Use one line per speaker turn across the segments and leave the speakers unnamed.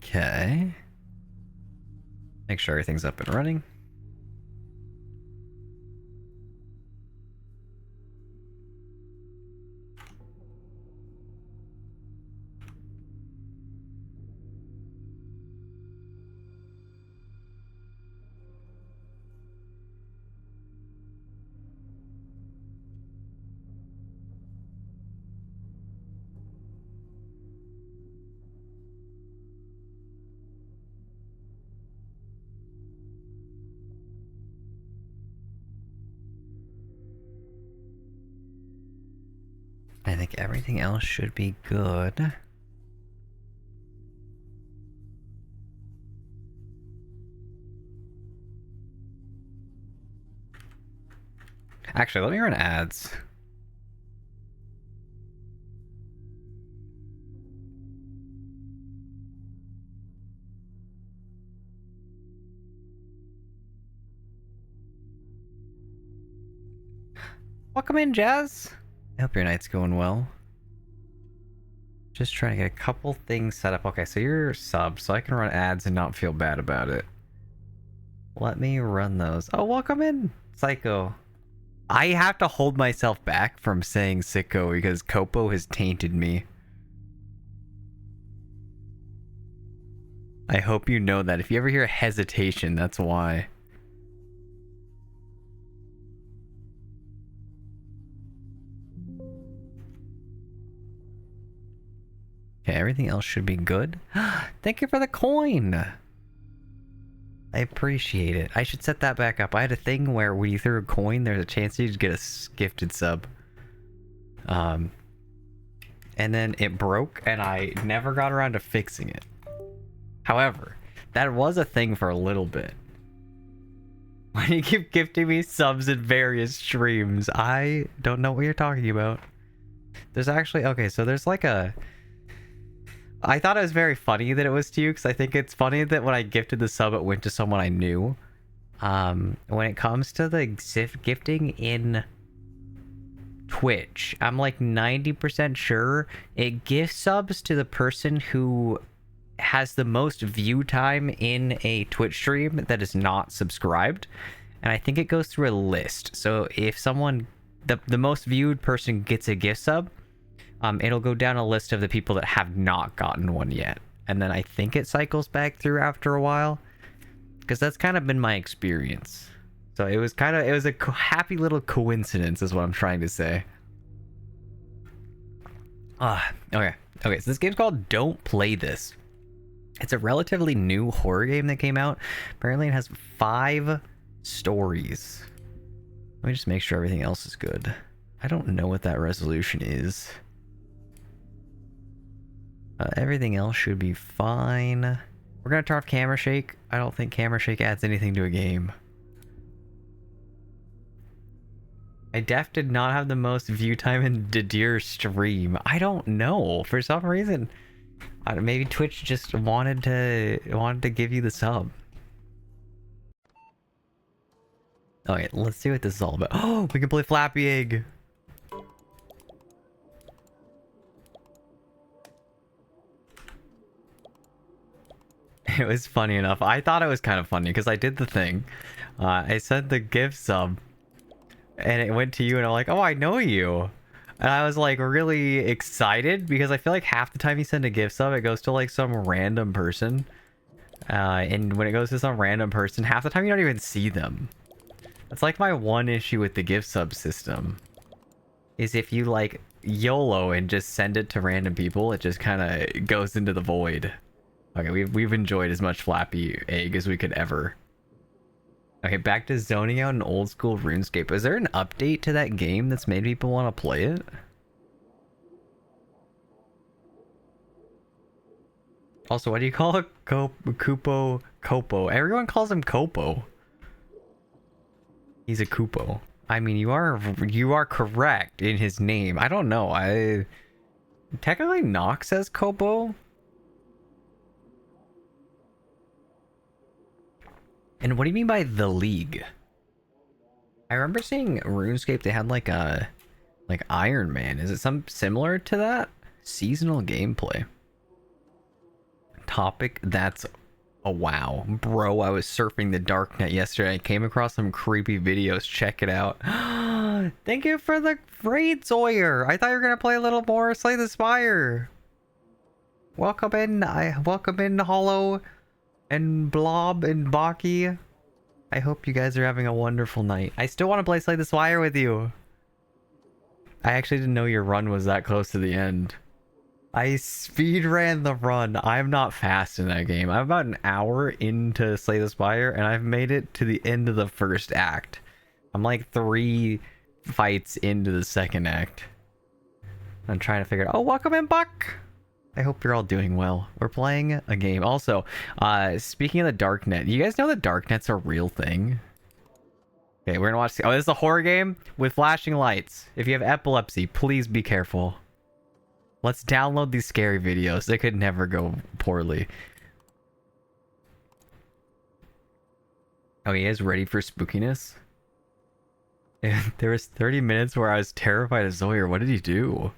Okay. Make sure everything's up and running. I think everything else should be good. Actually, let me run ads. Welcome in, Jazz. I hope your night's going well. Just trying to get a couple things set up. Okay, so you're sub, so I can run ads and not feel bad about it. Let me run those. Oh, welcome in, Psycho. I have to hold myself back from saying Sicko because Kopo has tainted me. I hope you know that. If you ever hear hesitation, that's why. Okay, everything else should be good. Thank you for the coin! I appreciate it. I should set that back up. I had a thing where when you threw a coin, there's a chance you'd get a gifted sub. And then it broke, and I never got around to fixing it. However, that was a thing for a little bit. When you keep gifting me subs in various streams, I don't know what you're talking about. There's actually... Okay, so there's like a... I thought it was very funny that it was to you, because I think it's funny that when I gifted the sub, it went to someone I knew. When it comes to the gifting in Twitch, I'm like 90% sure it gives subs to the person who has the most view time in a Twitch stream that is not subscribed. And I think it goes through a list. So if someone, the most viewed person gets a gift sub, it'll go down a list of the people that have not gotten one yet. And then I think it cycles back through after a while. Because that's kind of been my experience. So it was a happy little coincidence is what I'm trying to say. Okay. Okay, so this game's called Don't Play This. It's a relatively new horror game that came out. Apparently it has 5 stories. Let me just make sure everything else is good. I don't know what that resolution is. Everything else should be fine. We're gonna turn off camera shake. I don't think camera shake adds anything to a game. I did not have the most view time in Didier's stream. I don't know. For some reason, maybe Twitch just wanted to give you the sub. Okay, let's see what this is all about. Oh, we can play Flappy Egg. It was funny enough. I thought it was kind of funny because I did the thing. I sent the gift sub and it went to you and I'm like, oh, I know you. And I was like really excited because I feel like half the time you send a gift sub, it goes to like some random person. And when it goes to some random person, half the time you don't even see them. That's like my one issue with the gift sub system. Is if you like YOLO and just send it to random people, it just kind of goes into the void. Okay, we've enjoyed as much Flappy Egg as we could ever. Okay, back to zoning out an old school RuneScape. Is there an update to that game that's made people want to play it? Also, what do you call it? Kupo? Kopo. Everyone calls him Kopo. He's a Kupo. I mean, you are correct in his name. I don't know. Technically Nox says Kopo. And what do you mean by the League? I remember seeing RuneScape, they had like Iron Man. Is it some similar to that? Seasonal gameplay. topic, that's a wow. Bro, I was surfing the darknet yesterday. I came across some creepy videos. Check it out. Thank you for the raid, Sawyer. I thought you were gonna play a little more Slay the Spire. Welcome in. Welcome in, Hollow and Blob and Baki. I hope you guys are having a wonderful night. I still want to play Slay the Spire with you. I actually didn't know your run was that close to the end. I speed ran the run. I'm not fast in that game. I'm about an hour into Slay the Spire, and I've made it to the end of the first act. I'm like 3 fights into the second act. I'm trying to figure it out. Oh, welcome in, Buck! I hope you're all doing well. We're playing a game. Also, speaking of the darknet, you guys know that darknet's a real thing? Okay, we're gonna watch. Oh, this is a horror game with flashing lights. If you have epilepsy, please be careful. Let's download these scary videos. They could never go poorly. Oh, you guys ready for spookiness? There was 30 minutes where I was terrified of Sawyer. What did he do?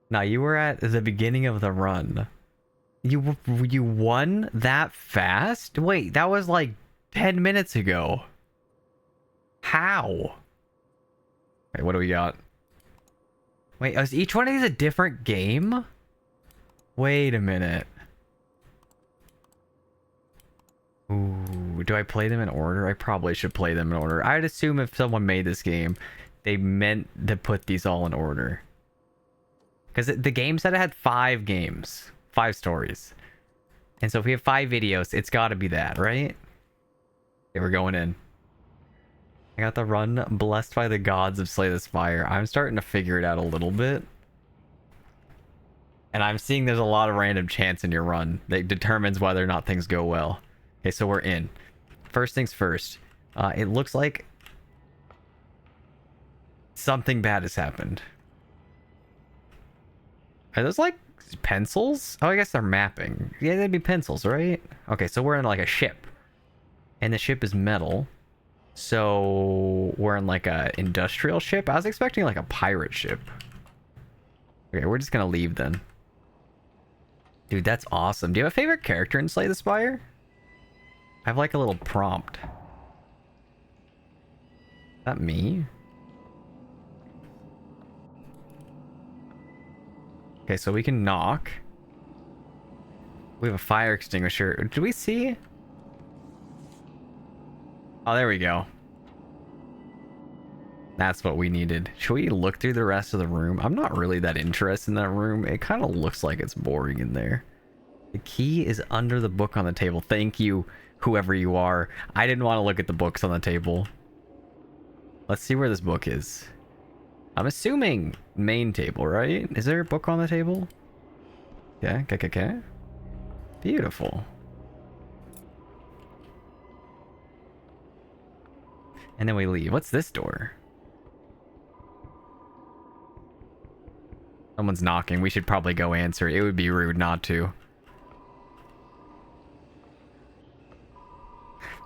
Now, you were at the beginning of the run. You won that fast? Wait, that was like 10 minutes ago. How? Wait, what do we got? Wait, is each one of these a different game? Wait a minute. Ooh, do I play them in order? I probably should play them in order. I'd assume if someone made this game, they meant to put these all in order. Because the game said it had 5 games. 5 stories. And so if we have 5 videos, it's got to be that, right? Okay, we're going in. I got the run blessed by the gods of Slay the Spire. I'm starting to figure it out a little bit. And I'm seeing there's a lot of random chance in your run that determines whether or not things go well. Okay, so we're in. First things first. It looks like something bad has happened. Are those like pencils? Oh, I guess they're mapping. Yeah, they'd be pencils, right? Okay, so we're in like a ship. And the ship is metal. So we're in like a industrial ship. I was expecting like a pirate ship. Okay, we're just gonna leave then. Dude, that's awesome. Do you have a favorite character in Slay the Spire? I have like a little prompt. Is that me? Okay, so we can knock. We have a fire extinguisher. Do we see? Oh, there we go. That's what we needed. Should we look through the rest of the room? I'm not really that interested in that room. It kind of looks like it's boring in there. The key is under the book on the table. Thank you, whoever you are. I didn't want to look at the books on the table. Let's see where this book is. I'm assuming main table, right? Is there a book on the table? Yeah, okay. Beautiful. And then we leave. What's this door? Someone's knocking. We should probably go answer. It would be rude not to.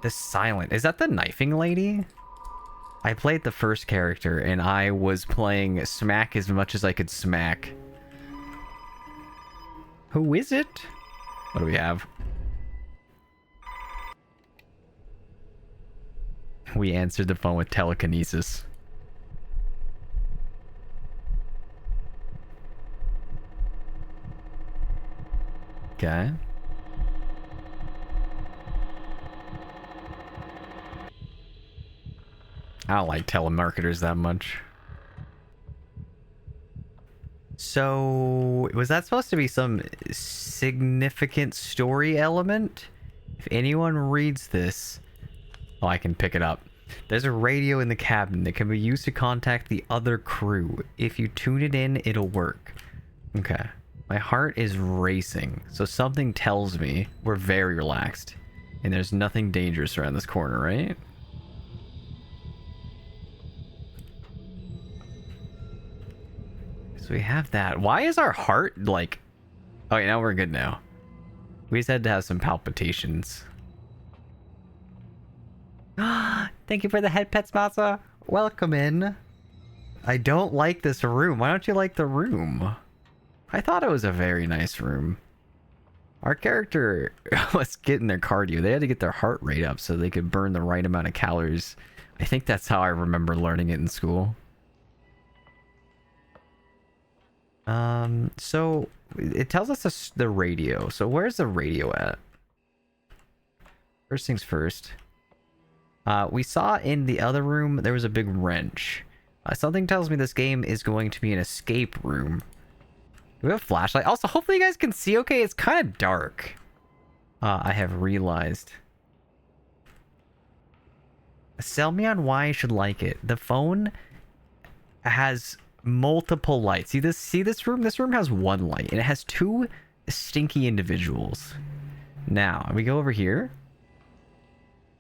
The silent. Is that the knifing lady? I played the first character and I was playing smack as much as I could smack. Who is it? What do we have? We answered the phone with telekinesis. Okay. I don't like telemarketers that much. So, was that supposed to be some significant story element? If anyone reads this... Oh, I can pick it up. There's a radio in the cabin that can be used to contact the other crew. If you tune it in, it'll work. Okay. My heart is racing, so something tells me we're very relaxed. And there's nothing dangerous around this corner, right? So we have that. Why is our heart like... Oh, yeah, now we're good now. We just had to have some palpitations. Thank you for the head pets, Masa. Welcome in. I don't like this room. Why don't you like the room? I thought it was a very nice room. Our character was getting their cardio. They had to get their heart rate up so they could burn the right amount of calories. I think that's how I remember learning it in school. So it tells us the radio. So where's the radio at? First things first. We saw in the other room there was a big wrench. Something tells me this game is going to be an escape room. Do we have a flashlight? Also, hopefully you guys can see okay. It's kind of dark. I have realized. Sell me on why I should like it. The phone has multiple lights. See this room? This room has one light, and it has two stinky individuals. Now, we go over here.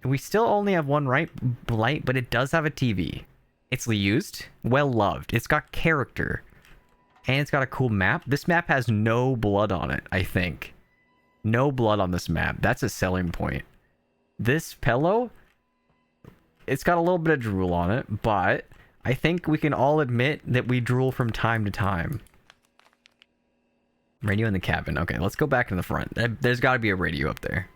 We still only have one light, but it does have a TV. It's used, well loved. It's got character. And it's got a cool map. This map has no blood on it, I think. No blood on this map. That's a selling point. This pillow, it's got a little bit of drool on it, but I think we can all admit that we drool from time to time. Radio in the cabin. Okay, let's go back in the front. There's got to be a radio up there.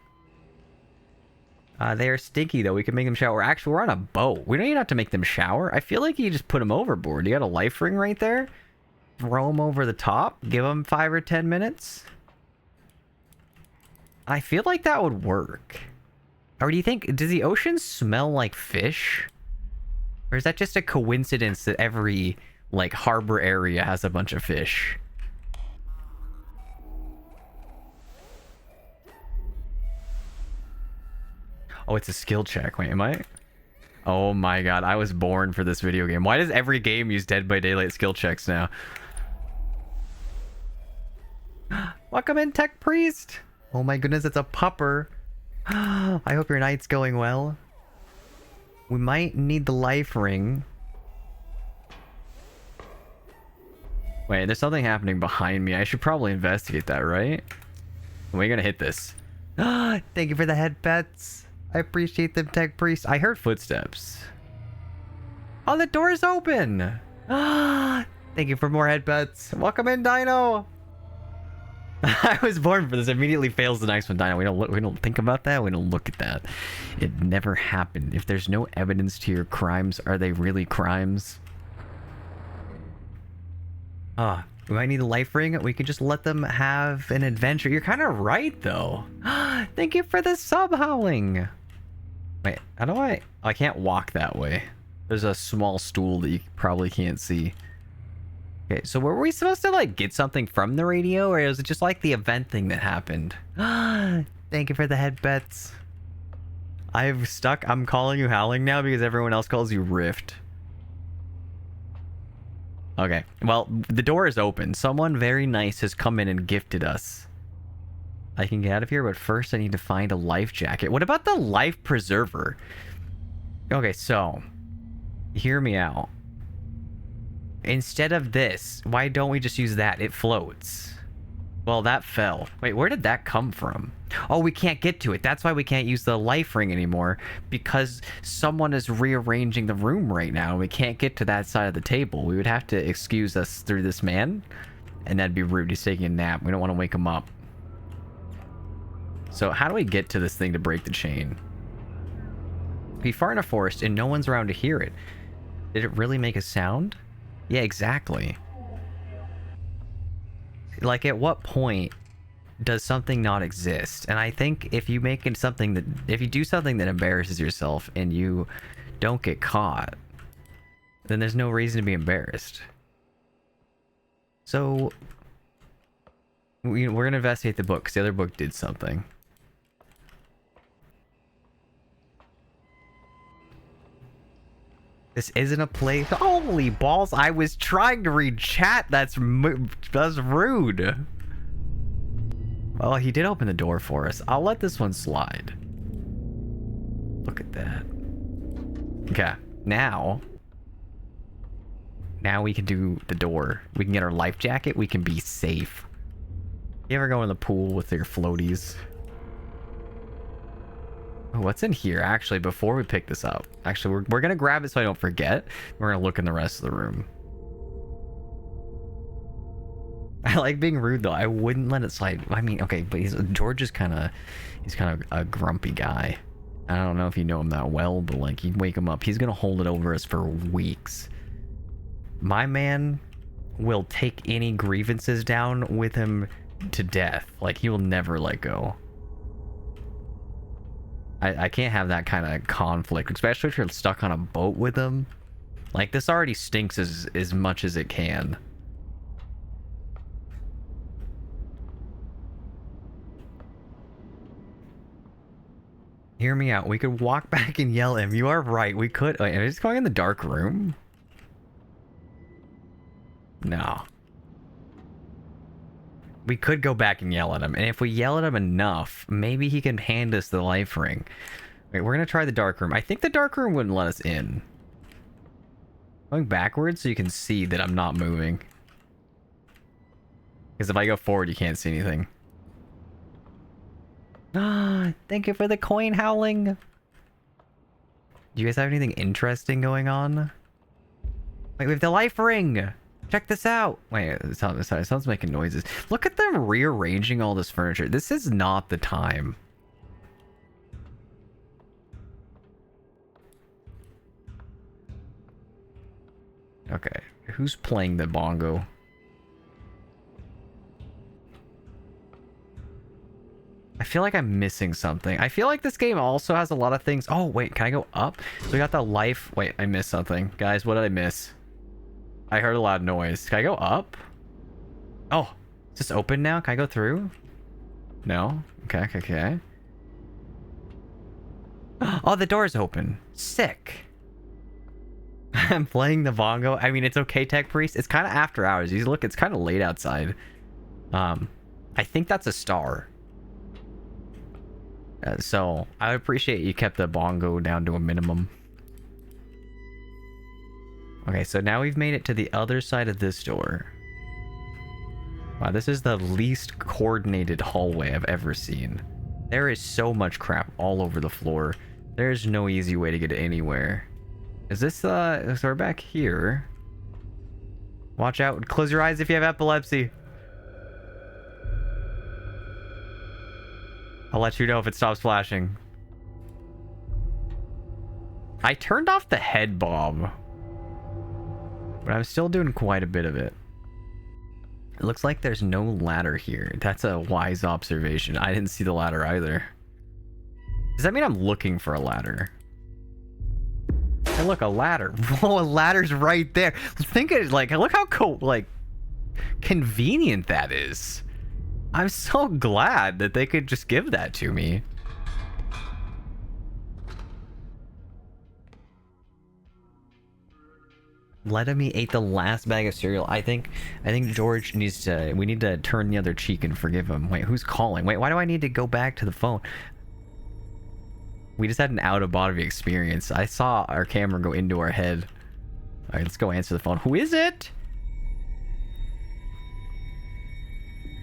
They are stinky, though. We can make them shower. Actually, we're on a boat. We don't even have to make them shower. I feel like you just put them overboard. You got a life ring right there. Throw them over the top. Give them 5 or 10 minutes. I feel like that would work. Or do you think... Does the ocean smell like fish? Or is that just a coincidence that every, like, harbor area has a bunch of fish? Oh, it's a skill check. Wait, am I? Oh my god, I was born for this video game. Why does every game use Dead by Daylight skill checks now? Welcome in, Tech Priest! Oh my goodness, it's a pupper. I hope your night's going well. We might need the life ring. Wait, there's something happening behind me. I should probably investigate that, right? We're gonna hit this. Thank you for the head pets. I appreciate them, Tech Priest. I heard footsteps. Oh, the door's open. Thank you for more head pets. Welcome in, Dino. I was born for this. Immediately fails the next one, Dino. We don't think about that. We don't look at that. It never happened. If there's no evidence to your crimes, are they really crimes? We might need a life ring. We could just let them have an adventure. You're kind of right, though. Thank you for the sub howling. Wait, how do I... I can't walk that way. There's a small stool that you probably can't see. Okay, so were we supposed to, like, get something from the radio? Or is it just, like, the event thing that happened? Thank you for the head bets. I'm calling you Howling now because everyone else calls you Rift. Okay, well, the door is open. Someone very nice has come in and gifted us. I can get out of here, but first I need to find a life jacket. What about the life preserver? Okay, so, hear me out. Instead of this, why don't we just use that? It floats. Well, that fell. Wait, where did that come from? Oh, we can't get to it. That's why we can't use the life ring anymore. Because someone is rearranging the room right now. We can't get to that side of the table. We would have to excuse us through this man. And that'd be rude. He's taking a nap. We don't want to wake him up. So how do we get to this thing to break the chain? Be far in a forest and no one's around to hear it. Did it really make a sound? Yeah, exactly. Like, at what point does something not exist? And I think if you make it something that... If you do something that embarrasses yourself and you don't get caught, then there's no reason to be embarrassed. So... we're going to investigate the book, because the other book did something. This isn't a place... Holy balls! I was trying to read chat. That's rude. Well, he did open the door for us. I'll let this one slide. Look at that. Okay, now we can do the door. We can get our life jacket. We can be safe. You ever go in the pool with your floaties? Oh, what's in here? Actually, before we pick this up, actually, we're gonna grab it so I don't forget. We're gonna look in the rest of the room. like being rude though. I wouldn't let it slide. I mean, okay, but George is kind of, he's kind of a grumpy guy. I don't know if you know him that well, but like you wake him up, he's gonna hold it over us for weeks. My man will take any grievances down with him to death. Like he will never let go. I can't have that kind of conflict, especially if you're stuck on a boat with him. Like this already stinks as much as it can. Hear me out. We could walk back and yell at him. You are right. We could. Wait, am I just going in the dark room? No. We could go back and yell at him. And if we yell at him enough, maybe he can hand us the life ring. Wait, we're going to try the dark room. I think the dark room wouldn't let us in. Going backwards so you can see that I'm not moving. Because if I go forward, you can't see anything. Ah, thank you for the coin howling. Do you guys have anything interesting going on? Wait, we have the life ring. Check this out. Wait, it sounds making noises. Look at them rearranging all this furniture. This is not the time. Okay, who's playing the bongo? I feel like I'm missing something. I feel like this game also has a lot of things. Oh, wait, can I go up? So we got the life. Wait, I missed something. Guys, what did I miss? I heard a loud noise. Can I go up? Oh, is this open now? Can I go through? No? Okay. Oh, the door's open. Sick. I'm playing the bongo. I mean, it's okay, Tech Priest. It's kind of after hours. You look, it's kind of late outside. I think that's a star. So, I would appreciate you kept the bongo down to a minimum. Okay, so now we've made it to the other side of this door. Wow, this is the least coordinated hallway I've ever seen. There is so much crap all over the floor. There's no easy way to get anywhere. Is this, so we're back here. Watch out. Close your eyes if you have epilepsy. I'll let you know if it stops flashing. I turned off the head bomb. But I'm still doing quite a bit of it. It looks like there's no ladder here. That's a wise observation. I didn't see the ladder either. Does that mean I'm looking for a ladder? Hey, look, a ladder. Whoa, a ladder's right there. Think of it, like, look how convenient that is. I'm so glad that they could just give that to me. Letamy ate the last bag of cereal. I think George needs to, we need to turn the other cheek and forgive him. Wait, who's calling? Wait, why do I need to go back to the phone? We just had an out-of-body experience. I saw our camera go into our head. All right, let's go answer the phone. Who is it?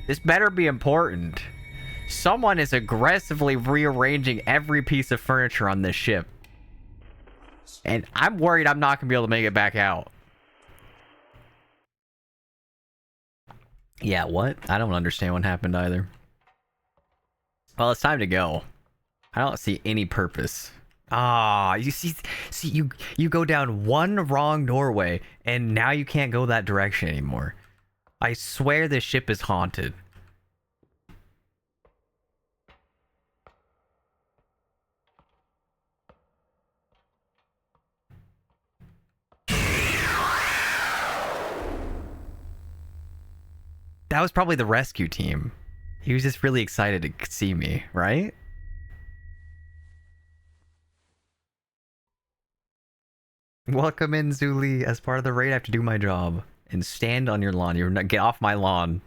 This better be important. Someone is aggressively rearranging every piece of furniture on this ship. And I'm worried I'm not going to be able to make it back out. Yeah, what? I don't understand what happened either. Well, it's time to go. I don't see any purpose. Ah, you see you go down one wrong doorway and now you can't go that direction anymore. I swear this ship is haunted. That was probably the rescue team. He was just really excited to see me, right? Welcome in, Zuli. As part of the raid, I have to do my job and stand on your lawn. You're not, get off my lawn.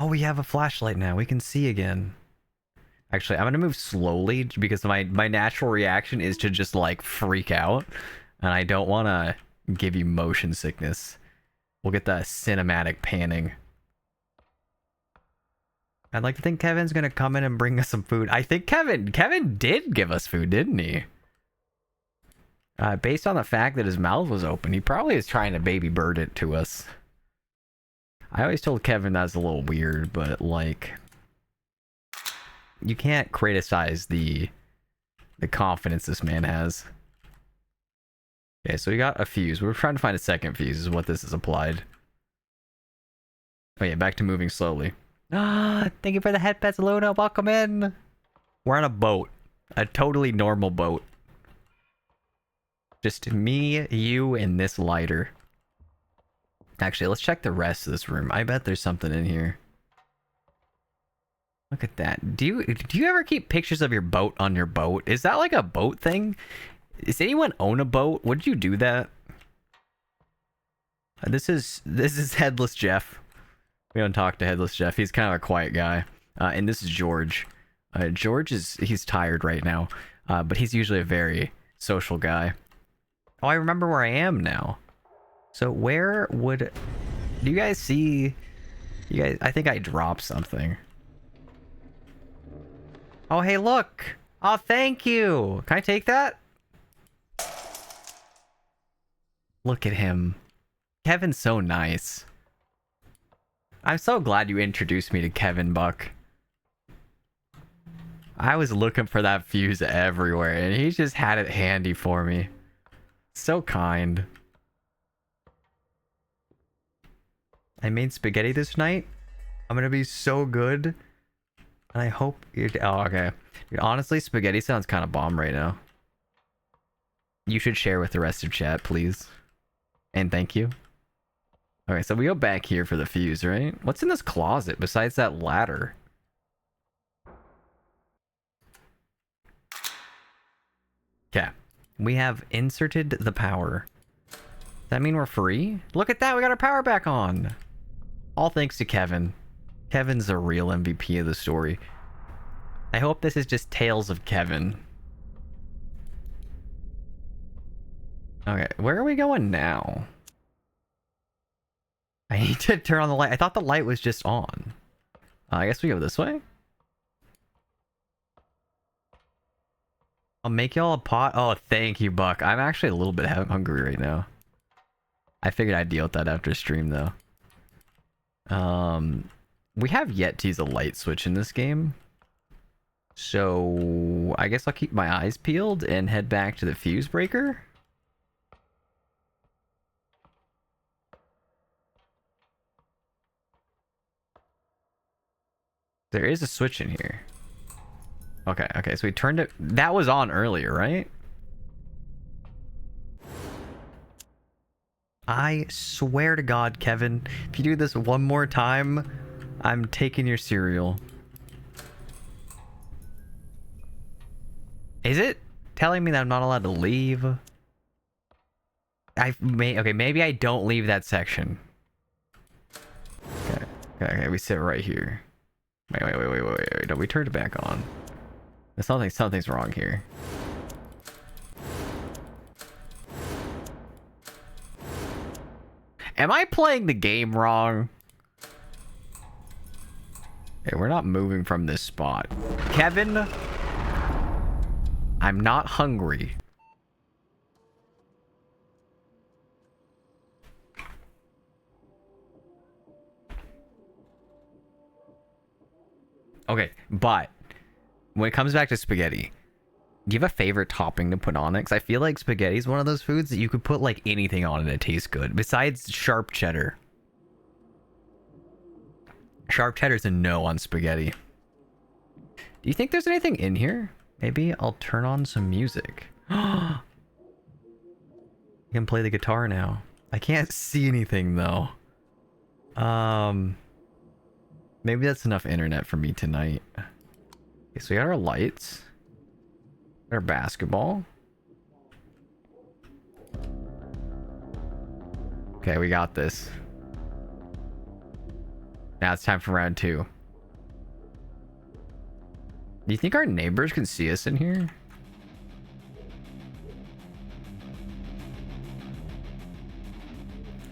Oh, we have a flashlight now. We can see again. Actually, I'm gonna move slowly because my natural reaction is to just like freak out, and I don't want to give you motion sickness. We'll get the cinematic panning. I'd like to think Kevin's gonna come in and bring us some food. I think Kevin did give us food, didn't he? Based on the fact that his mouth was open, he probably is trying to baby bird it to us. I always told Kevin that's a little weird, but like, you can't criticize the confidence this man has. Okay, so we got a fuse. We're trying to find a second fuse is what this is applied. Oh yeah, back to moving slowly. Ah, thank you for the headpets, Luna. Welcome in. We're on a boat. A totally normal boat. Just me, you, and this lighter. Actually, let's check the rest of this room. I bet there's something in here. Look at that. Do you ever keep pictures of your boat on your boat? Is that like a boat thing? Does anyone own a boat? Would you do that? This is Headless Jeff. We don't talk to Headless Jeff. He's kind of a quiet guy. And this is George. George he's tired right now, but he's usually a very social guy. Oh, I remember where I am now. So where would... Do you guys see... You guys... I think I dropped something. Oh, hey, look! Oh, thank you! Can I take that? Look at him. Kevin's so nice. I'm so glad you introduced me to Kevin, Buck. I was looking for that fuse everywhere, and he just had it handy for me. So kind. I made spaghetti this night. I'm gonna be so good. And I hope you're... Oh, okay. Dude, honestly, spaghetti sounds kind of bomb right now. You should share with the rest of chat, please. And thank you. Okay, so we go back here for the fuse, right? What's in this closet besides that ladder? Okay. We have inserted the power. Does that mean we're free? Look at that, we got our power back on. All thanks to Kevin. Kevin's the real MVP of the story. I hope this is just tales of Kevin. Okay, where are we going now? I need to turn on the light. I thought the light was just on. I guess we go this way. I'll make y'all a pot. Oh, thank you, Buck. I'm actually a little bit hungry right now. I figured I'd deal with that after stream, though. We have yet to use a light switch in this game. So, I guess I'll keep my eyes peeled and head back to the fuse breaker. There is a switch in here. Okay, so we turned it... That was on earlier, right? I swear to God, Kevin, if you do this one more time, I'm taking your cereal. Is it telling me that I'm not allowed to leave? Okay, maybe I don't leave that section. Okay, we sit right here. Wait. No, we turned it back on. Something's wrong here. Am I playing the game wrong? Okay, we're not moving from this spot. Kevin, I'm not hungry. Okay, but when it comes back to spaghetti, do you have a favorite topping to put on it? Because I feel like spaghetti is one of those foods that you could put like anything on and it tastes good. Besides sharp cheddar. Sharp cheddar's a no on spaghetti. Do you think there's anything in here? Maybe I'll turn on some music. You can play the guitar now. I can't see anything though. Maybe that's enough internet for me tonight. Okay, so we got our lights. Our basketball. Okay, we got this. Now it's time for round 2. Do you think our neighbors can see us in here?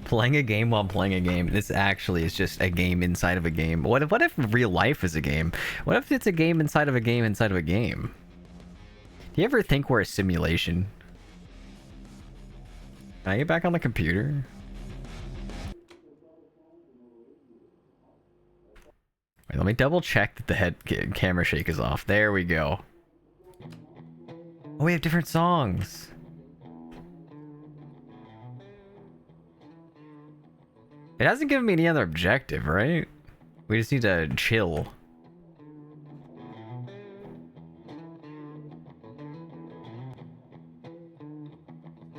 Playing a game while playing a game. This actually is just a game inside of a game. What if real life is a game? What if it's a game inside of a game inside of a game? Do you ever think we're a simulation? Can I get back on the computer? Wait, let me double check that the head camera shake is off. There we go. Oh, we have different songs. It hasn't given me any other objective, right? We just need to chill.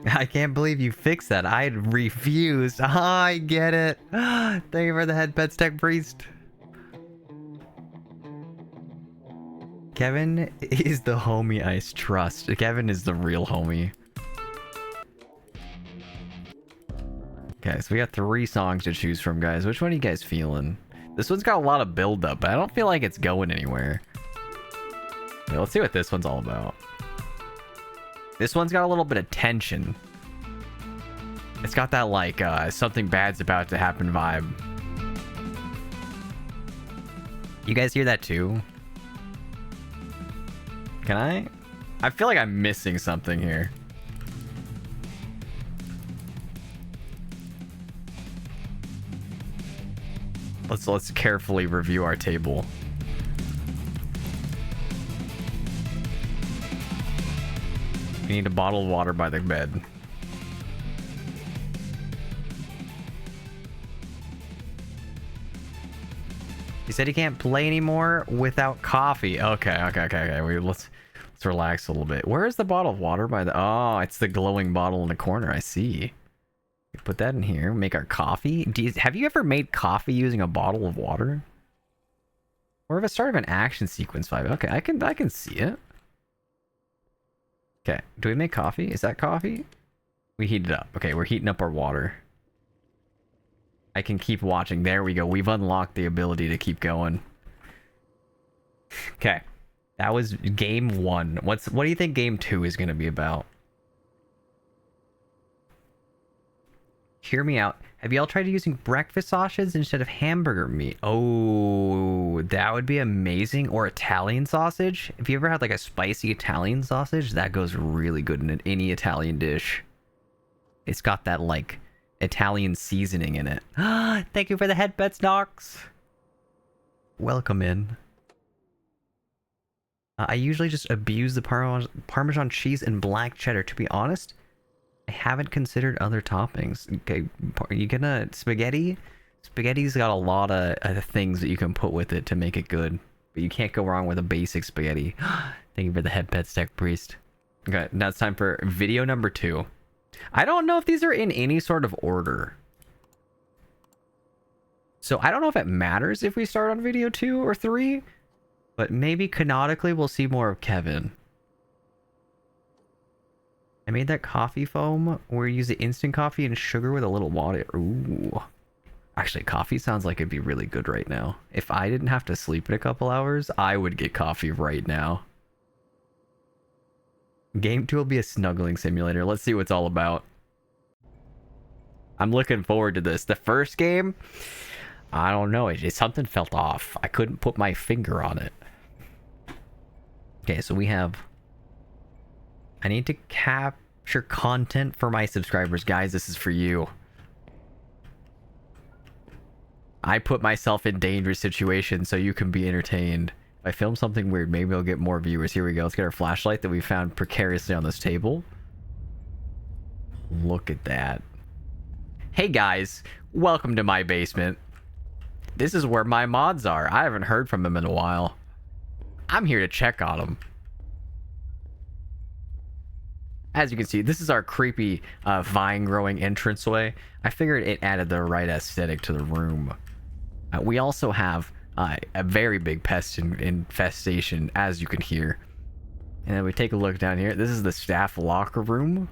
I can't believe you fixed that. I refused. I get it. Thank you for the head pets tech priest. Kevin is the homie I trust. Kevin is the real homie. Okay, so we got 3 songs to choose from, guys. Which one are you guys feeling? This one's got a lot of build-up, but I don't feel like it's going anywhere. Okay, let's see what this one's all about. This one's got a little bit of tension. It's got that, like, something bad's about to happen vibe. You guys hear that too? Can I? I feel like I'm missing something here. Let's carefully review our table. We need a bottle of water by the bed. He said he can't play anymore without coffee. Okay. Let's relax a little bit. Where is the bottle of water by the... Oh, it's the glowing bottle in the corner. I see. Put that in here. Make our coffee. Have you ever made coffee using a bottle of water? Or if it's start of an action sequence 5. Okay, I can see it. Okay, do we make coffee? Is that coffee? We heat it up. Okay, we're heating up our water. I can keep watching. There we go. We've unlocked the ability to keep going. Okay, that was game 1. What do you think game 2 is going to be about? Hear me out. Have y'all tried using breakfast sausage instead of hamburger meat? Oh, that would be amazing. Or Italian sausage. If you ever had like a spicy Italian sausage, that goes really good in any Italian dish. It's got that like Italian seasoning in it. Thank you for the head pets, Nox. Welcome in. I usually just abuse the Parmesan cheese and black cheddar. To be honest, I haven't considered other toppings. Okay, you gonna spaghetti? Spaghetti's got a lot of things that you can put with it to make it good, but you can't go wrong with a basic spaghetti. Thank you for the head pets tech priest. Okay, now it's time for video number 2. I don't know if these are in any sort of order, so I don't know if it matters if we start on video 2 or 3, but maybe canonically we'll see more of Kevin. I made that coffee foam where you use the instant coffee and sugar with a little water. Ooh. Actually, coffee sounds like it'd be really good right now. If I didn't have to sleep in a couple hours, I would get coffee right now. Game 2 will be a snuggling simulator. Let's see what it's all about. I'm looking forward to this. The first game, I don't know. Something felt off. I couldn't put my finger on it. Okay, so we have... I need to capture content for my subscribers. Guys, this is for you. I put myself in dangerous situations so you can be entertained. If I film something weird, maybe I'll get more viewers. Here we go. Let's get our flashlight that we found precariously on this table. Look at that. Hey guys, welcome to my basement. This is where my mods are. I haven't heard from them in a while. I'm here to check on them. As you can see, this is our creepy vine growing entranceway. I figured it added the right aesthetic to the room. We also have a very big pest infestation, as you can hear. And then we take a look down here. This is the staff locker room.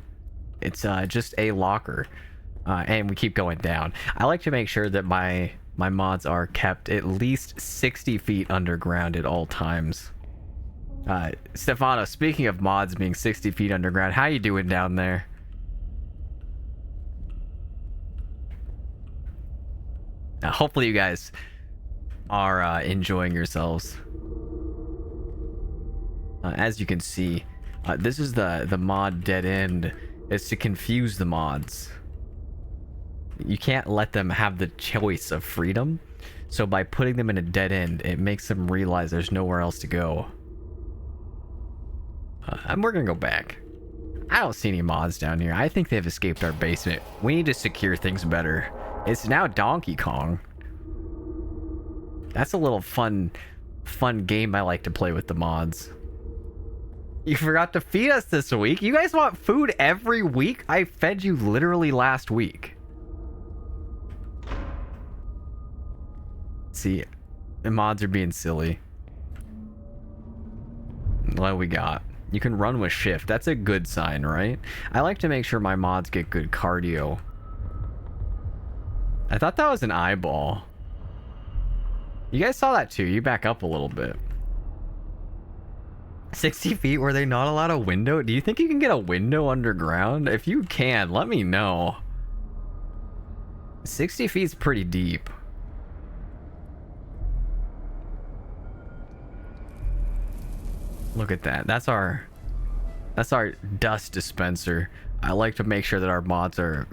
It's just a locker. And we keep going down. I like to make sure that my mods are kept at least 60 feet underground at all times. Stefano, speaking of mods being 60 feet underground, how you doing down there? Hopefully you guys are enjoying yourselves. As you can see, this is the mod dead end, is to confuse the mods. You can't let them have the choice of freedom. So by putting them in a dead end, it makes them realize there's nowhere else to go. And we're gonna go back. I don't see any mods down here. I think they've escaped our basement. We need to secure things better. It's now Donkey Kong. That's a little fun game I like to play with the mods. You forgot to feed us this week. You guys want food every week? I fed you literally last week. See, the mods are being silly. What we got? You can run with shift. That's a good sign, right? I like to make sure my mods get good cardio. I thought that was an eyeball. You guys saw that too. You back up a little bit. 60 feet, were they not allowed a window? Do you think you can get a window underground? If you can, let me know. 60 feet's pretty deep. Look at that. That's our dust dispenser. I like to make sure that our mods are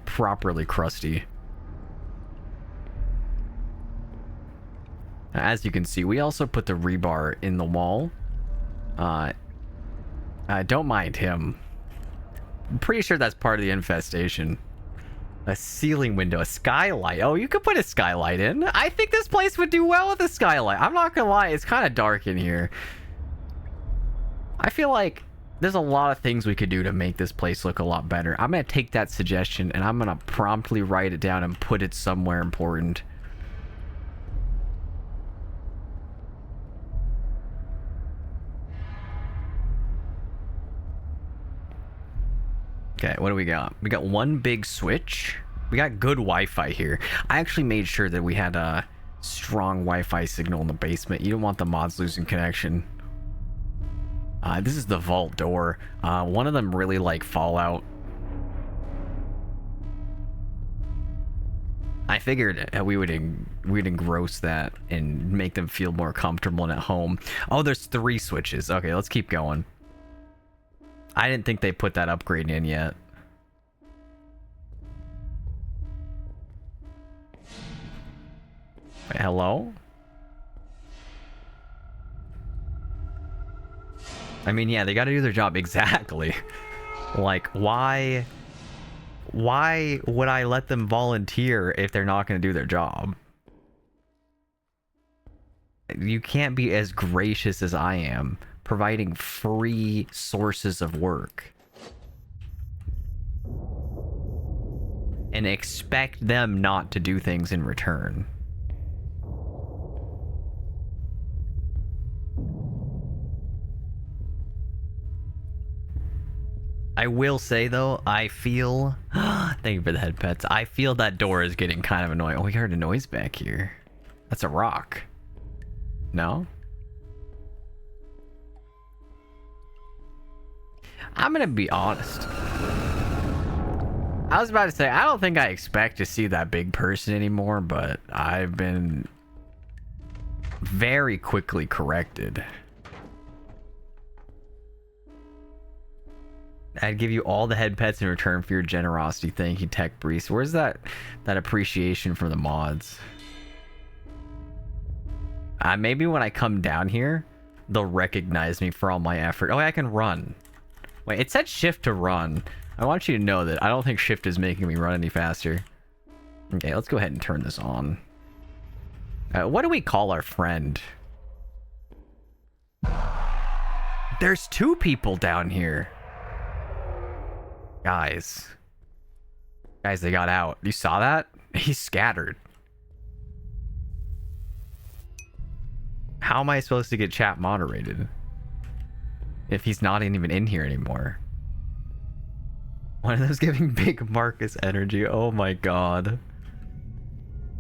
properly crusty. As you can see, we also put the rebar in the wall. Don't mind him. I'm pretty sure that's part of the infestation. A ceiling window, a skylight. Oh, you could put a skylight in. I think this place would do well with a skylight. I'm not gonna lie, it's kind of dark in here. I feel like there's a lot of things we could do to make this place look a lot better. I'm gonna take that suggestion and I'm gonna promptly write it down and put it somewhere important. Okay, what do we got? We got one big switch. We got good Wi-Fi here. I actually made sure that we had a strong Wi-Fi signal in the basement. You don't want the mods losing connection. This is the vault door. One of them really like Fallout. I figured we'd engross that and make them feel more comfortable and at home. Oh, there's 3 switches. Okay, let's keep going. I didn't think they put that upgrade in yet. Wait, hello? I mean, yeah, they gotta do their job. Exactly. Like, why would I let them volunteer if they're not gonna do their job? You can't be as gracious as I am, providing free sources of work and expect them not to do things in return. I will say though, I feel thank you for the head pets. I feel that door is getting kind of annoying. Oh, we heard a noise back here. That's a rock. No? I'm gonna be honest. I was about to say, I don't think I expect to see that big person anymore, but I've been very quickly corrected. I'd give you all the head pets in return for your generosity. Thank you, Tech Breeze. Where's that appreciation from the mods? Maybe when I come down here, they'll recognize me for all my effort. Oh, I can run. Wait, it said shift to run. I want you to know that I don't think shift is making me run any faster. Okay, let's go ahead and turn this on. What do we call our friend? There's 2 people down here. Guys, they got out. You saw that? He's scattered. How am I supposed to get chat moderated if he's not even in here anymore? One of those giving big Marcus energy. Oh my god.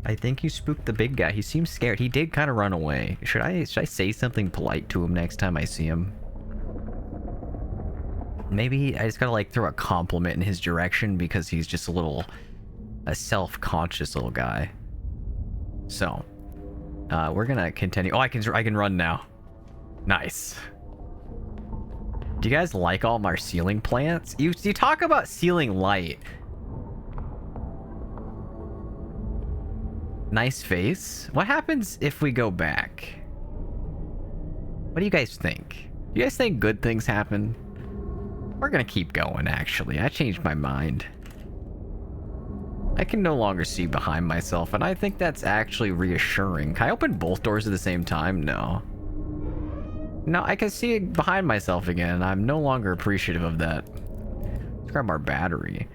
I think you spooked the big guy. He seems scared. He did kind of run away. Should I say something polite to him next time I see him? Maybe I just gotta like throw a compliment in his direction because he's just a self-conscious little guy. So, we're gonna continue. Oh, I can run now. Nice. Do you guys like all my ceiling plants? You talk about ceiling light. Nice face. What happens if we go back? What do you guys think? Do you guys think good things happen? We're gonna keep going, actually. I changed my mind. I can no longer see behind myself, and I think that's actually reassuring. Can I open both doors at the same time? No. No, I can see behind myself again, and I'm no longer appreciative of that. Let's grab our battery.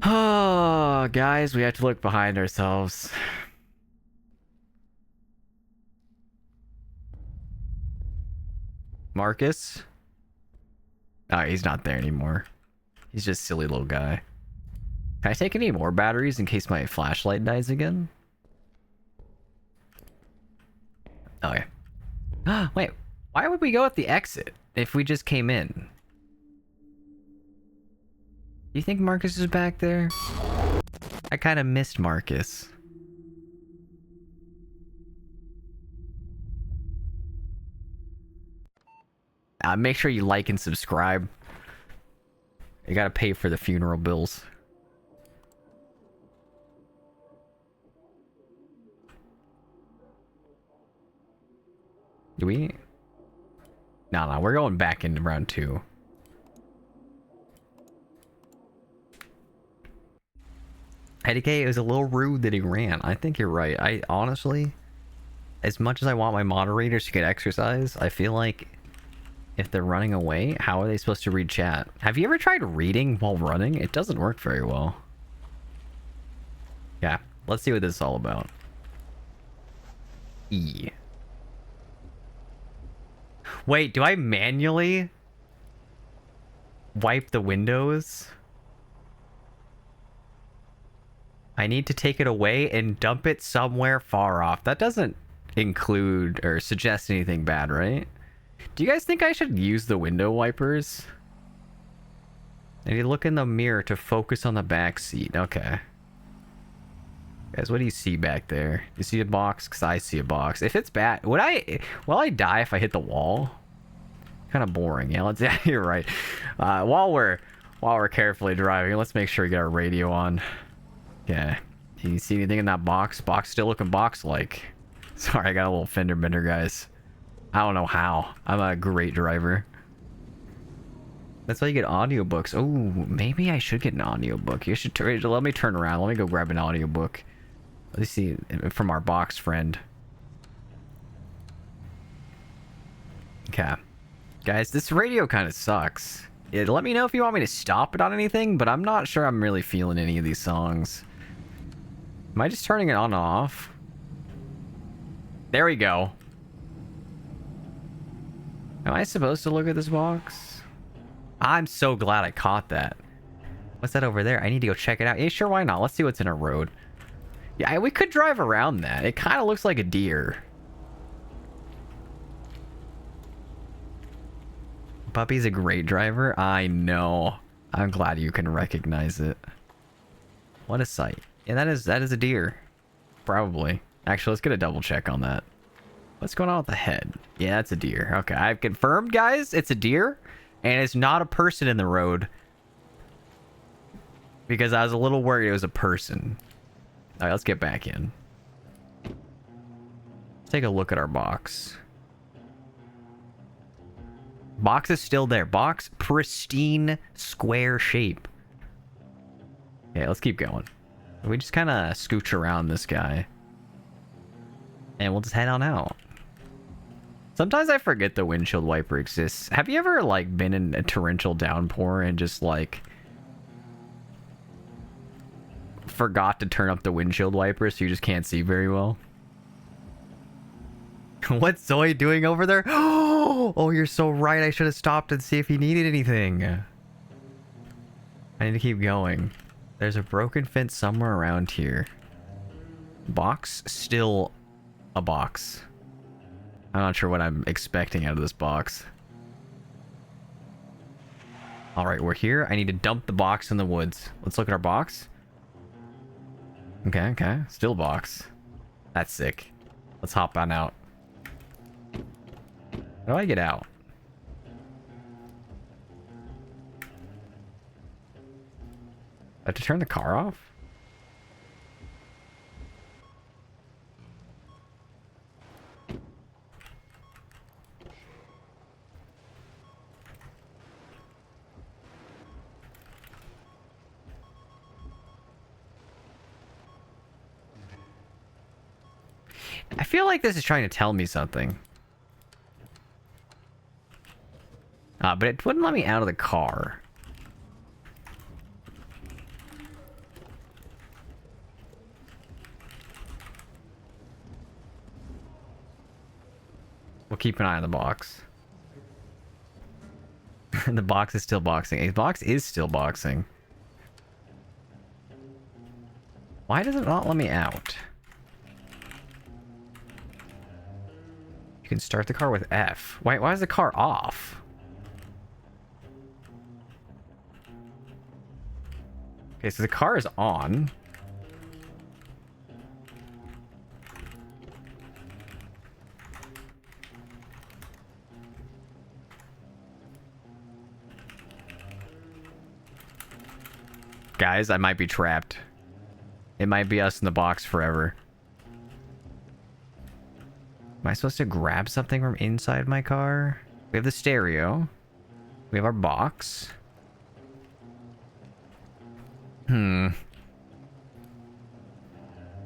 Oh, guys, we have to look behind ourselves. Marcus? Oh, he's not there anymore. He's just a silly little guy. Can I take any more batteries in case my flashlight dies again? Okay. Wait, why would we go at the exit if we just came in? Do you think Marcus is back there? I kind of missed Marcus. Make sure you like and subscribe. You gotta pay for the funeral bills. Do we? No, we're going back into round 2. Eddie K, it was a little rude that he ran. I think you're right. I honestly, as much as I want my moderators to get exercise, I feel like if they're running away, how are they supposed to read chat? Have you ever tried reading while running? It doesn't work very well. Yeah, let's see what this is all about. E. Wait, do I manually wipe the windows? I need to take it away and dump it somewhere far off. That doesn't include or suggest anything bad, right? Do you guys think I should use the window wipers? I need to look in the mirror to focus on the back seat. Okay. Guys, what do you see back there? You see a box? Because I see a box. If it's bad, will I die if I hit the wall? Kind of boring. Yeah, yeah, you're right. While we're carefully driving, let's make sure we get our radio on. Okay. Can you see anything in that box? Box still looking box-like. Sorry, I got a little fender bender, guys. I don't know how. I'm a great driver. That's why you get audiobooks. Oh, maybe I should get an audiobook. You should let me turn around. Let me go grab an audiobook. Let's see from our box friend. Okay. Guys, this radio kind of sucks. Let me know if you want me to stop it on anything, but I'm not sure I'm really feeling any of these songs. Am I just turning it on and off? There we go. Am I supposed to look at this box? I'm so glad I caught that. What's that over there? I need to go check it out. Yeah, sure, why not? Let's see what's in our road. Yeah, we could drive around that. It kind of looks like a deer. Puppy's a great driver. I know. I'm glad you can recognize it. What a sight. Yeah, that is a deer. Probably. Actually, let's get a double check on that. What's going on with the head? Yeah, that's a deer. Okay, I've confirmed, guys. It's a deer. And it's not a person in the road. Because I was a little worried it was a person. Alright, let's get back in. Let's take a look at our box. Box is still there. Box, pristine, square shape. Okay, let's keep going. We just kind of scooch around this guy. And we'll just head on out. Sometimes I forget the windshield wiper exists. Have you ever, like, been in a torrential downpour and just, like, forgot to turn up the windshield wiper so you just can't see very well? What's Zoe doing over there? Oh, you're so right. I should have stopped and see if he needed anything. I need to keep going. There's a broken fence somewhere around here. Box? Still a box. I'm not sure what I'm expecting out of this box. Alright, we're here. I need to dump the box in the woods. Let's look at our box. Okay. Still box. That's sick. Let's hop on out. How do I get out? have to turn the car off? I feel like this is trying to tell me something. But it wouldn't let me out of the car. We'll keep an eye on the box. The box is still boxing. A box is still boxing. Why does it not let me out? You can start the car with F. Why is the car off? Okay, so the car is on. Guys, I might be trapped. It might be us in the box forever. Am I supposed to grab something from inside my car? We have the stereo. We have our box.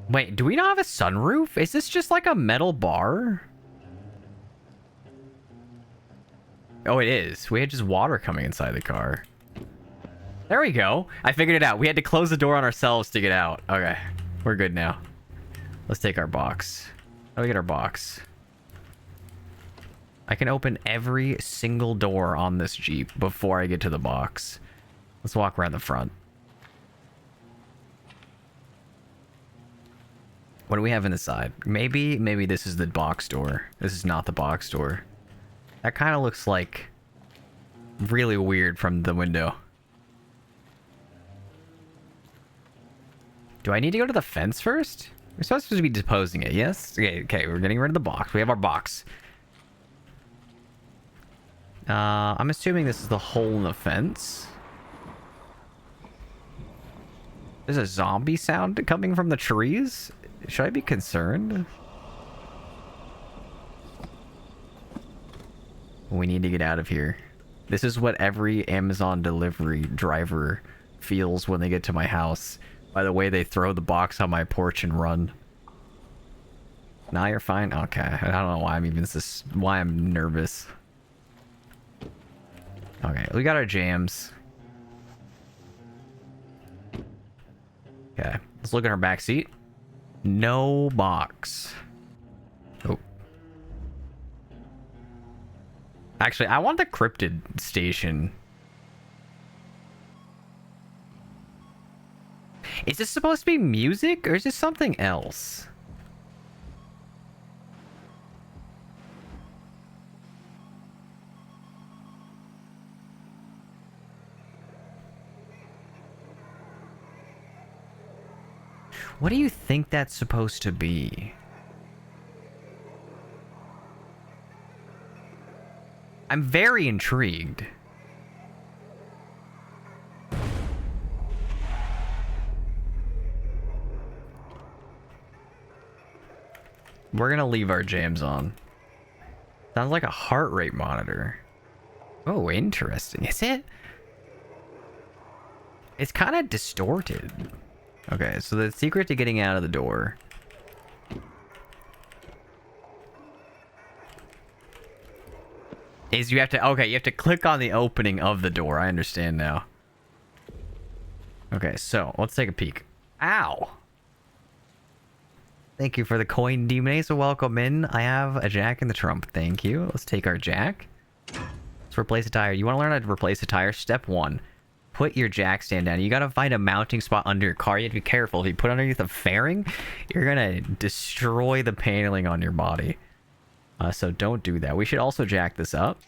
Wait, do we not have a sunroof? Is this just like a metal bar? Oh, it is. We had just water coming inside the car. There we go. I figured it out. We had to close the door on ourselves to get out. Okay. We're good now. Let's take our box. How do we get our box? I can open every single door on this Jeep before I get to the box. Let's walk around the front. What do we have in the side? Maybe this is the box door. This is not the box door. That kind of looks like really weird from the window. Do I need to go to the fence first? We're supposed to be deposing it, yes? Okay, we're getting rid of the box. We have our box. I'm assuming this is the hole in the fence. There's a zombie sound coming from the trees? Should I be concerned? We need to get out of here. This is what every Amazon delivery driver feels when they get to my house. By the way, they throw the box on my porch and run. Now you're fine? Okay. I don't know why why I'm nervous. Okay, we got our jams. Okay, let's look at our back seat. No box. Oh. Actually, I want the cryptid station. Is this supposed to be music or is this something else? What do you think that's supposed to be? I'm very intrigued. We're gonna leave our jams on. Sounds like a heart rate monitor. Oh, interesting. Is it? It's kind of distorted. Okay, so the secret to getting out of the door is you have to click on the opening of the door. I understand now. Okay, so let's take a peek. Ow! Thank you for the coin, Demon Ace. Welcome in. I have a jack in the trunk. Thank you. Let's take our jack. Let's replace a tire. You want to learn how to replace a tire? Step 1. Put your jack stand down. You gotta find a mounting spot under your car. You have to be careful. If you put underneath a fairing, you're gonna destroy the paneling on your body. So don't do that. We should also jack this up.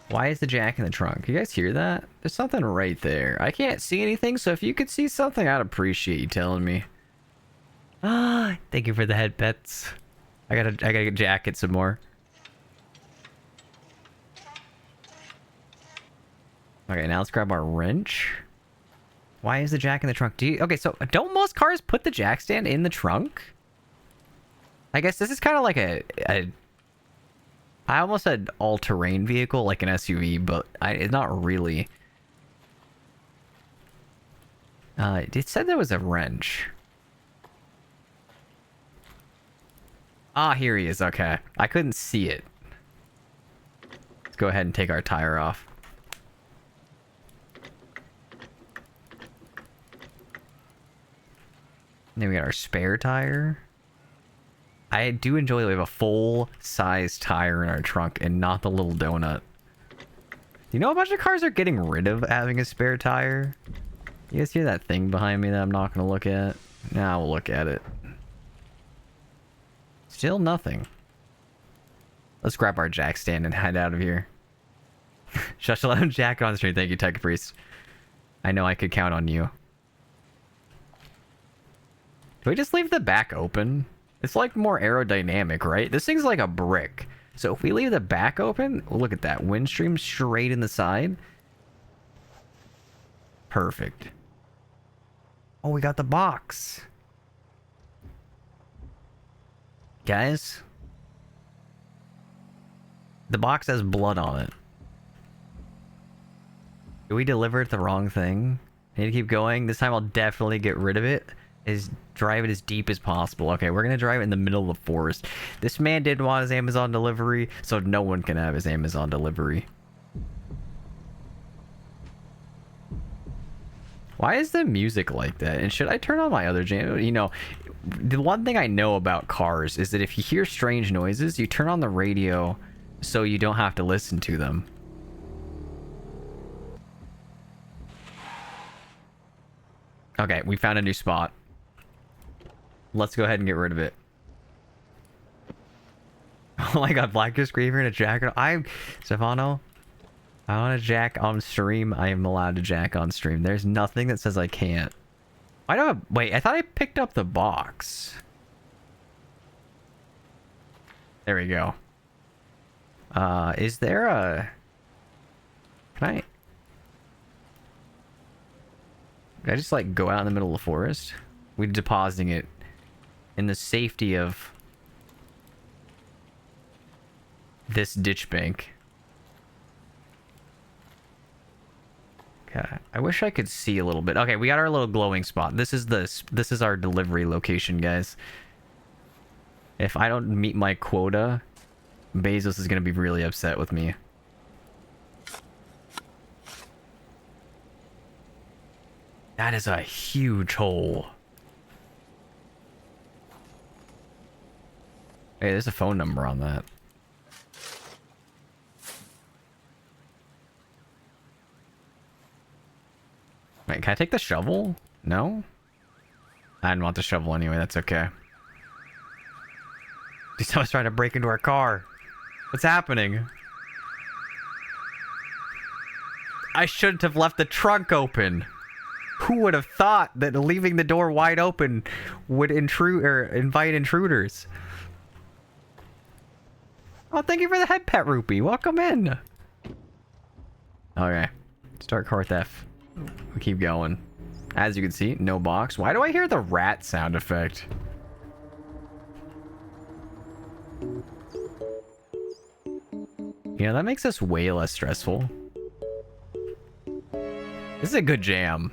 Why is the jack in the trunk? You guys hear that? There's something right there. I can't see anything, so if you could see something, I'd appreciate you telling me. Ah, thank you for the head pets. I gotta jack it some more. Okay, now let's grab our wrench. Why is the jack in the trunk? Okay, so don't most cars put the jack stand in the trunk? I guess this is kind of like a I almost said all-terrain vehicle, like an SUV, but it's not really. It said there was a wrench. Ah, here he is. Okay. I couldn't see it. Let's go ahead and take our tire off. Then we got our spare tire. I do enjoy that we have a full-size tire in our trunk and not the little donut. You know, a bunch of cars are getting rid of having a spare tire. You guys hear that thing behind me that I'm not going to look at? Now we'll look at it. Still nothing. Let's grab our jack stand and head out of here. Shush, let him jack on the street. Thank you, Tech Priest. I know I could count on you. Do we just leave the back open? It's like more aerodynamic, right? This thing's like a brick. So if we leave the back open, look at that. Windstream straight in the side. Perfect. Oh, we got the box. Guys. The box has blood on it. Did we deliver it the wrong thing? I need to keep going. This time I'll definitely get rid of it. Drive it as deep as possible. Okay, we're gonna drive it in the middle of the forest. This man didn't want his Amazon delivery, so no one can have his Amazon delivery. Why is the music like that? And should I turn on my other jam? You know, the one thing I know about cars is that if you hear strange noises, you turn on the radio so you don't have to listen to them. Okay, we found a new spot. Let's go ahead and get rid of it. Oh my god, Black is Screamer in a jacket. Stefano, I want to jack on stream. I am allowed to jack on stream. There's nothing that says I can't. Why do I... Wait, I thought I picked up the box. There we go. Is there a... Can I just, like, go out in the middle of the forest? We're depositing it in the safety of this ditch bank. Okay, I wish I could see a little bit. Okay, we got our little glowing spot. This is our delivery location, guys. If I don't meet my quota, Bezos is gonna be really upset with me. That is a huge hole. Hey, there's a phone number on that. Wait, can I take the shovel? No? I didn't want the shovel anyway, that's okay. Dude, someone's trying to break into our car. What's happening? I shouldn't have left the trunk open. Who would have thought that leaving the door wide open would invite intruders? Oh, thank you for the head pet rupee. Welcome in. Okay. Start car theft. We keep going. As you can see, no box. Why do I hear the rat sound effect? Yeah, that makes us way less stressful. This is a good jam.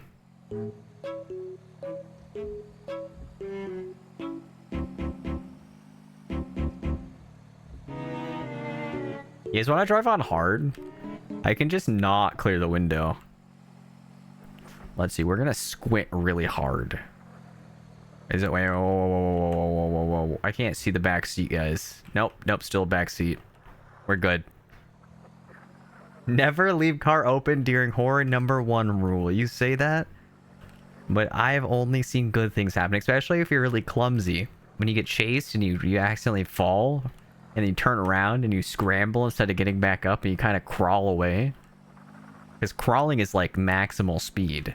You guys want to drive on hard? I can just not clear the window. Let's see. We're gonna squint really hard. Is it? Wait, whoa. I can't see the back seat, guys. Nope. Still back seat. We're good. Never leave car open during horror #1 rule. You say that, but I've only seen good things happen, especially if you're really clumsy. When you get chased and you accidentally fall, and you turn around and you scramble instead of getting back up and you kind of crawl away. Because crawling is like maximal speed.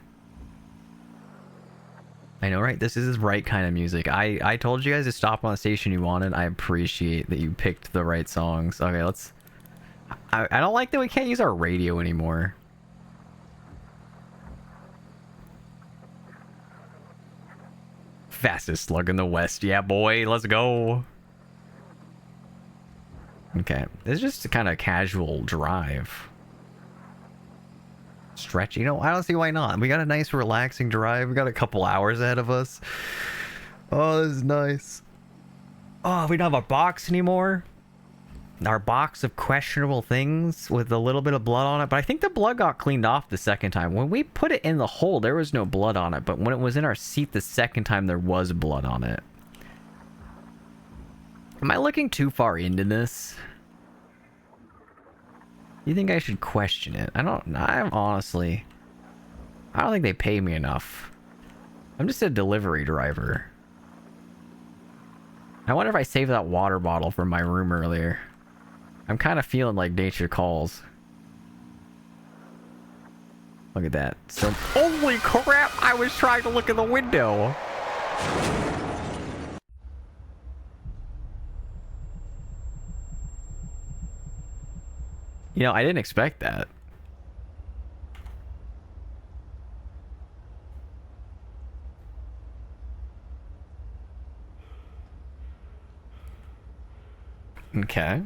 I know, right? This is the right kind of music. I told you guys to stop on the station you wanted. I appreciate that you picked the right songs. Okay, let's... I don't like that we can't use our radio anymore. Fastest slug in the West. Yeah, boy. Let's go. Okay. It's just a kind of casual drive. Stretch. You know, I don't see why not. We got a nice relaxing drive. We got a couple hours ahead of us. Oh, this is nice. Oh, we don't have a box anymore. Our box of questionable things with a little bit of blood on it. But I think the blood got cleaned off the second time. When we put it in the hole, there was no blood on it. But when it was in our seat the second time, there was blood on it. Am I looking too far into this? You think I should question it? I don't think they pay me enough. I'm just a delivery driver. I wonder if I saved that water bottle from my room earlier. I'm kind of feeling like nature calls. Look at that. So, holy crap! I was trying to look in the window. You know, I didn't expect that. Okay.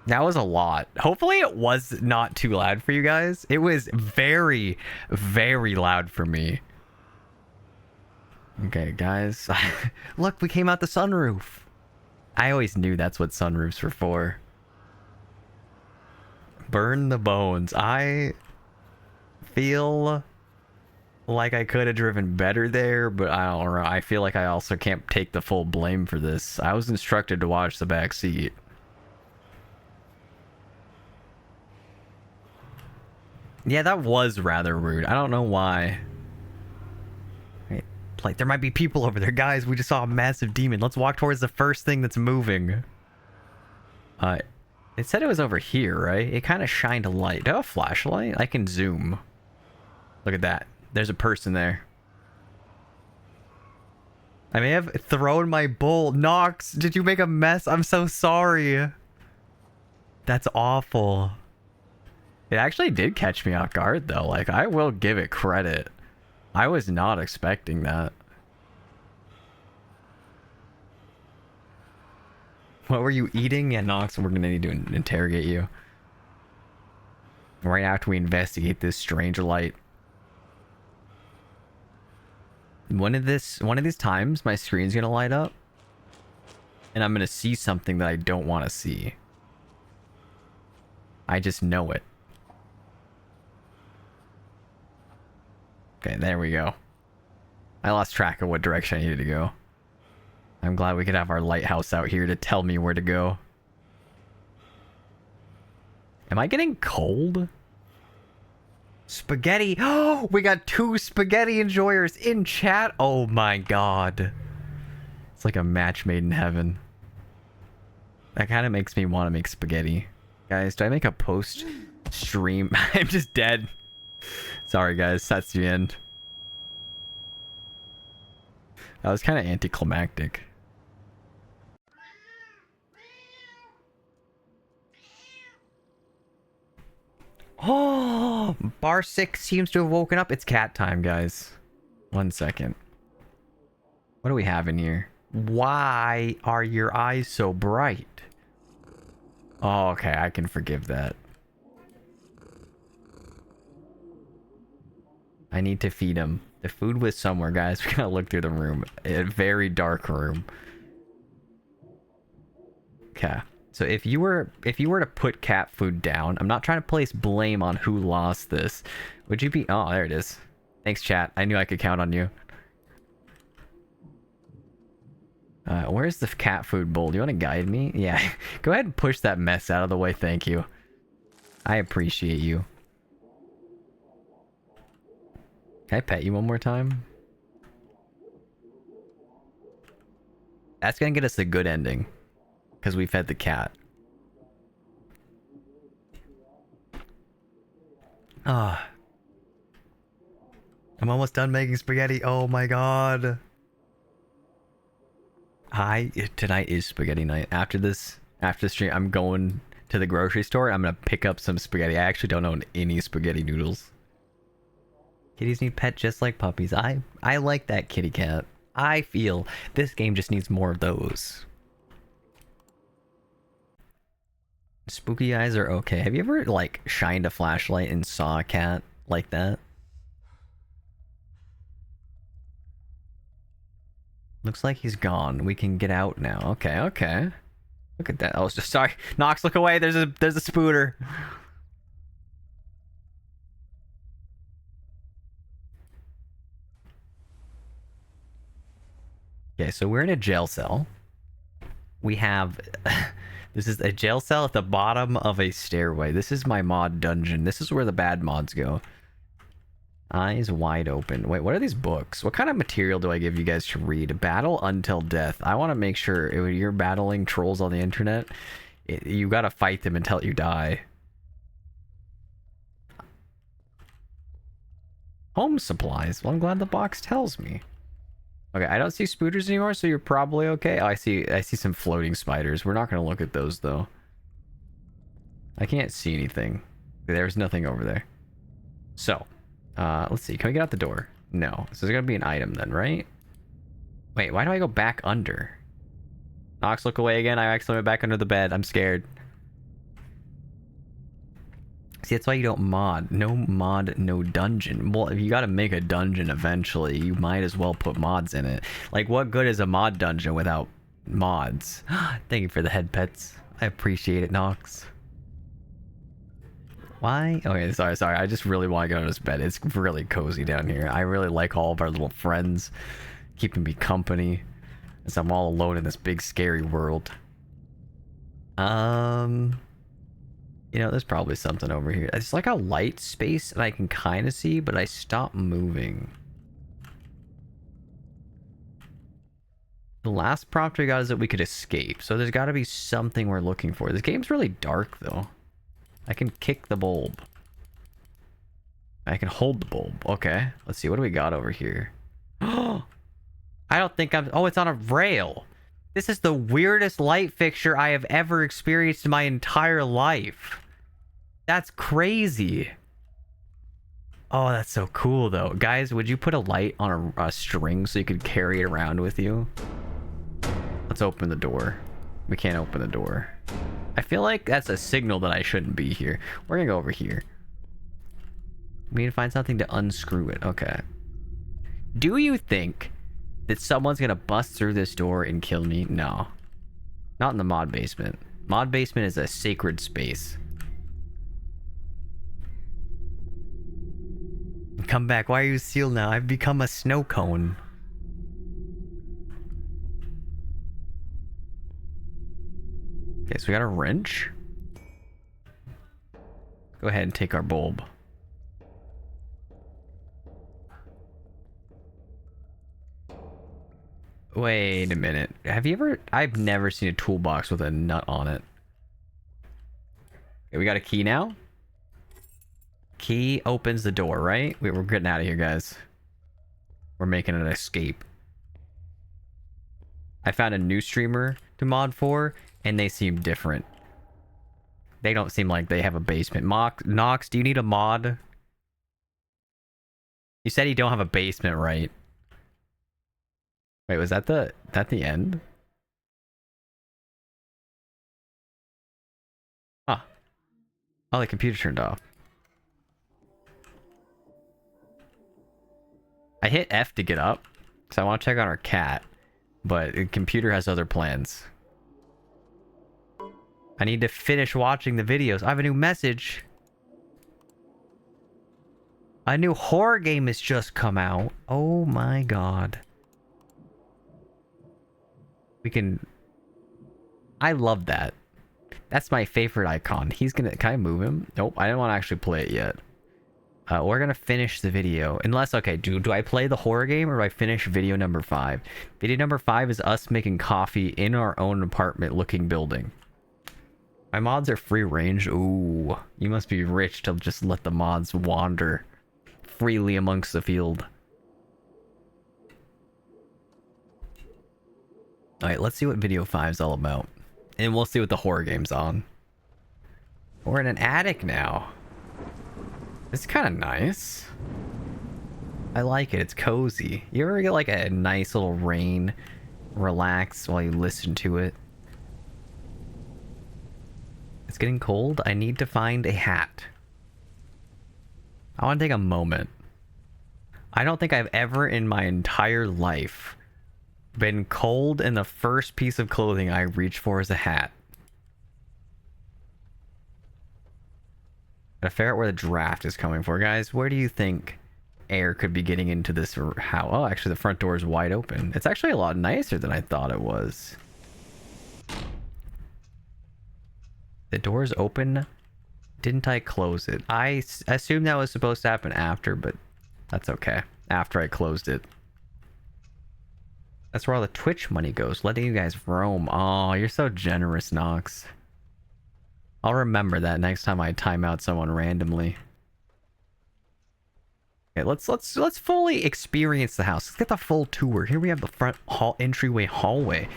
That was a lot. Hopefully it was not too loud for you guys. It was very, very loud for me. Okay, guys. Look, we came out the sunroof. I always knew that's what sunroofs were for. Burn the bones. I feel like I could have driven better there, but I don't know. I feel like I also can't take the full blame for this. I was instructed to watch the back seat. Yeah, that was rather rude. I don't know why. Like, there might be people over there. Guys, we just saw a massive demon. Let's walk towards the first thing that's moving. It said it was over here, right? It kind of shined a light. Do I have a flashlight? I can zoom. Look at that. There's a person there. I may have thrown my bowl. Nox, did you make a mess? I'm so sorry. That's awful. It actually did catch me off guard, though. Like, I will give it credit. I was not expecting that. What were you eating? Yeah, Nox, we're gonna need to interrogate you. Right after we investigate this strange light. One of these times, my screen's gonna light up. And I'm gonna see something that I don't want to see. I just know it. Okay, there we go. I lost track of what direction I needed to go. I'm glad we could have our lighthouse out here to tell me where to go. Am I getting cold? Spaghetti. Oh, we got 2 spaghetti enjoyers in chat. Oh my god. It's like a match made in heaven. That kind of makes me want to make spaghetti. Guys, do I make a post stream? I'm just dead. Sorry guys, that's the end. That was kind of anticlimactic. Oh, bar 6 seems to have woken up. It's cat time, guys. 1 second. What do we have in here? Why are your eyes so bright? Oh, okay, I can forgive that. I need to feed him. The food was somewhere, guys. We gotta look through the room. A very dark room. Okay. So if you were to put cat food down, I'm not trying to place blame on who lost this. Would you be... Oh, there it is. Thanks, chat. I knew I could count on you. Where's the cat food bowl? Do you want to guide me? Yeah. Go ahead and push that mess out of the way. Thank you. I appreciate you. Can I pet you one more time? That's gonna get us a good ending. Because we fed the cat. Ah. I'm almost done making spaghetti. Oh my god. Tonight is spaghetti night. After the stream, I'm going to the grocery store. I'm gonna pick up some spaghetti. I actually don't own any spaghetti noodles. Kitties need pet just like puppies. I like that kitty cat. I feel this game just needs more of those. Spooky eyes are okay. Have you ever, like, shined a flashlight and saw a cat like that? Looks like he's gone. We can get out now. Okay, okay. Look at that. I was just sorry. Nox, look away. There's a spooter. Okay, so we're in a jail cell. We have... This is a jail cell at the bottom of a stairway. This is my mod dungeon. This is where the bad mods go. Eyes wide open. Wait, what are these books? What kind of material do I give you guys to read? Battle until death. I want to make sure when you're battling trolls on the internet, you gotta fight them until you die. Home supplies. Well, I'm glad the box tells me. Okay, I don't see spooters anymore, so you're probably okay. Oh, I see some floating spiders. We're not gonna look at those though. I can't see anything. There's nothing over there. So, let's see. Can we get out the door? No. So there's gonna be an item then, right? Wait, why do I go back under? Nox, look away again. I accidentally went back under the bed. I'm scared. See, that's why you don't mod. No mod, no dungeon. Well, if you gotta make a dungeon eventually, you might as well put mods in it. Like, what good is a mod dungeon without mods? Thank you for the head pets. I appreciate it, Nox. Why? Okay, sorry. I just really want to go to this bed. It's really cozy down here. I really like all of our little friends keeping me company as I'm all alone in this big scary world. You know, there's probably something over here. It's like a light space and I can kind of see, but I stop moving. The last prompt we got is that we could escape. So there's got to be something we're looking for. This game's really dark, though. I can kick the bulb. I can hold the bulb. Okay. Let's see. What do we got over here? I don't think I'm... Oh, it's on a rail. This is the weirdest light fixture I have ever experienced in my entire life. That's crazy. Oh, that's so cool, though. Guys, would you put a light on a string so you could carry it around with you? Let's open the door. We can't open the door. I feel like that's a signal that I shouldn't be here. We're gonna go over here. We need to find something to unscrew it. Okay. Do you think that someone's gonna bust through this door and kill me? No. Not in the mod basement. Mod basement is a sacred space. Come back. Why are you sealed now? I've become a snow cone. Okay, so we got a wrench. Go ahead and take our bulb. Wait a minute. Have you ever... I've never seen a toolbox with a nut on it. Okay, we got a key now. Key opens the door, right? We're getting out of here, guys. We're making an escape. I found a new streamer to mod for, and they seem different. They don't seem like they have a basement. Nox, do you need a mod? You said you don't have a basement, right? Wait, was that the end? Huh. Oh, the computer turned off. I hit F to get up, because I want to check on our cat, but the computer has other plans. I need to finish watching the videos. I have a new message. A new horror game has just come out. Oh my god. We can... I love that. That's my favorite icon. He's gonna... Can I move him? Nope, I didn't want to actually play it yet. We're gonna finish the video. Unless, okay, do I play the horror game or do I finish video number 5? Video number 5 is us making coffee in our own apartment looking building. My mods are free range. Ooh, you must be rich to just let the mods wander freely amongst the field. Alright, let's see what video 5 is all about. And we'll see what the horror game's on. We're in an attic now. It's kind of nice. I like it. It's cozy. You ever get like a nice little rain, relax while you listen to it? It's getting cold. I need to find a hat. I want to take a moment. I don't think I've ever in my entire life been cold and the first piece of clothing I reach for is a hat. Gotta figure out where the draft is coming for. Guys, where do you think air could be getting into this house? Oh, actually the front door is wide open. It's actually a lot nicer than I thought it was. The door is open. Didn't I close it? I assumed that was supposed to happen after, but that's okay. After I closed it. That's where all the Twitch money goes, letting you guys roam. Oh, you're so generous, Nox. I'll remember that next time I time out someone randomly. Okay, let's fully experience the house. Let's get the full tour. Here we have the front entryway hallway.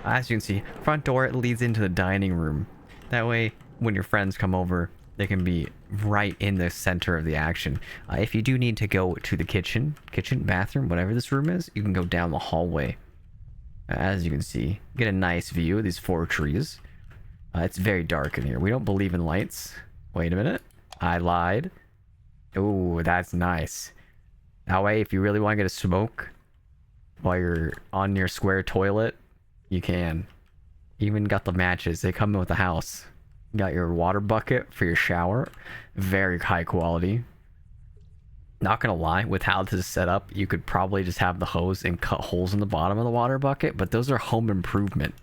As you can see, front door leads into the dining room. That way, when your friends come over, they can be right in the center of the action. If you do need to go to the kitchen, bathroom, whatever this room is, you can go down the hallway. As you can see, get a nice view of these 4 trees. It's very dark in here. We don't believe in lights. Wait a minute. I lied. Ooh, that's nice. That way, if you really want to get a smoke while you're on your square toilet, you can. Even got the matches. They come with the house. You got your water bucket for your shower. Very high quality. Not gonna lie, with how this is set up, you could probably just have the hose and cut holes in the bottom of the water bucket, but those are home improvement.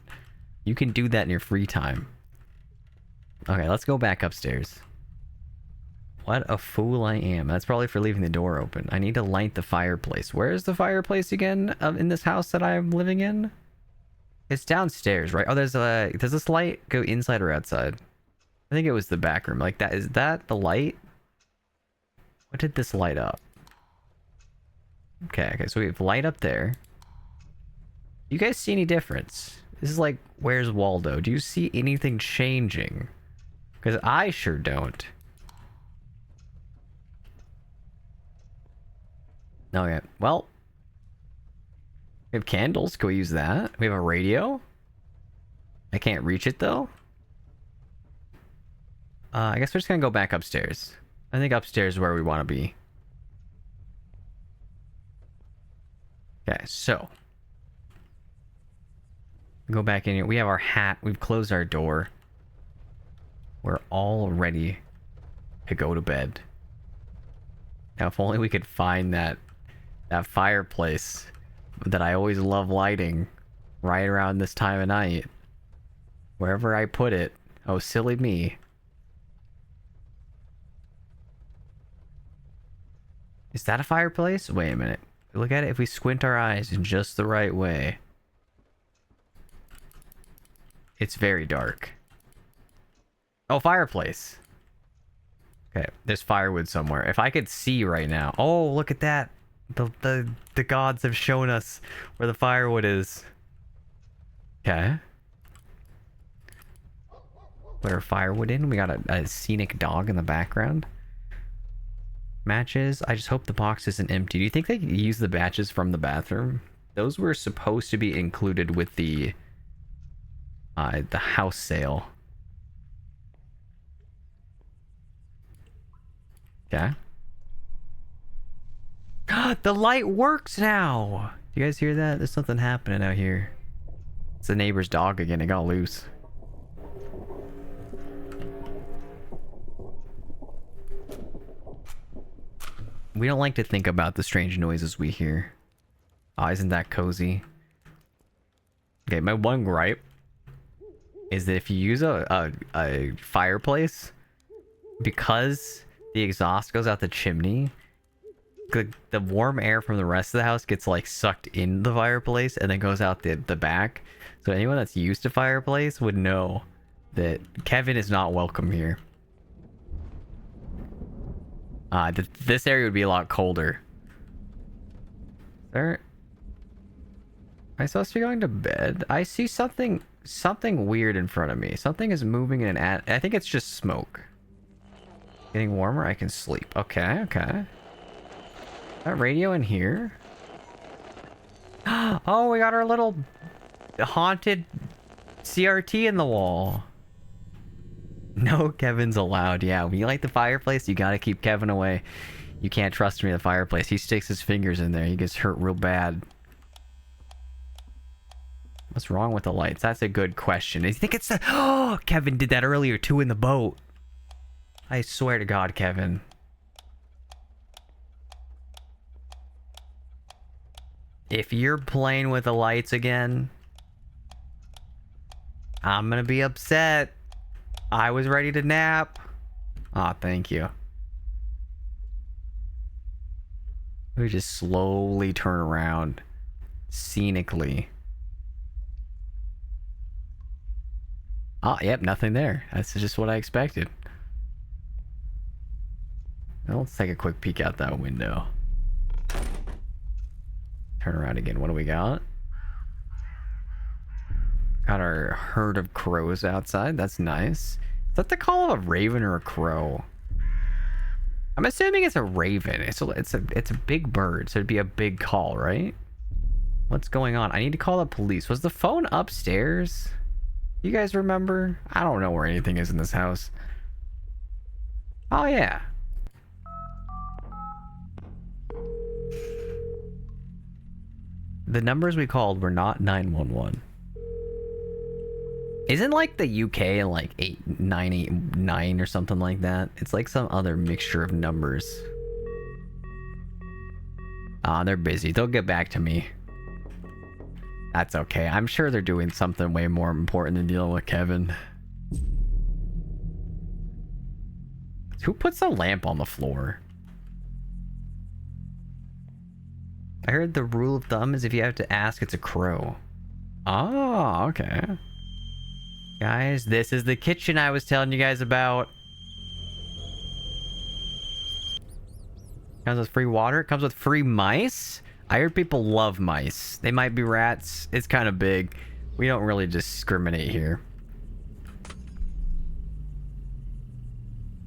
You can do that in your free time. Okay, let's go back upstairs. What a fool I am. That's probably for leaving the door open. I need to light the fireplace. Where is the fireplace again in this house that I'm living in? It's downstairs, right? Oh, does this light go inside or outside? I think it was the back room. Like that, is that the light? What did this light up? Okay, so we have light up there. You guys see any difference? This is like, where's Waldo? Do you see anything changing? Because I sure don't. Okay, well. We have candles. Can we use that? We have a radio. I can't reach it though. I guess we're just gonna go back upstairs. I think upstairs is where we want to be. Okay, so. Go back in here. We have our hat. We've closed our door. We're all ready to go to bed. Now, if only we could find that fireplace that I always love lighting right around this time of night. Wherever I put it. Oh, silly me. Is that a fireplace? Wait a minute. Look at it if we squint our eyes in just the right way. It's very dark. Oh, fireplace. Okay, there's firewood somewhere. If I could see right now. Oh, look at that. The gods have shown us where the firewood is. Okay. Put our firewood in. We got a scenic dog in the background. Matches. I just hope the box isn't empty. Do you think they use the matches from the bathroom? Those were supposed to be included with the house sale. Okay. The light works now! Do you guys hear that? There's something happening out here. It's the neighbor's dog again. It got loose. We don't like to think about the strange noises we hear. Oh, isn't that cozy? Okay, my one gripe is that if you use a fireplace, because the exhaust goes out the chimney, the warm air from the rest of the house gets like sucked in the fireplace and then goes out the back. So anyone that's used to fireplace would know that Kevin is not welcome here. This area would be a lot colder. Am I supposed to be going to bed? I see something weird in front of me. Something is moving in an I think it's just smoke. Getting warmer, I can sleep. Okay, okay. That radio in here? Oh, we got our little haunted CRT in the wall. No Kevin's allowed. Yeah, when you light the fireplace, you gotta keep Kevin away. You can't trust me in the fireplace. He sticks his fingers in there. He gets hurt real bad. What's wrong with the lights? That's a good question. I think it's the... Oh, Kevin did that earlier too in the boat. I swear to God, Kevin. If you're playing with the lights again, I'm gonna be upset. I was ready to nap. Aw, thank you. We just slowly turn around. Scenically. Oh, yep, nothing there. That's just what I expected. Well, let's take a quick peek out that window. Turn around again. What do we got? Got our herd of crows outside. That's nice. Is that the call of a raven or a crow? I'm assuming it's a raven. It's a big bird, so it'd be a big call, right? What's going on? I need to call the police. Was the phone upstairs? You guys remember? I don't know where anything is in this house. Oh, yeah. The numbers we called were not 911. Isn't like the UK like 8989 or something like that? It's like some other mixture of numbers. Ah, they're busy. They'll get back to me. That's okay. I'm sure they're doing something way more important than dealing with Kevin. Who puts a lamp on the floor? I heard the rule of thumb is if you have to ask, it's a crow. Oh, okay. Guys, this is the kitchen I was telling you guys about. Comes with free water. It comes with free mice. I heard people love mice. They might be rats. It's kind of big. We don't really discriminate here.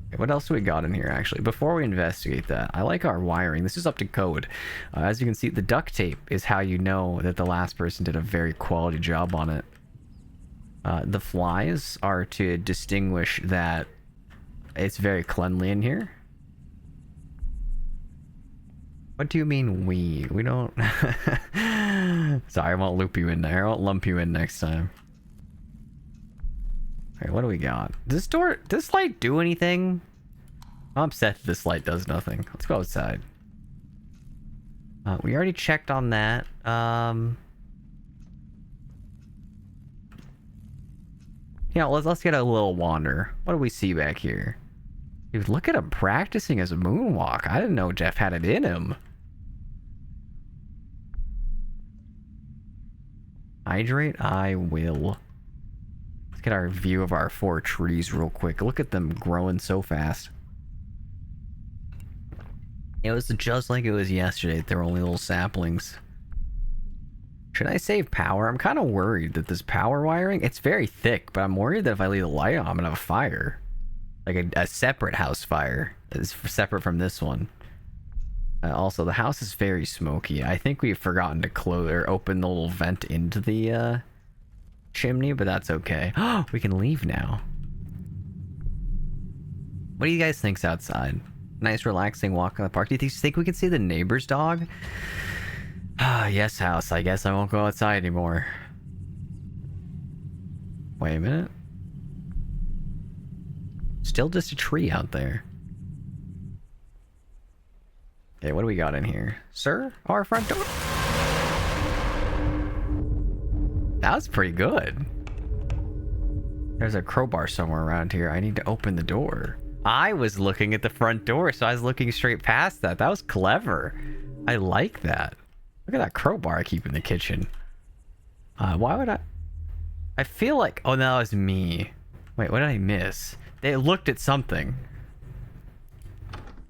Okay, what else do we got in here, actually? Before we investigate that, I like our wiring. This is up to code. As you can see, the duct tape is how you know that the last person did a very quality job on it. The flies are to distinguish that it's very cleanly in here. What do you mean we? We don't... Sorry, I won't loop you in there. I won't lump you in next time. Alright, what do we got? Does this light do anything? I'm upset that this light does nothing. Let's go outside. We already checked on that. Yeah, let's get a little wander. What do we see back here? Dude, look at him practicing his moonwalk. I didn't know Jeff had it in him. Hydrate? I will. Let's get our view of our 4 trees real quick. Look at them growing so fast. It was just like it was yesterday. They were only little saplings. Should I save power? I'm kind of worried that this power wiring, it's very thick, but I'm worried that if I leave the light on, I'm gonna have a fire. Like a separate house fire. It's separate from this one. Also, the house is very smoky. I think we've forgotten to close or open the little vent into the chimney, but that's okay. Oh, we can leave now. What do you guys think's outside? Nice, relaxing walk in the park. Do you think we can see the neighbor's dog? Ah, yes, house. I guess I won't go outside anymore. Wait a minute. Still just a tree out there. Okay, what do we got in here? Sir? Our front door? That was pretty good. There's a crowbar somewhere around here. I need to open the door. I was looking at the front door, so I was looking straight past that. That was clever. I like that. Look at that crowbar I keep in the kitchen. Why would I feel like... Oh, no, that was me. Wait, what did I miss? They looked at something.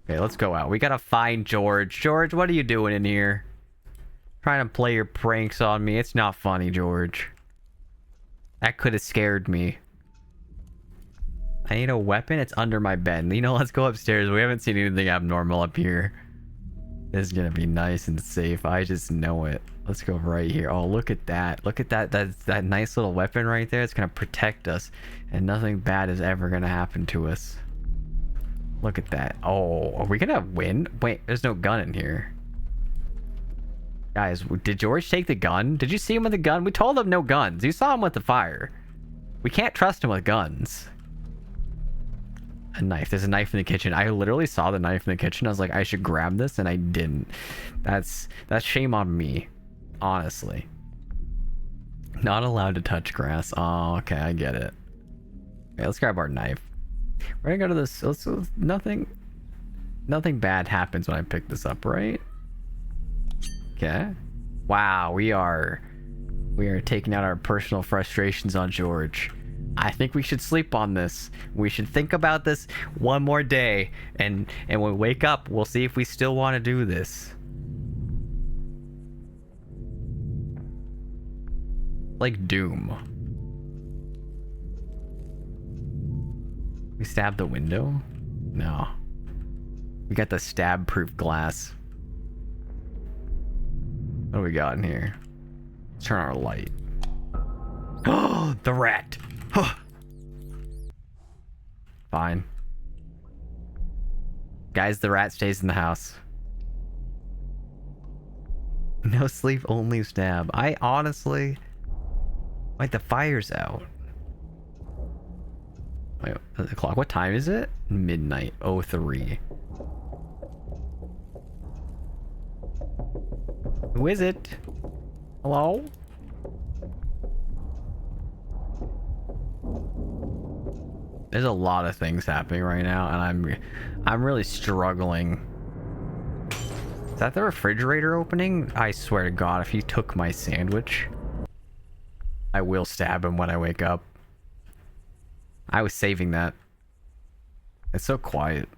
Okay, let's go out. We gotta find George. George, what are you doing in here? Trying to play your pranks on me. It's not funny, George. That could have scared me. I need a weapon. It's under my bed. You know, let's go upstairs. We haven't seen anything abnormal up here. This is gonna be nice and safe. I just know it. Let's go right here. Oh, look at that. Look at that. That nice little weapon right there. It's gonna protect us, and nothing bad is ever gonna happen to us. Look at that. Oh, are we gonna win? Wait, there's no gun in here. Guys, did George take the gun? Did you see him with the gun? We told him no guns. You saw him with the fire. We can't trust him with guns. A knife. There's a knife in the kitchen. I literally saw the knife in the kitchen. I was like, I should grab this, and I didn't. That's shame on me, honestly. Not allowed to touch grass. Oh, okay, I get it. Okay, let's grab our knife. We're gonna go to this. Nothing bad happens when I pick this up, right? Okay. Wow, we are taking out our personal frustrations on George. I think we should sleep on this. We should think about this one more day, and when we wake up, we'll see if we still want to do this. Like Doom. We stabbed the window? No. We got the stab-proof glass. What do we got in here? Let's turn on our light. Oh, the rat! Fine. Guys, the rat stays in the house. No sleep, only stab. I honestly... Wait, the fire's out. Wait, the clock. What time is it? Midnight. 03. Who is it? Hello? There's a lot of things happening right now, and I'm really struggling. Is that the refrigerator opening? I swear to God, if he took my sandwich, I will stab him when I wake up. I was saving that. It's so quiet.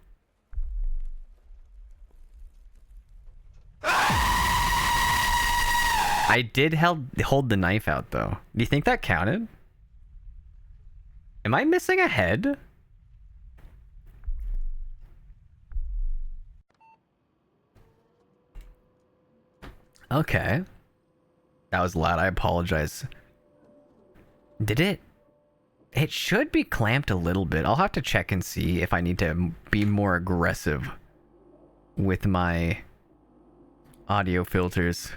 I did hold the knife out, though. Do you think that counted? Am I missing a head? Okay. That was loud. I apologize. Did it? It should be clamped a little bit. I'll have to check and see if I need to be more aggressive with my audio filters.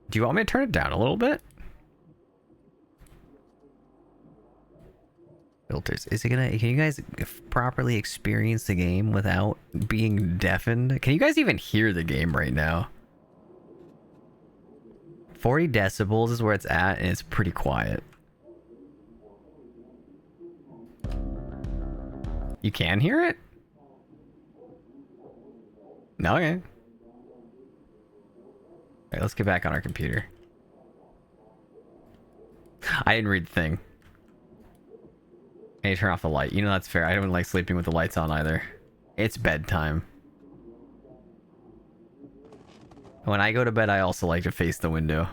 Do you want me to turn it down a little bit? Filters. Is it gonna... Can you guys properly experience the game without being deafened? Can you guys even hear the game right now? 40 decibels is where it's at, and it's pretty quiet. You can hear it? No, okay. Alright, let's get back on our computer. I didn't read the thing. I need to turn off the light. You know, that's fair. I don't like sleeping with the lights on either. It's bedtime. When I go to bed, I also like to face the window.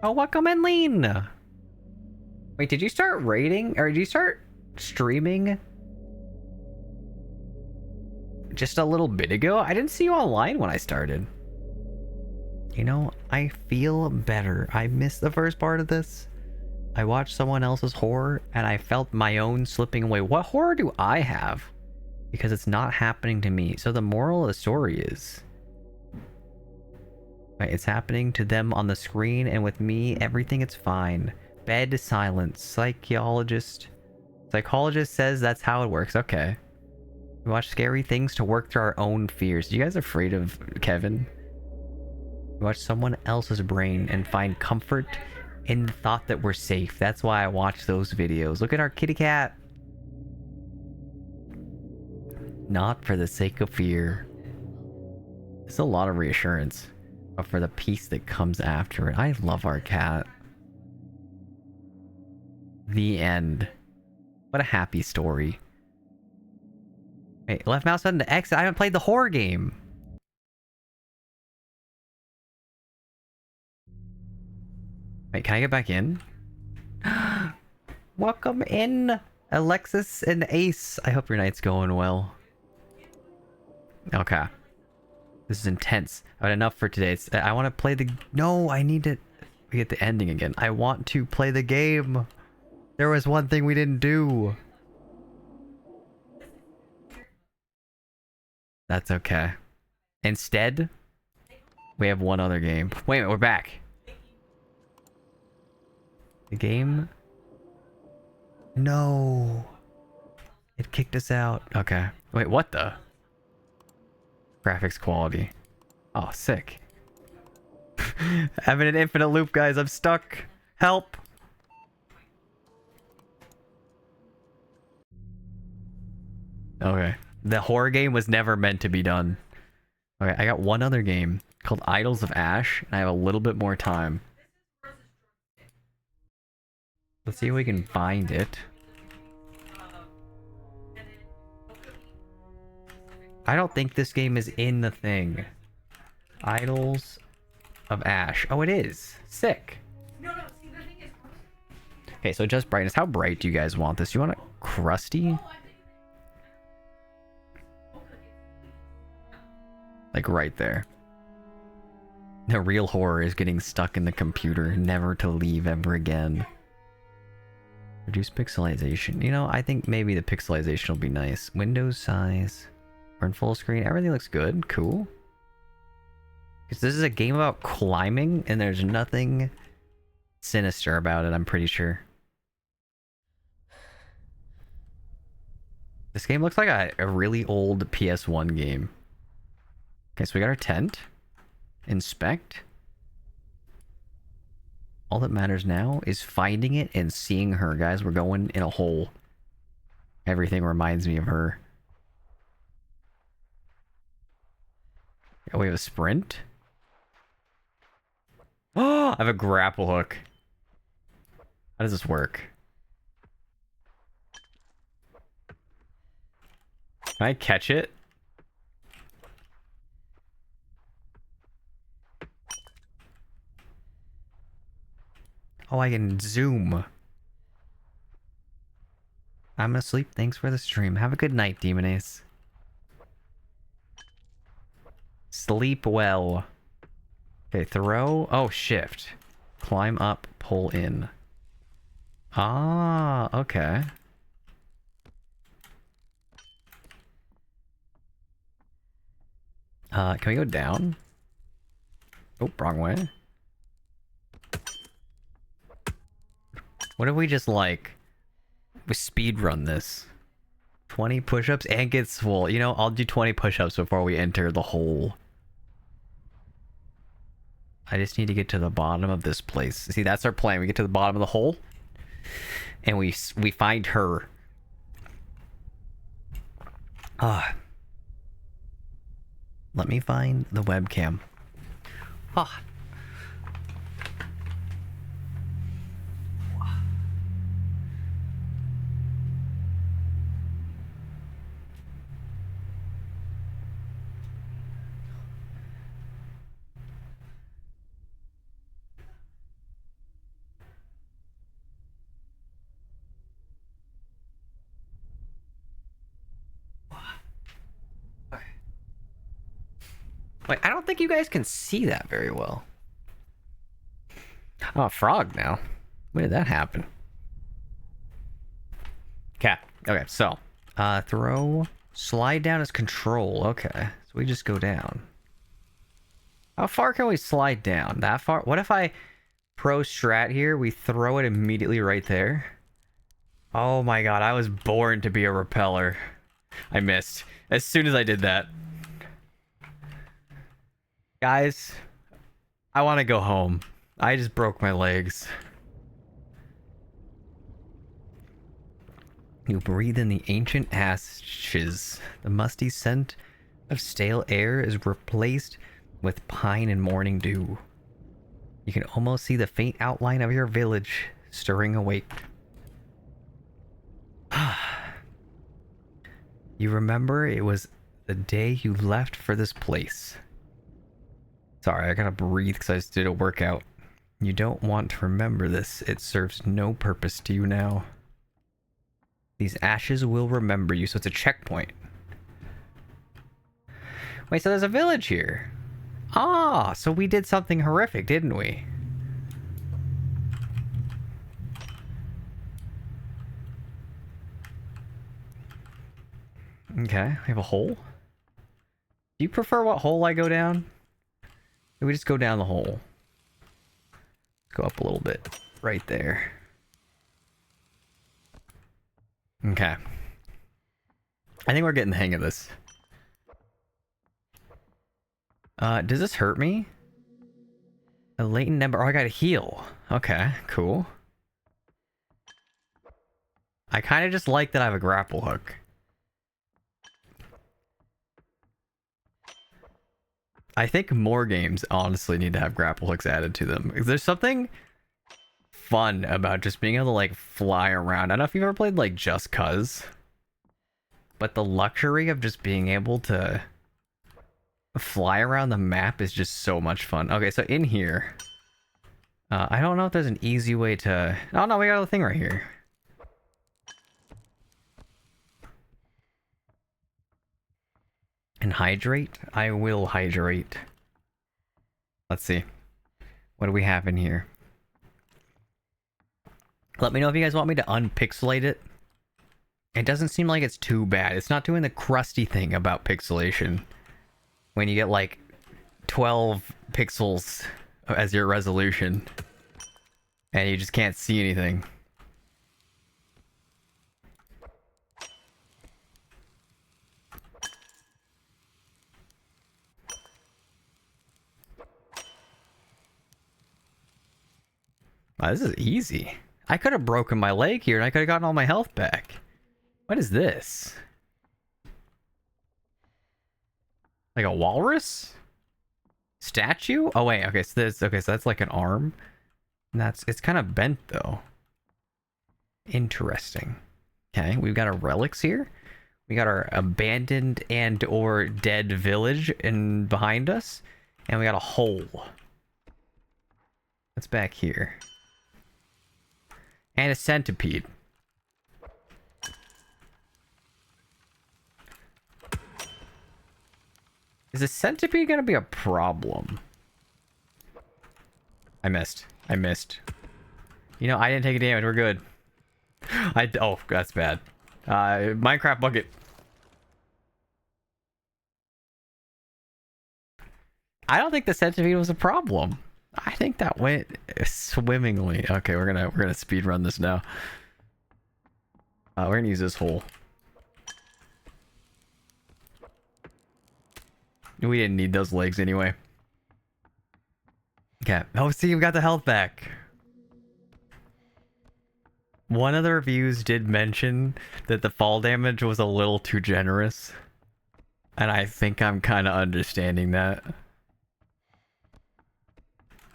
Oh, welcome in, Lean! Wait, did you start raiding? Or did you start streaming just a little bit ago? I didn't see you online when I started. You know, I feel better. I missed the first part of this. I watched someone else's horror, and I felt my own slipping away. What horror do I have? Because it's not happening to me. So the moral of the story is... Right, it's happening to them on the screen, and with me, everything is fine. Bed silence. Psychologist says that's how it works. Okay. We watch scary things to work through our own fears. You guys afraid of Kevin? We watch someone else's brain and find comfort in the thought that we're safe. That's why I watch those videos. Look at our kitty cat. Not for the sake of fear. It's a lot of reassurance, but for the peace that comes after it. I love our cat. The end. What a happy story. Hey, left mouse button to exit. I haven't played the horror game. Wait, can I get back in? Welcome in. Alexis and Ace, I hope your night's going well. Okay. This is intense. All right, enough for today. I want to play the... No, I need to get the ending again. I want to play the game. There was one thing we didn't do. That's okay. Instead, we have one other game. Wait a minute, we're back. The game... No. It kicked us out. Okay. Wait, what the? Graphics quality. Oh, sick. I'm in an infinite loop, guys. I'm stuck. Help. Okay. The horror game was never meant to be done. Okay, I got one other game called Idols of Ash, and I have a little bit more time. Let's see if we can find it. I don't think this game is in the thing. Idols of Ash. Oh, it is. Sick. Okay, so just brightness. How bright do you guys want this? You want it crusty? Like right there. The real horror is getting stuck in the computer, never to leave ever again. Reduce pixelization. You know, I think maybe the pixelization will be nice. Windows size. We're in full screen. Everything looks good. Cool. Because this is a game about climbing, and there's nothing sinister about it, I'm pretty sure. This game looks like a really old PS1 game. Okay, so we got our tent. Inspect. All that matters now is finding it and seeing her, guys. We're going in a hole. Everything reminds me of her. Oh, we have a sprint? Oh, I have a grapple hook. How does this work? Can I catch it? Oh, I can zoom. I'm asleep. Thanks for the stream. Have a good night, Demon Ace. Sleep well. Okay, throw. Oh, shift. Climb up, pull in. Ah, okay. Can we go down? Oh, wrong way. What if we just, like, we speed run this? 20 push-ups and get swole. You know, I'll do 20 push-ups before we enter the hole. I just need to get to the bottom of this place. See, that's our plan. We get to the bottom of the hole, and we find her. Ah. Let me find the webcam. Ah. Wait, I don't think you guys can see that very well. Oh, a frog now. When did that happen? Okay. Okay, so. Throw. Slide down as control. Okay. So we just go down. How far can we slide down? That far? What if I pro strat here? We throw it immediately right there. Oh my god, I was born to be a repeller. I missed. As soon as I did that. Guys, I want to go home. I just broke my legs. You breathe in the ancient ashes. The musty scent of stale air is replaced with pine and morning dew. You can almost see the faint outline of your village stirring awake. You remember it was the day you left for this place. Sorry, I gotta breathe because I just did a workout. You don't want to remember this. It serves no purpose to you now. These ashes will remember you. So it's a checkpoint. Wait, so there's a village here. Ah, so we did something horrific, didn't we? Okay, we have a hole. Do you prefer what hole I go down? Or we just go down the hole? Go up a little bit. Right there. Okay. I think we're getting the hang of this. Does this hurt me? A latent number. Oh, I gotta heal. Okay, cool. I kind of just like that I have a grapple hook. I think more games honestly need to have grapple hooks added to them. There's something fun about just being able to like fly around. I don't know if you've ever played like Just Cause, but the luxury of just being able to fly around the map is just so much fun. Okay, so in here, I don't know if there's an easy way to... Oh no, we got a thing right here. And hydrate? I will hydrate. Let's see. What do we have in here? Let me know if you guys want me to unpixelate it. It doesn't seem like it's too bad. It's not doing the crusty thing about pixelation. When you get like 12 pixels as your resolution. And you just can't see anything. Wow, this is easy. I could have broken my leg here and I could have gotten all my health back. What is this? Like a walrus? Statue? Oh wait, okay, so that's like an arm. And it's kind of bent though. Interesting. Okay, we've got our relics here. We got our abandoned and or dead village in behind us. And we got a hole. What's back here? And a centipede. Is a centipede gonna be a problem? I missed. You know, I didn't take a damage. We're good. Oh, that's bad. Minecraft bucket. I don't think the centipede was a problem. I think that went swimmingly. Okay, we're gonna speed run this now. We're gonna use this hole. We didn't need those legs anyway. Okay. Oh, see, we got the health back. One of the reviews did mention that the fall damage was a little too generous. And I think I'm kind of understanding that.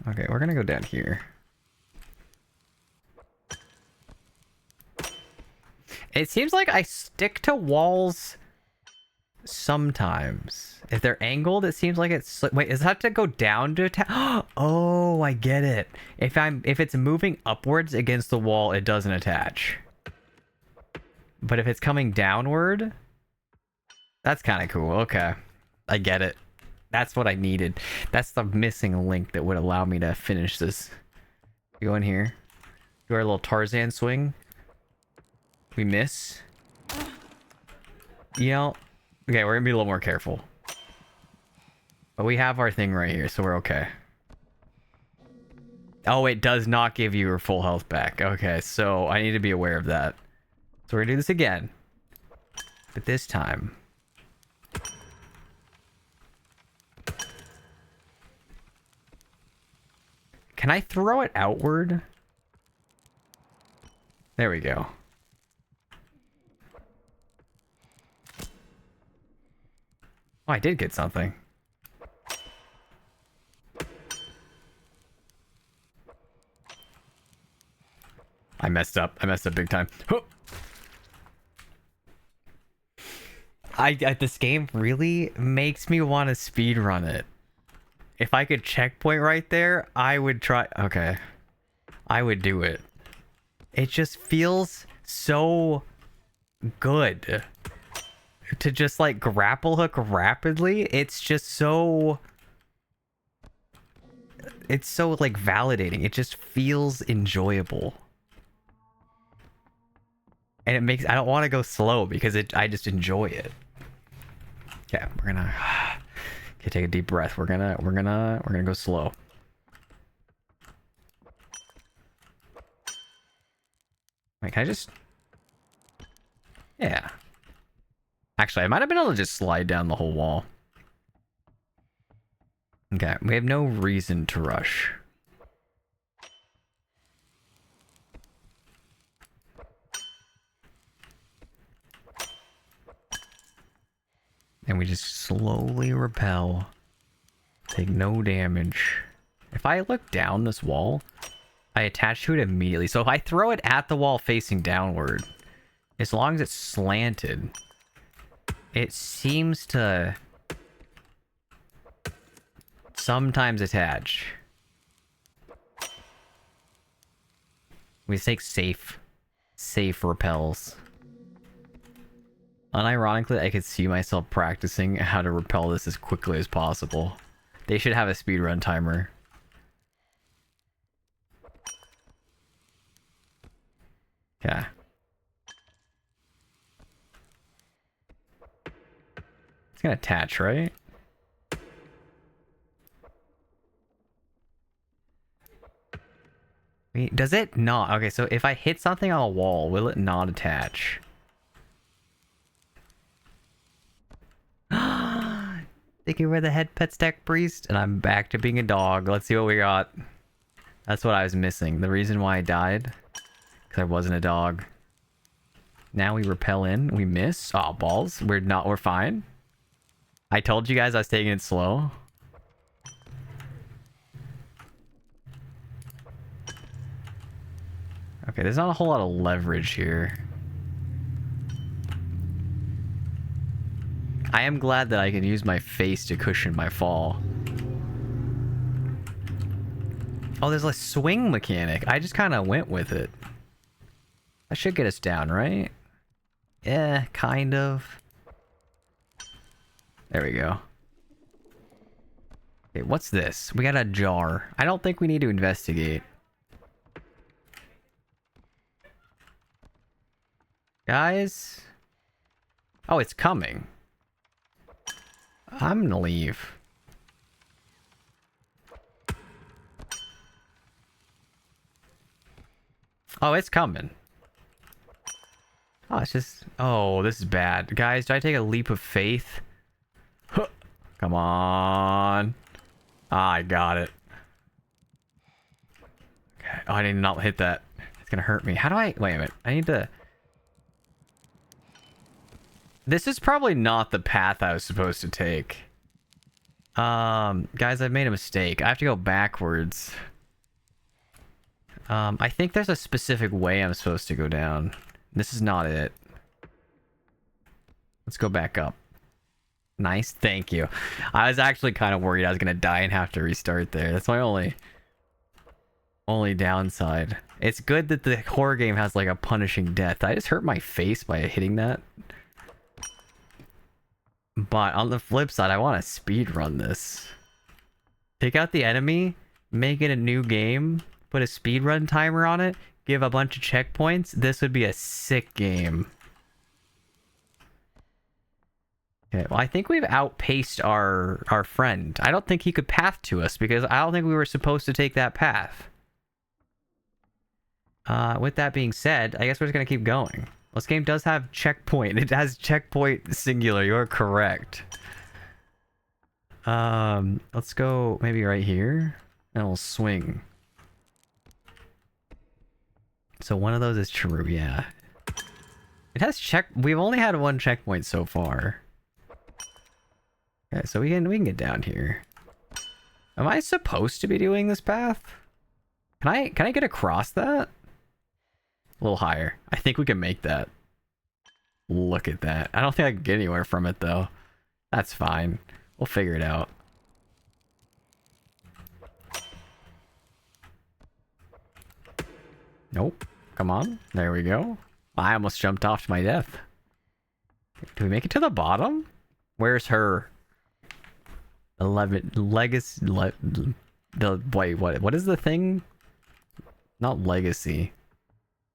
Okay, we're gonna go down here. It seems like I stick to walls sometimes. If they're angled, it seems like it's... Wait, is that to go down to attack? Oh, I get it. If it's moving upwards against the wall, it doesn't attach. But if it's coming downward... That's kind of cool. Okay. I get it. That's what I needed. That's the missing link that would allow me to finish this. We go in here. Do our little Tarzan swing. We miss. You know... Okay, we're gonna be a little more careful. But we have our thing right here, so we're okay. Oh, it does not give you your full health back. Okay, so I need to be aware of that. So we're gonna do this again. But this time... Can I throw it outward? There we go. Oh, I did get something. I messed up. I messed up big time. This game really makes me want to speedrun it. If I could checkpoint right there, I would try. Okay. I would do it. It just feels so good to just like grapple hook rapidly. It's just so... It's so like validating. It just feels enjoyable. And it makes... I don't want to go slow because I just enjoy it. Okay, we're gonna... Okay, take a deep breath. We're gonna go slow. Wait, can I just... Yeah. Actually, I might have been able to just slide down the whole wall. Okay, we have no reason to rush. And we just slowly repel. Take no damage. If I look down this wall, I attach to it immediately. So if I throw it at the wall facing downward, as long as it's slanted, it seems to sometimes attach. We take safe repels. Unironically, I could see myself practicing how to repel this as quickly as possible. They should have a speedrun timer. Okay. It's gonna attach, right? Wait, does it not? Okay, so if I hit something on a wall, will it not attach? Thank you for the head pet stack priest, and I'm back to being a dog. Let's see what we got. That's what I was missing. The reason why I died, because I wasn't a dog. Now we repel in. We miss. Oh, balls. We're fine. I told you guys I was taking it slow. Okay, there's not a whole lot of leverage here. I am glad that I can use my face to cushion my fall. Oh, there's a swing mechanic. I just kind of went with it. That should get us down, right? Yeah, kind of. There we go. Okay, what's this? We got a jar. I don't think we need to investigate. Guys? Oh, it's coming. I'm gonna leave. Oh, it's coming. Oh, it's just... Oh, this is bad. Guys, do I take a leap of faith? Huh. Come on. Ah, I got it. Okay. Oh, I need to not hit that. It's gonna hurt me. How do I... Wait a minute. I need to... This is probably not the path I was supposed to take. Guys, I've made a mistake. I have to go backwards. I think there's a specific way I'm supposed to go down. This is not it. Let's go back up. Nice, thank you. I was actually kind of worried I was gonna die and have to restart there. That's my only downside. It's good that the horror game has like a punishing death. I just hurt my face by hitting that. But on the flip side, I want to speedrun this. Take out the enemy, make it a new game, put a speedrun timer on it, give a bunch of checkpoints. This would be a sick game. Okay, well, I think we've outpaced our friend. I don't think he could path to us because I don't think we were supposed to take that path. With that being said, I guess we're just going to keep going. This game does have checkpoint. It has checkpoint singular. You're correct. Let's go maybe right here. And we'll swing. So one of those is true, yeah. It has we've only had one checkpoint so far. Okay, so we can get down here. Am I supposed to be doing this path? Can I get across that? A little higher. I think we can make that. Look at that. I don't think I can get anywhere from it, though. That's fine. We'll figure it out. Nope. Come on. There we go. I almost jumped off to my death. Do we make it to the bottom? Where's her? 11 legacy. Wait, what is the thing? Not legacy.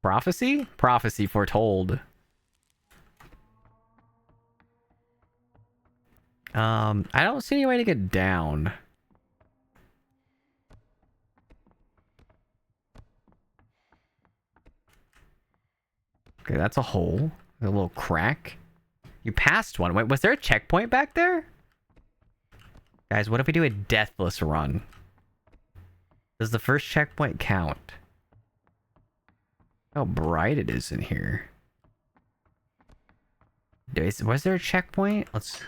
Prophecy? Prophecy foretold. I don't see any way to get down. Okay, that's a hole. A little crack. You passed one. Wait, was there a checkpoint back there? Guys, what if we do a deathless run? Does the first checkpoint count? How bright it is in here. Was there a checkpoint? Let's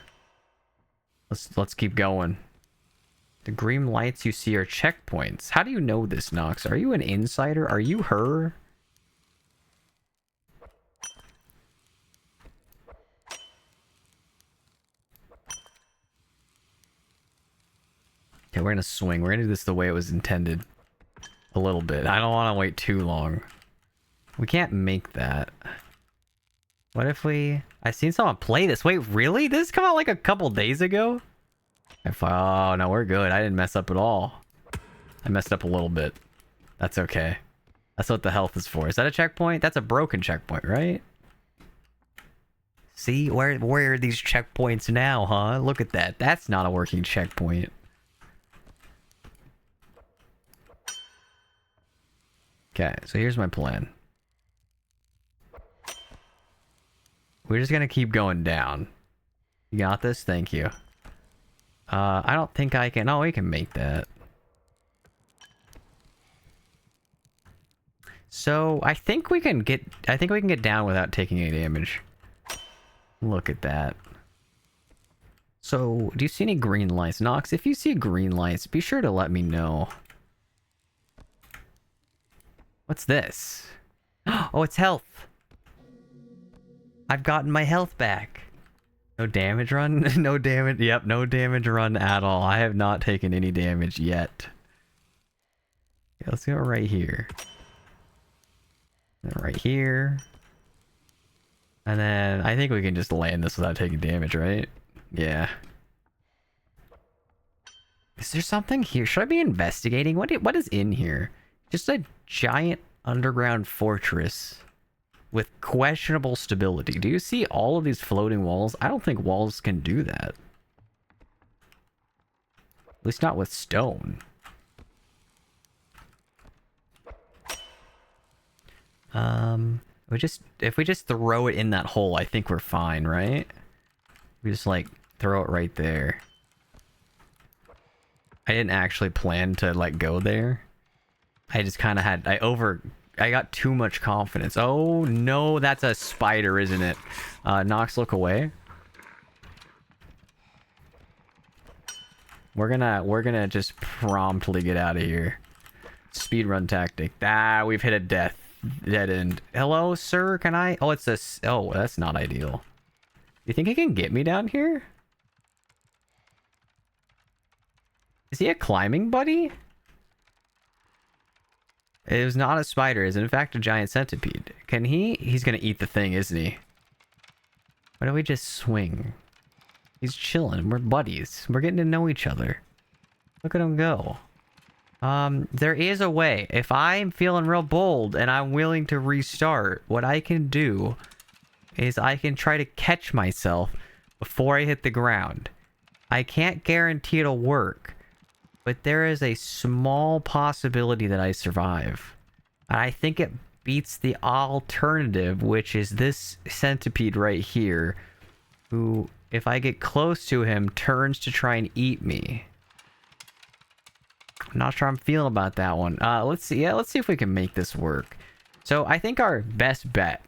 keep going. The green lights you see are checkpoints. How do you know this, Nox? Are you an insider? Are you her? Okay, we're gonna swing. We're gonna do this the way it was intended. A little bit. I don't want to wait too long. We can't make that. What if we... I've seen someone play this. Wait, really? Did this come out like a couple days ago? Oh, no, we're good. I didn't mess up at all. I messed up a little bit. That's okay. That's what the health is for. Is that a checkpoint? That's a broken checkpoint, right? See? Where are these checkpoints now, huh? Look at that. That's not a working checkpoint. Okay, so here's my plan. We're just gonna keep going down. You got this? Thank you. I don't think I can... Oh, we can make that. So, I think we can get down without taking any damage. Look at that. So, do you see any green lights? Nox, if you see green lights, be sure to let me know. What's this? Oh, it's health. I've gotten my health back. No damage run? No damage. Yep, no damage run at all. I have not taken any damage yet. Okay, let's go right here. And right here. And then I think we can just land this without taking damage, right? Yeah. Is there something here? Should I be investigating? What is in here? Just a giant underground fortress with questionable stability. Do you see all of these floating walls? I don't think walls can do that. At least not with stone. If we just throw it in that hole, I think we're fine, right? We just like throw it right there. I didn't actually plan to like go there. I just kind of had... I got too much confidence. Oh, no, that's a spider, isn't it? Nox, look away. We're gonna just promptly get out of here. Speedrun tactic. Ah, we've hit a dead end. Hello, sir, can I... Oh, it's this... Oh, that's not ideal. You think he can get me down here? Is he a climbing buddy? It was not a spider. It's in fact a giant centipede. Can he? He's gonna eat the thing, isn't he? Why don't we just swing? He's chilling. We're buddies. We're getting to know each other. Look at him go. There is a way. If I'm feeling real bold and I'm willing to restart, what I can do is I can try to catch myself before I hit the ground. I can't guarantee it'll work, but there is a small possibility that I survive. I think it beats the alternative, which is this centipede right here, who, if I get close to him, turns to try and eat me. I'm not sure I'm feeling about that one. Let's see. Yeah, let's see if we can make this work. So I think our best bet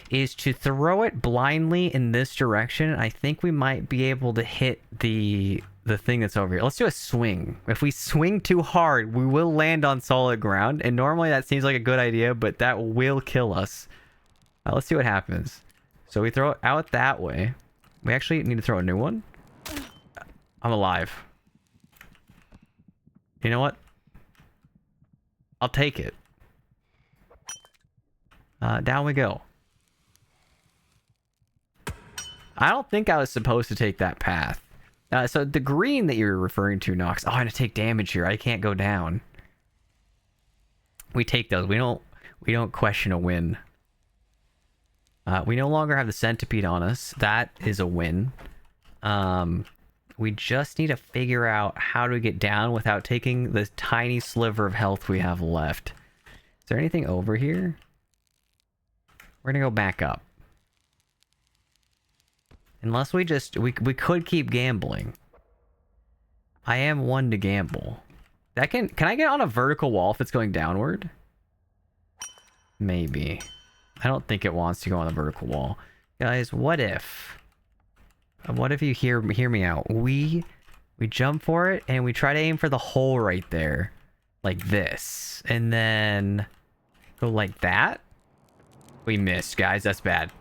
is to throw it blindly in this direction. I think we might be able to hit the thing that's over here. Let's do a swing. If we swing too hard, we will land on solid ground. And normally that seems like a good idea, but that will kill us. Let's see what happens. So we throw it out that way. We actually need to throw a new one. I'm alive. You know what? I'll take it. Down we go. I don't think I was supposed to take that path. So the green that you're referring to, Nox. Oh, I'm gonna take damage here. I can't go down. We take those. We don't question a win. We no longer have the centipede on us. That is a win. We just need to figure out how to get down without taking the tiny sliver of health we have left. Is there anything over here? We're gonna go back up. Unless we just... We could keep gambling. I am one to gamble. Can I get on a vertical wall if it's going downward? Maybe. I don't think it wants to go on a vertical wall. Guys, what if... What if you hear me out? We jump for it and we try to aim for the hole right there. Like this. And then... Go like that? We missed, guys. That's bad.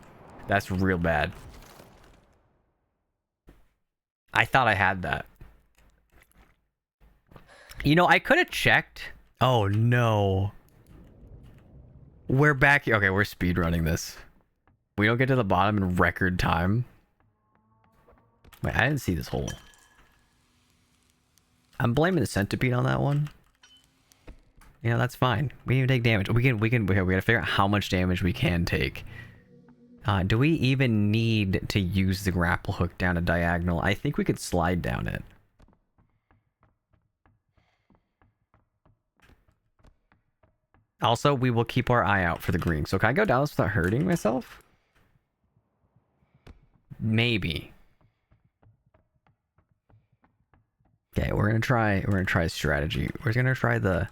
That's real bad. I thought I had that. You know, I could have checked. Oh, no. We're back here. Okay, we're speedrunning this. We don't get to the bottom in record time. Wait, I didn't see this hole. I'm blaming the centipede on that one. Yeah, that's fine. We didn't even take damage. We gotta figure out how much damage we can take. Do we even need to use the grapple hook down a diagonal? I think we could slide down it. Also, we will keep our eye out for the green. So can I go down this without hurting myself? Maybe. Okay, we're gonna try a strategy. We're gonna try the...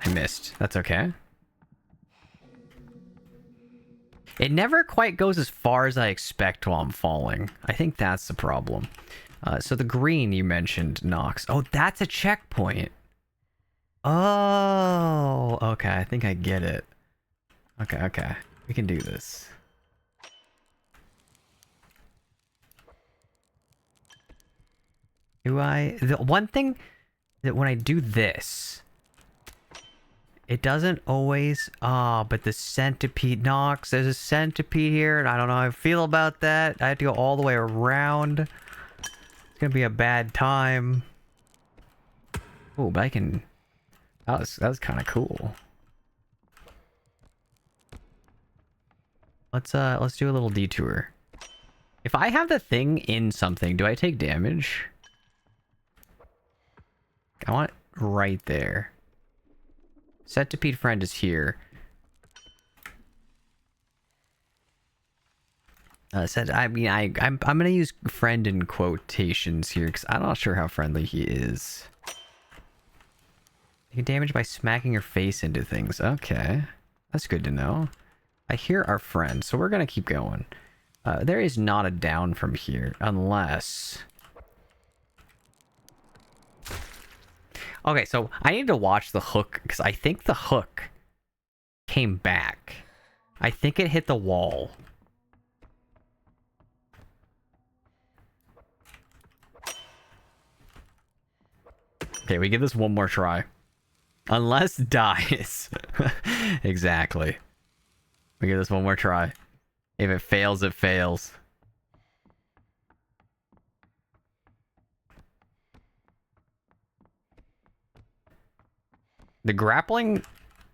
I missed. That's okay. It never quite goes as far as I expect while I'm falling. I think that's the problem. So the green you mentioned, Nox. Oh, that's a checkpoint. Oh, okay. I think I get it. Okay. We can do this. The one thing that when I do this... It doesn't always... but the centipede knocks. There's a centipede here, and I don't know how I feel about that. I have to go all the way around. It's gonna be a bad time. Oh, but I can... That was kind of cool. Let's do a little detour. If I have the thing in something, do I take damage? I want it right there. Centipede friend is here. I'm gonna use friend in quotations here because I'm not sure how friendly he is. You can damage by smacking your face into things. Okay, that's good to know. I hear our friend, so we're gonna keep going. There is not a down from here unless... Okay, so I need to watch the hook, because I think the hook came back. I think it hit the wall. Okay, we give this one more try. Unless dies. Exactly. We give this one more try. If it fails, it fails. The grappling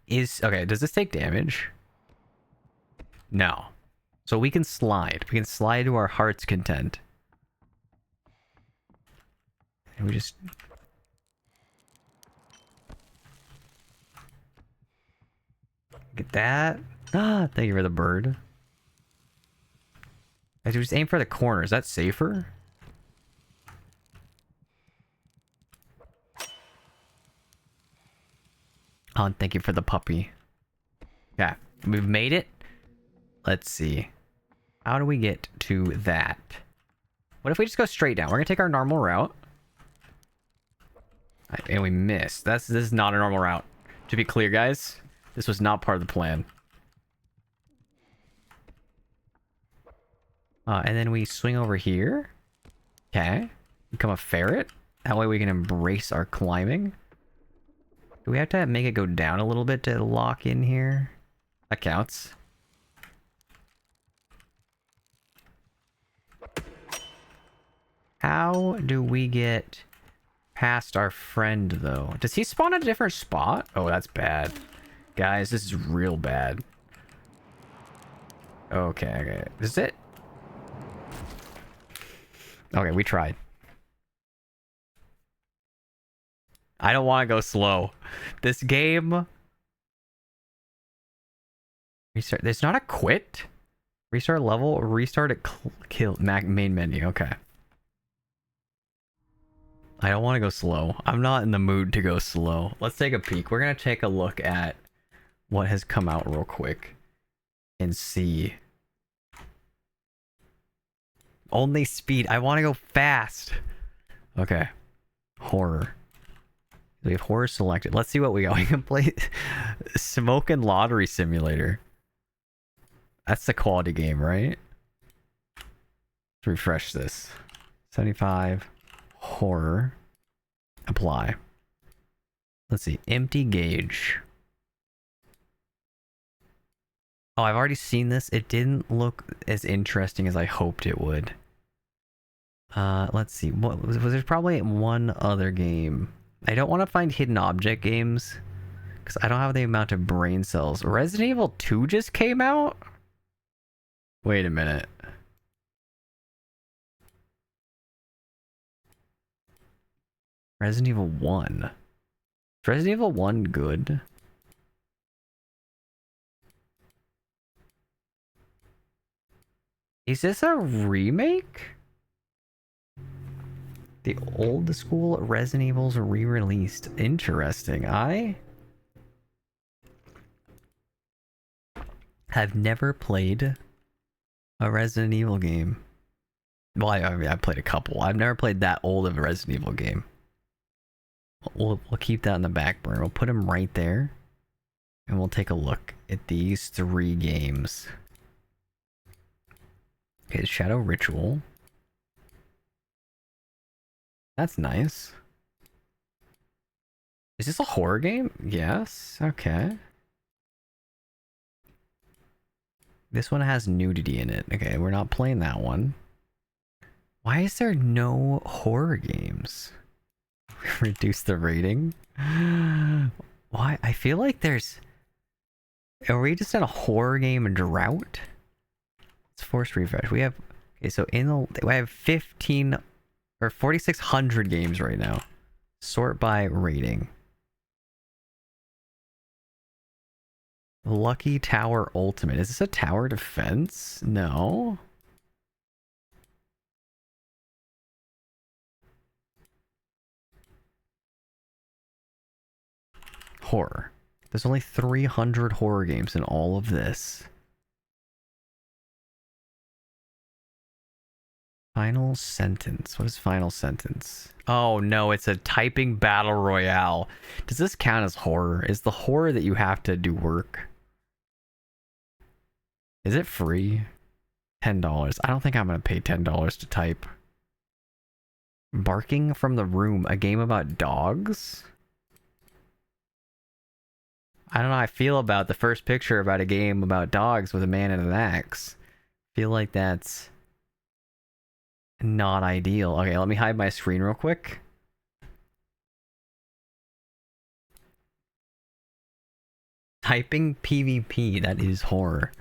is... Okay, does this take damage? No. So we can slide. We can slide to our heart's content. And we just... Get that. Ah, thank you for the bird. I just aim for the corner. Is that safer? Oh, and thank you for the puppy. Yeah, we've made it. Let's see. How do we get to that? What if we just go straight down? We're gonna take our normal route. And we missed. This is not a normal route. To be clear, guys, this was not part of the plan. And then we swing over here. Okay. Become a ferret. That way we can embrace our climbing. Do we have to make it go down a little bit to lock in here? That counts. How do we get past our friend, though? Does he spawn at a different spot? Oh, that's bad. Guys, this is real bad. Okay, okay. This is it? Okay, we tried. I don't want to go slow. This game... Restart. There's not a quit? Restart level, restart at kill main menu. Okay. I don't want to go slow. I'm not in the mood to go slow. Let's take a peek. We're going to take a look at what has come out real quick and see. Only speed. I want to go fast. Okay. Horror. We have horror selected. Let's see what we got. We can play Smoke and Lottery Simulator. That's the quality game, right? Let's refresh this. 75. Horror. Apply. Let's see. Empty gauge. Oh, I've already seen this. It didn't look as interesting as I hoped it would. Let's see. What was there? Probably one other game. I don't want to find hidden object games because I don't have the amount of brain cells. Resident Evil 2 just came out? Wait a minute. Resident Evil 1. Is Resident Evil 1 good? Is this a remake? The old school Resident Evil's re-released. Interesting. I have never played a Resident Evil game. Well, I mean, I played a couple. I've never played that old of a Resident Evil game. We'll keep that in the back burner. We'll put them right there. And we'll take a look at these 3 games. Okay, Shadow Ritual. That's nice. Is this a horror game? Yes. Okay. This one has nudity in it. Okay, we're not playing that one. Why is there no horror games? Reduce the rating? Why? I feel like there's... Are we just in a horror game drought? Let's force refresh. We have... Okay, so we have 15... Or 4,600 games right now. Sort by rating. Lucky Tower Ultimate. Is this a tower defense? No. Horror. There's only 300 horror games in all of this. Final Sentence. What is Final Sentence? Oh no, it's a typing battle royale. Does this count as horror? Is the horror that you have to do work? Is it free? $10. I don't think I'm gonna pay $10 to type. Barking from the Room, a game about dogs? I don't know how I feel about the first picture about a game about dogs with a man and an axe. Feel like that's not ideal. Okay, let me hide my screen real quick. Typing PvP, that is horror.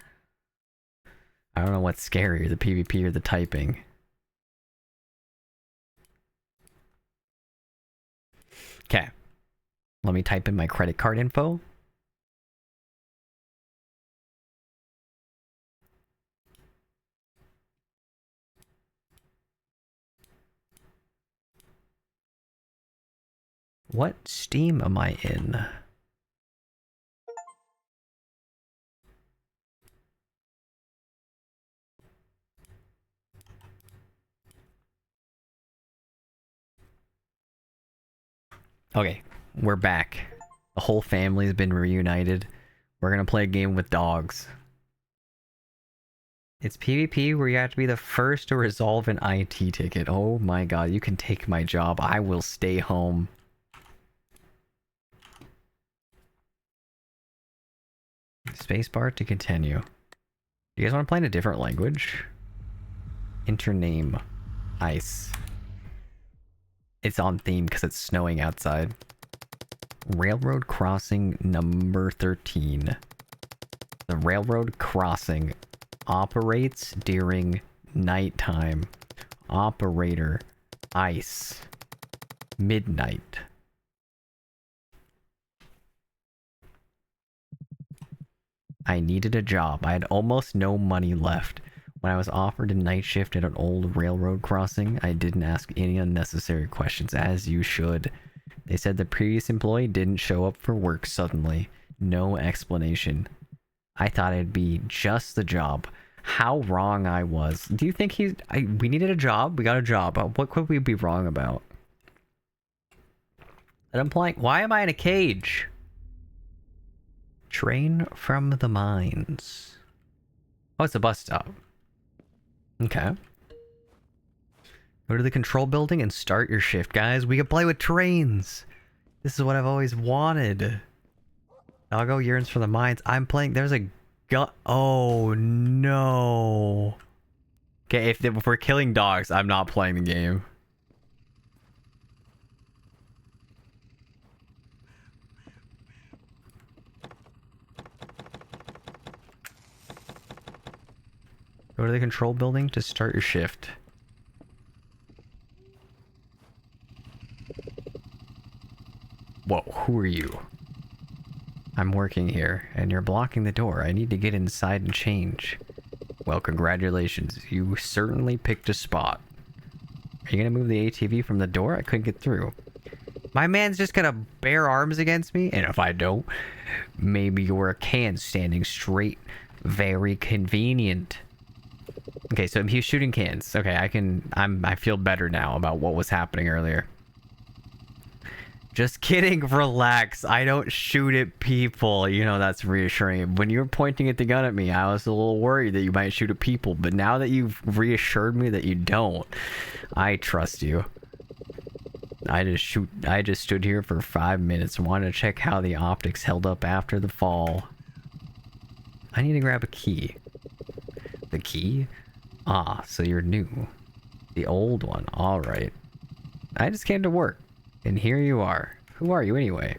I don't know what's scarier, the PvP or the typing. Okay. Let me type in my credit card info. What Steam am I in? Okay, we're back. The whole family's been reunited. We're gonna play a game with dogs. It's PvP where you have to be the first to resolve an IT ticket. Oh my god, you can take my job. I will stay home. Spacebar to continue. You guys want to play in a different language? Enter name. Ice. It's on theme because it's snowing outside. Railroad crossing number 13. The railroad crossing operates during nighttime. Operator. Ice. Midnight. I needed a job. I had almost no money left. When I was offered a night shift at an old railroad crossing, I didn't ask any unnecessary questions, as you should. They said the previous employee didn't show up for work suddenly. No explanation. I thought it'd be just the job. How wrong I was. Do you think we needed a job? We got a job. What could we be wrong about? And I'm playing. Why am I in a cage? Train from the mines. Oh, it's a bus stop. Okay. Go to the control building and start your shift, guys. We can play with trains. This is what I've always wanted. Doggo yearns for the mines. I'm playing. There's a gun. Oh, no. Okay, if we're killing dogs, I'm not playing the game. Go to the control building to start your shift. Whoa, who are you? I'm working here, and you're blocking the door. I need to get inside and change. Well, congratulations. You certainly picked a spot. Are you gonna move the ATV from the door? I couldn't get through. My man's just gonna bare arms against me? And if I don't, maybe you're a can standing straight. Very convenient. Okay, so he's shooting cans. Okay, I feel better now about what was happening earlier. Just kidding, relax. I don't shoot at people. You know, that's reassuring. When you were pointing at the gun at me, I was a little worried that you might shoot at people. But now that you've reassured me that you don't, I trust you. I just stood here for 5 minutes and wanted to check how the optics held up after the fall. I need to grab a key. The key? Ah, so you're new. The old one. Alright. I just came to work. And here you are. Who are you anyway?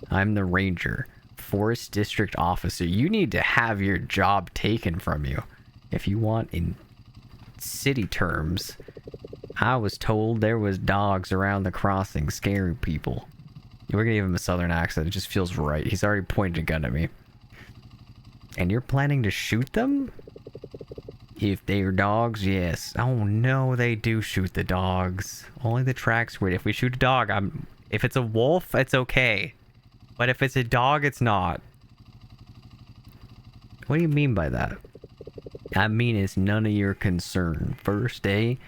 I'm the ranger. Forest district officer. You need to have your job taken from you. If you want in city terms. I was told there was dogs around the crossing scaring people. We're gonna give him a southern accent. It just feels right. He's already pointed a gun at me. And you're planning to shoot them? If they're dogs, yes. Oh no, they do shoot the dogs. Only the track's weird. If we shoot a dog, if it's a wolf, it's okay. But if it's a dog, it's not. What do you mean by that? I mean it's none of your concern. First day,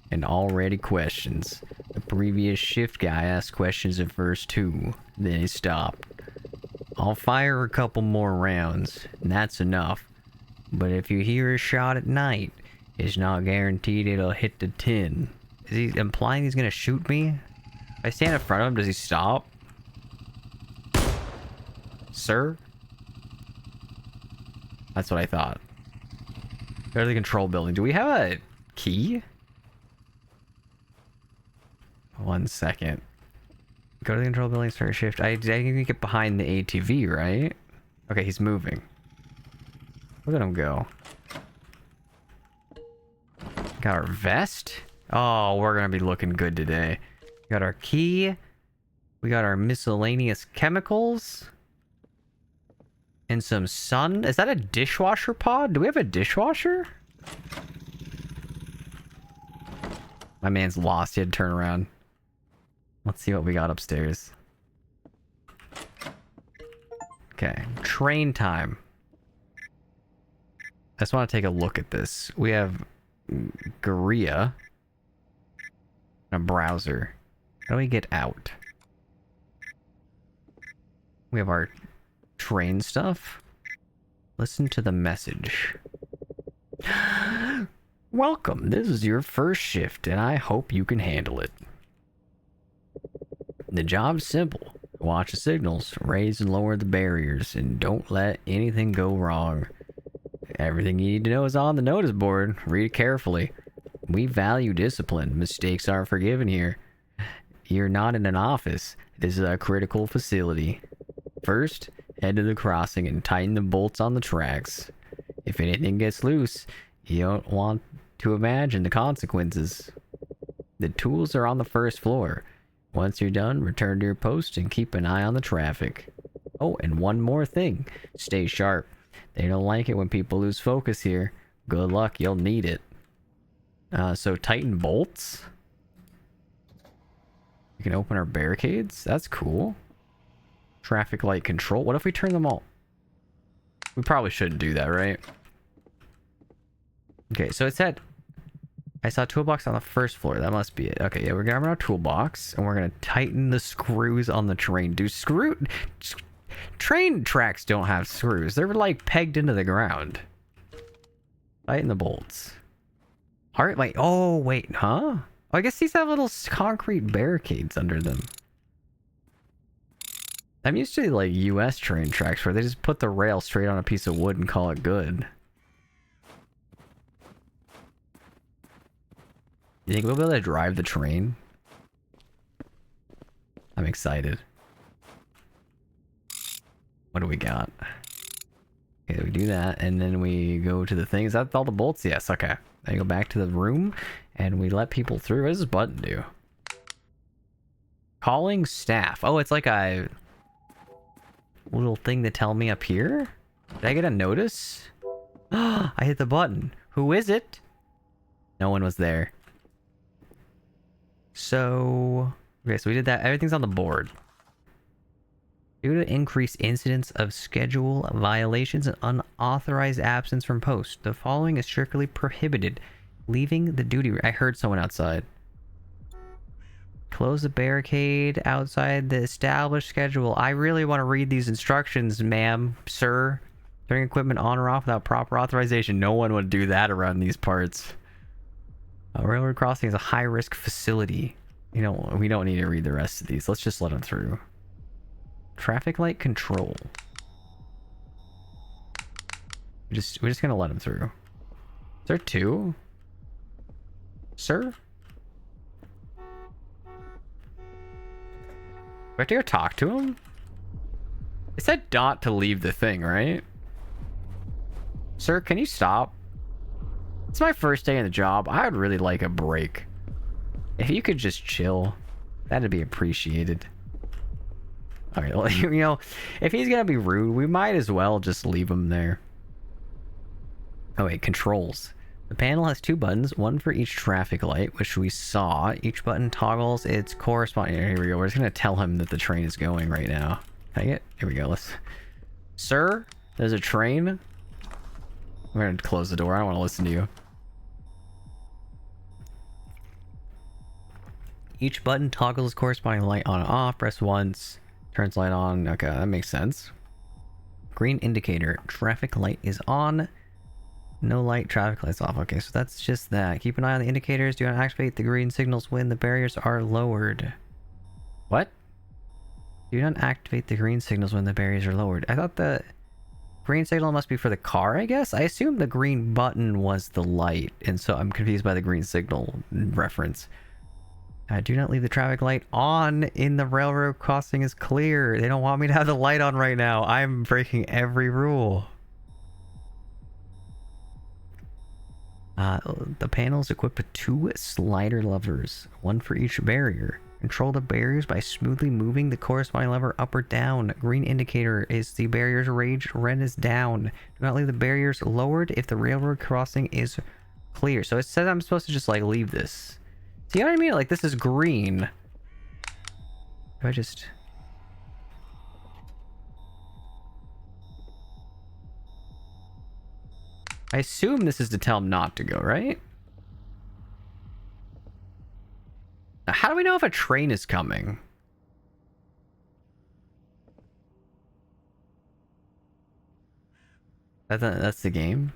and already questions. The previous shift guy asked questions at first too. Then he stopped. I'll fire a couple more rounds, and that's enough. But if you hear a shot at night, it's not guaranteed it'll hit the 10. Is he implying he's gonna shoot me? If I stand in front of him, does he stop? Sir? That's what I thought. Go to the control building. Do we have a key? 1 second. Go to the control building, start a shift. I can get behind the ATV, right? Okay, he's moving. Look at him go. Got our vest. Oh, we're gonna be looking good today. Got our key. We got our miscellaneous chemicals. And some sun. Is that a dishwasher pod? Do we have a dishwasher? My man's lost. He had to turn around. Let's see what we got upstairs. Okay. Train time. I just want to take a look at this. We have Guerrilla. A browser. How do we get out? We have our train stuff. Listen to the message. Welcome. This is your first shift, and I hope you can handle it. The job's simple. Watch the signals, raise and lower the barriers, and don't let anything go wrong. Everything you need to know is on the notice board. Read it carefully. We value discipline. Mistakes aren't forgiven here. You're not in an office. This is a critical facility. First, head to the crossing and tighten the bolts on the tracks. If anything gets loose, you don't want to imagine the consequences. The tools are on the first floor. Once you're done, return to your post and keep an eye on the traffic. Oh, and one more thing. Stay sharp. They don't like it when people lose focus here. Good luck, you'll need it. So tighten bolts? We can open our barricades? That's cool. Traffic light control. What if we turn them all? We probably shouldn't do that, right? Okay, so it said... I saw a toolbox on the first floor. That must be it. Okay, yeah, we're grabbing our toolbox, and we're gonna tighten the screws on the train. Train tracks don't have screws. They're like pegged into the ground. Tighten the bolts. Heart light. Oh, wait, huh? Oh, I guess these have little concrete barricades under them. I'm used to like US train tracks where they just put the rail straight on a piece of wood and call it good. You think we'll be able to drive the train? I'm excited. What do we got? Okay, we do that, and then we go to the thing. Is that all the bolts? Yes, okay. Then we go back to the room, and we let people through. What does this button do? Calling staff. Oh, it's like a little thing to tell me up here? Did I get a notice? I hit the button. Who is it? No one was there. So... Okay, so we did that. Everything's on the board. Due to increased incidents of schedule violations and unauthorized absence from post, the following is strictly prohibited. Leaving the duty... I heard someone outside. Close the barricade outside the established schedule. I really want to read these instructions, ma'am, sir. Turning equipment on or off without proper authorization. No one would do that around these parts. A railroad crossing is a high-risk facility. You know, we don't need to read the rest of these. Let's just let them through. Traffic light control. We're just gonna let them through. Is there two? Sir? We have to go talk to him? It said not to leave the thing, right? Sir, can you stop? It's my first day in the job. I would really like a break. If you could just chill, that'd be appreciated. Alright, well, you know, if he's gonna be rude, we might as well just leave him there. Oh wait, controls. The panel has two buttons, one for each traffic light, which we saw. Each button toggles its corresponding... Here we go. We're just gonna tell him that the train is going right now. Can I get... Here we go. Let's... Sir, there's a train. We're gonna close the door. I don't want to listen to you. Each button toggles corresponding light on and off. Press once. Turns light on. Okay, that makes sense. Green indicator. Traffic light is on. No light. Traffic light's off. Okay, so that's just that. Keep an eye on the indicators. Do not activate the green signals when the barriers are lowered. What? Do not activate the green signals when the barriers are lowered. I thought the green signal must be for the car, I guess? I assumed the green button was the light, and so I'm confused by the green signal reference. Do not leave the traffic light on in the railroad crossing is clear. They don't want me to have the light on right now. I'm breaking every rule. The panel is equipped with two slider levers, one for each barrier. Control the barriers by smoothly moving the corresponding lever up or down. Green indicator is the barriers raised, red is down. Do not leave the barriers lowered if the railroad crossing is clear. So it says I'm supposed to just like leave this. See what I mean? Like, this is green. Do I just... I assume this is to tell him not to go, right? Now, how do we know if a train is coming? That's the game?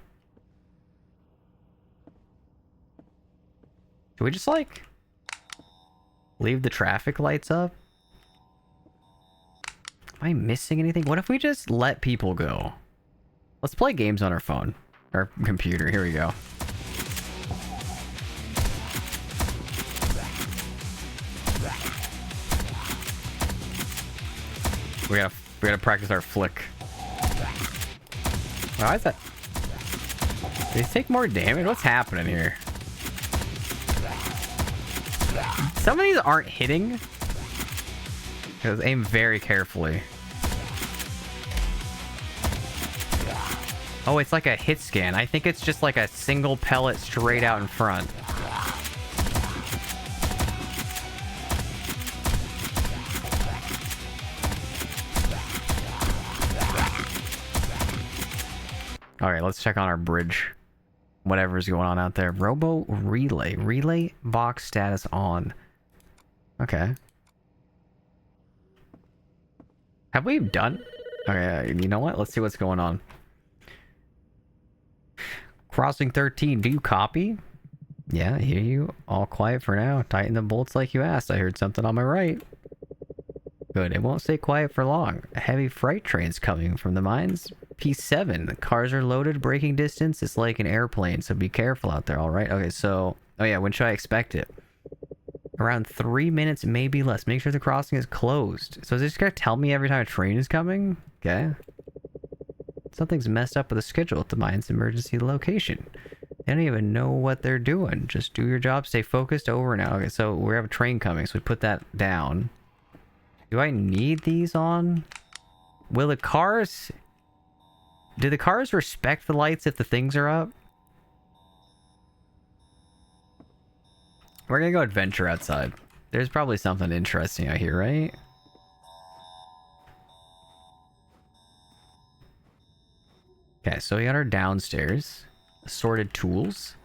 Should we just, like, leave the traffic lights up? I missing anything? What if we just let people go? Let's play games on our phone. Our computer. Here we go. We gotta practice our flick. Why is that? Did they take more damage? What's happening here? Some of these aren't hitting. Because aim very carefully. Oh, it's like a hit scan. I think it's just like a single pellet straight out in front. Alright, let's check on our bridge. Whatever's going on out there. Robo relay. Relay box status on. Okay. Have we done? Okay, you know what? Let's see what's going on. Crossing 13. Do you copy? Yeah, I hear you. All quiet for now. Tighten the bolts like you asked. I heard something on my right. Good. It won't stay quiet for long. A heavy freight train's coming from the mines. P7. The cars are loaded. Braking distance is like an airplane, so be careful out there, alright? Okay, so... Oh yeah, when should I expect it? Around 3 minutes, maybe less. Make sure the crossing is closed. So is it just gonna tell me every time a train is coming? Okay. Something's messed up with the schedule at the mine's emergency location. They don't even know what they're doing. Just do your job, stay focused, over and out. Okay, so we have a train coming, so we put that down. Do I need these on? Will the cars... Do the cars respect the lights if the things are up? We're gonna go adventure outside. There's probably something interesting out here, right? Okay, so we got our downstairs. Assorted tools.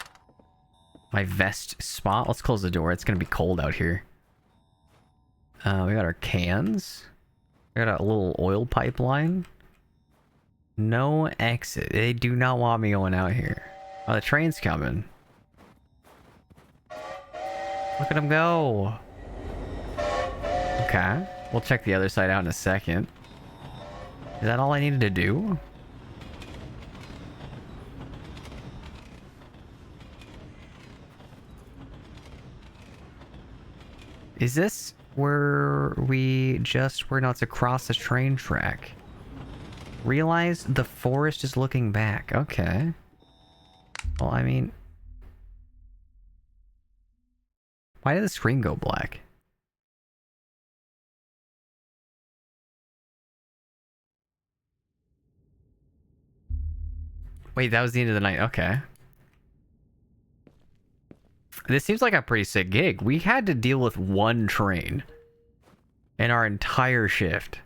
My vest spot. Let's close the door. It's gonna be cold out here. We got our cans. We got a little oil pipeline. No exit. They do not want me going out here. Oh, the train's coming. Look at them go. Okay. We'll check the other side out in a second. Is that all I needed to do? Is this where we just were not to cross the train track? Realize the forest is looking back. Okay. Well, I mean... Why did the screen go black? Wait, that was the end of the night. Okay. This seems like a pretty sick gig. We had to deal with one train in our entire shift.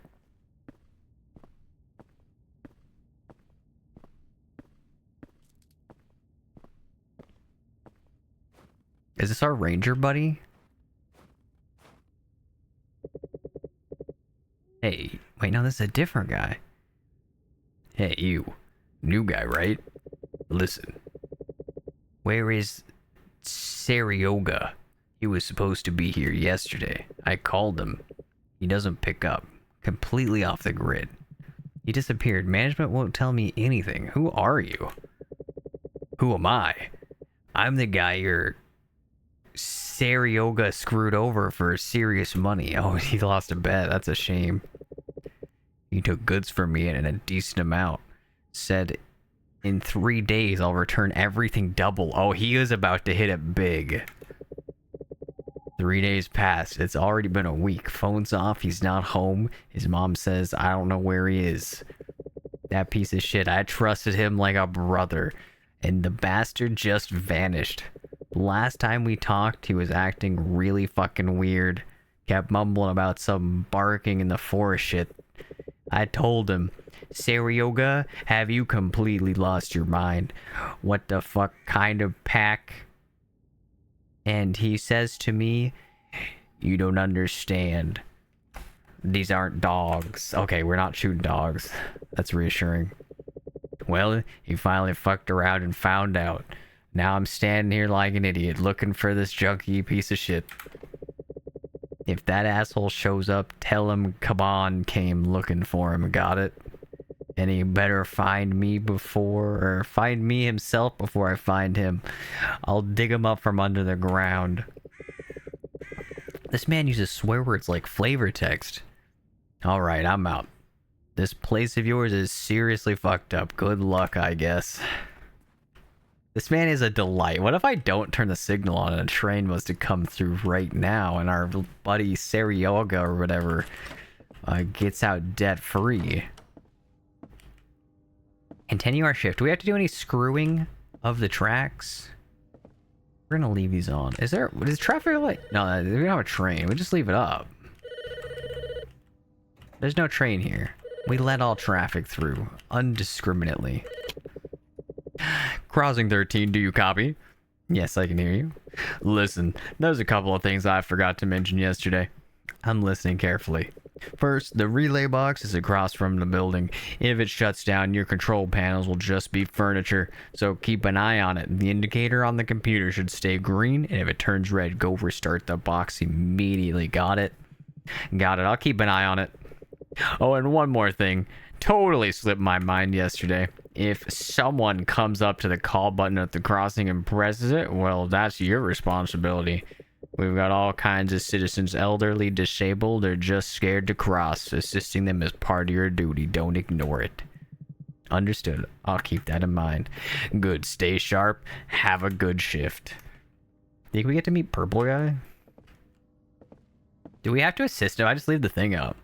Is this our ranger buddy? Hey, wait, no, this is a different guy. Hey, you. New guy, right? Listen. Where is Sarioga? He was supposed to be here yesterday. I called him. He doesn't pick up. Completely off the grid. He disappeared. Management won't tell me anything. Who are you? Who am I? I'm the guy your Sarioga screwed over for serious money. Oh, he lost a bet. That's a shame. He took goods from me in a decent amount. Said in 3 days I'll return everything double. Oh, he is about to hit it big. 3 days passed. It's already been a week. Phone's off. He's not home. His mom says I don't know where he is. That piece of shit. I trusted him like a brother. And the bastard just vanished. Last time we talked, he was acting really fucking weird. Kept mumbling about some barking in the forest shit. I told him, Sarioga, have you completely lost your mind? What the fuck kind of pack? And he says to me, you don't understand. These aren't dogs. Okay, we're not shooting dogs. That's reassuring. Well, he finally fucked around and found out. Now I'm standing here like an idiot, looking for this junky piece of shit. If that asshole shows up, tell him Kaban came looking for him. Got it? And he better find me find me himself before I find him. I'll dig him up from under the ground. This man uses swear words like flavor text. Alright, I'm out. This place of yours is seriously fucked up. Good luck, I guess. This man is a delight. What if I don't turn the signal on and a train was to come through right now and our buddy Sarioga or whatever gets out debt-free? Continue our shift. Do we have to do any screwing of the tracks? We're gonna leave these on. Is traffic light? No, we don't have a train. We just leave it up. There's no train here. We let all traffic through, undiscriminately. Crossing 13, do you copy? Yes, I can hear you. Listen, there's a couple of things I forgot to mention yesterday. I'm listening carefully. First, the relay box is across from the building. If it shuts down, your control panels will just be furniture, so keep an eye on it. The indicator on the computer should stay green, and if it turns red, go restart the box immediately. Got it? Got it. I'll keep an eye on it. Oh, and one more thing. Totally slipped my mind yesterday. If someone comes up to the call button at the crossing and presses it, well, that's your responsibility. We've got all kinds of citizens, elderly, disabled, or just scared to cross. Assisting them is part of your duty. Don't ignore it. Understood. I'll keep that in mind. Good. Stay sharp. Have a good shift. Think we get to meet Purple Guy? Do we have to assist him? I just leave the thing up.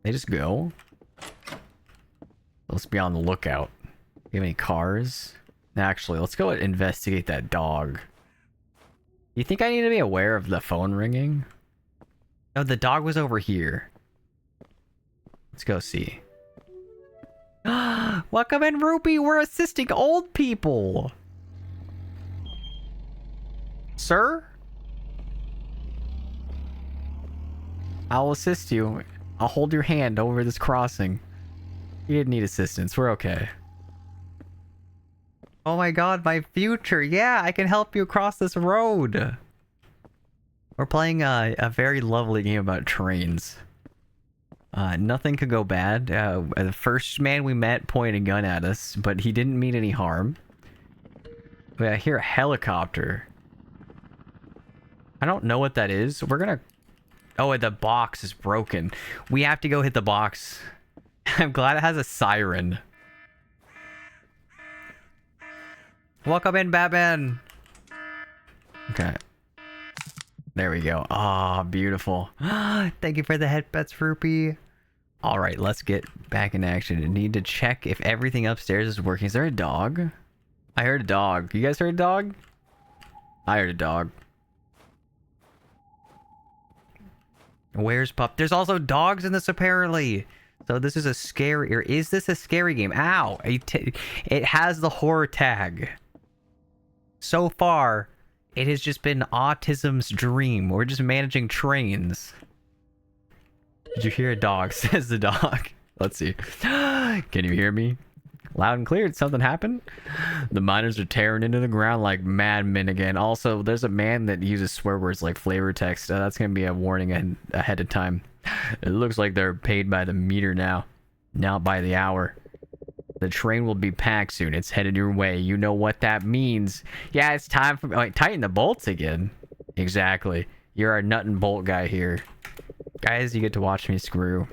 They just go. Let's be on the lookout. Do you have any cars? Actually, let's go investigate that dog. You think I need to be aware of the phone ringing? No, the dog was over here. Let's go see. Welcome in, Rupee. We're assisting old people. Sir? I'll assist you. I'll hold your hand over this crossing. You didn't need assistance. We're okay. Oh my god, my future. Yeah, I can help you across this road. We're playing a very lovely game about trains. Nothing could go bad. The first man we met pointed a gun at us, but he didn't mean any harm. Wait, I hear a helicopter. I don't know what that is. We're gonna... Oh, the box is broken. We have to go hit the box. I'm glad it has a siren. Welcome in, Batman. Okay. There we go. Ah, beautiful. Thank you for the headbets, Rupee. All right, let's get back in action. I need to check if everything upstairs is working. Is there a dog? I heard a dog. You guys heard a dog? I heard a dog. Where's Pup? There's also dogs in this, apparently. So this is a scary... Or is this a scary game? Ow! It has the horror tag. So far, it has just been autism's dream. We're just managing trains. Did you hear a dog? Says the dog. Let's see. Can you hear me? Loud and clear. Did something happen? The miners are tearing into the ground like madmen again. Also, there's a man that uses swear words like flavor text. That's going to be a warning ahead of time. It looks like they're paid by the meter now. Not by the hour. The train will be packed soon. It's headed your way. You know what that means. Yeah, it's time for... Wait, tighten the bolts again. Exactly. You're our nut and bolt guy here. Guys, you get to watch me screw.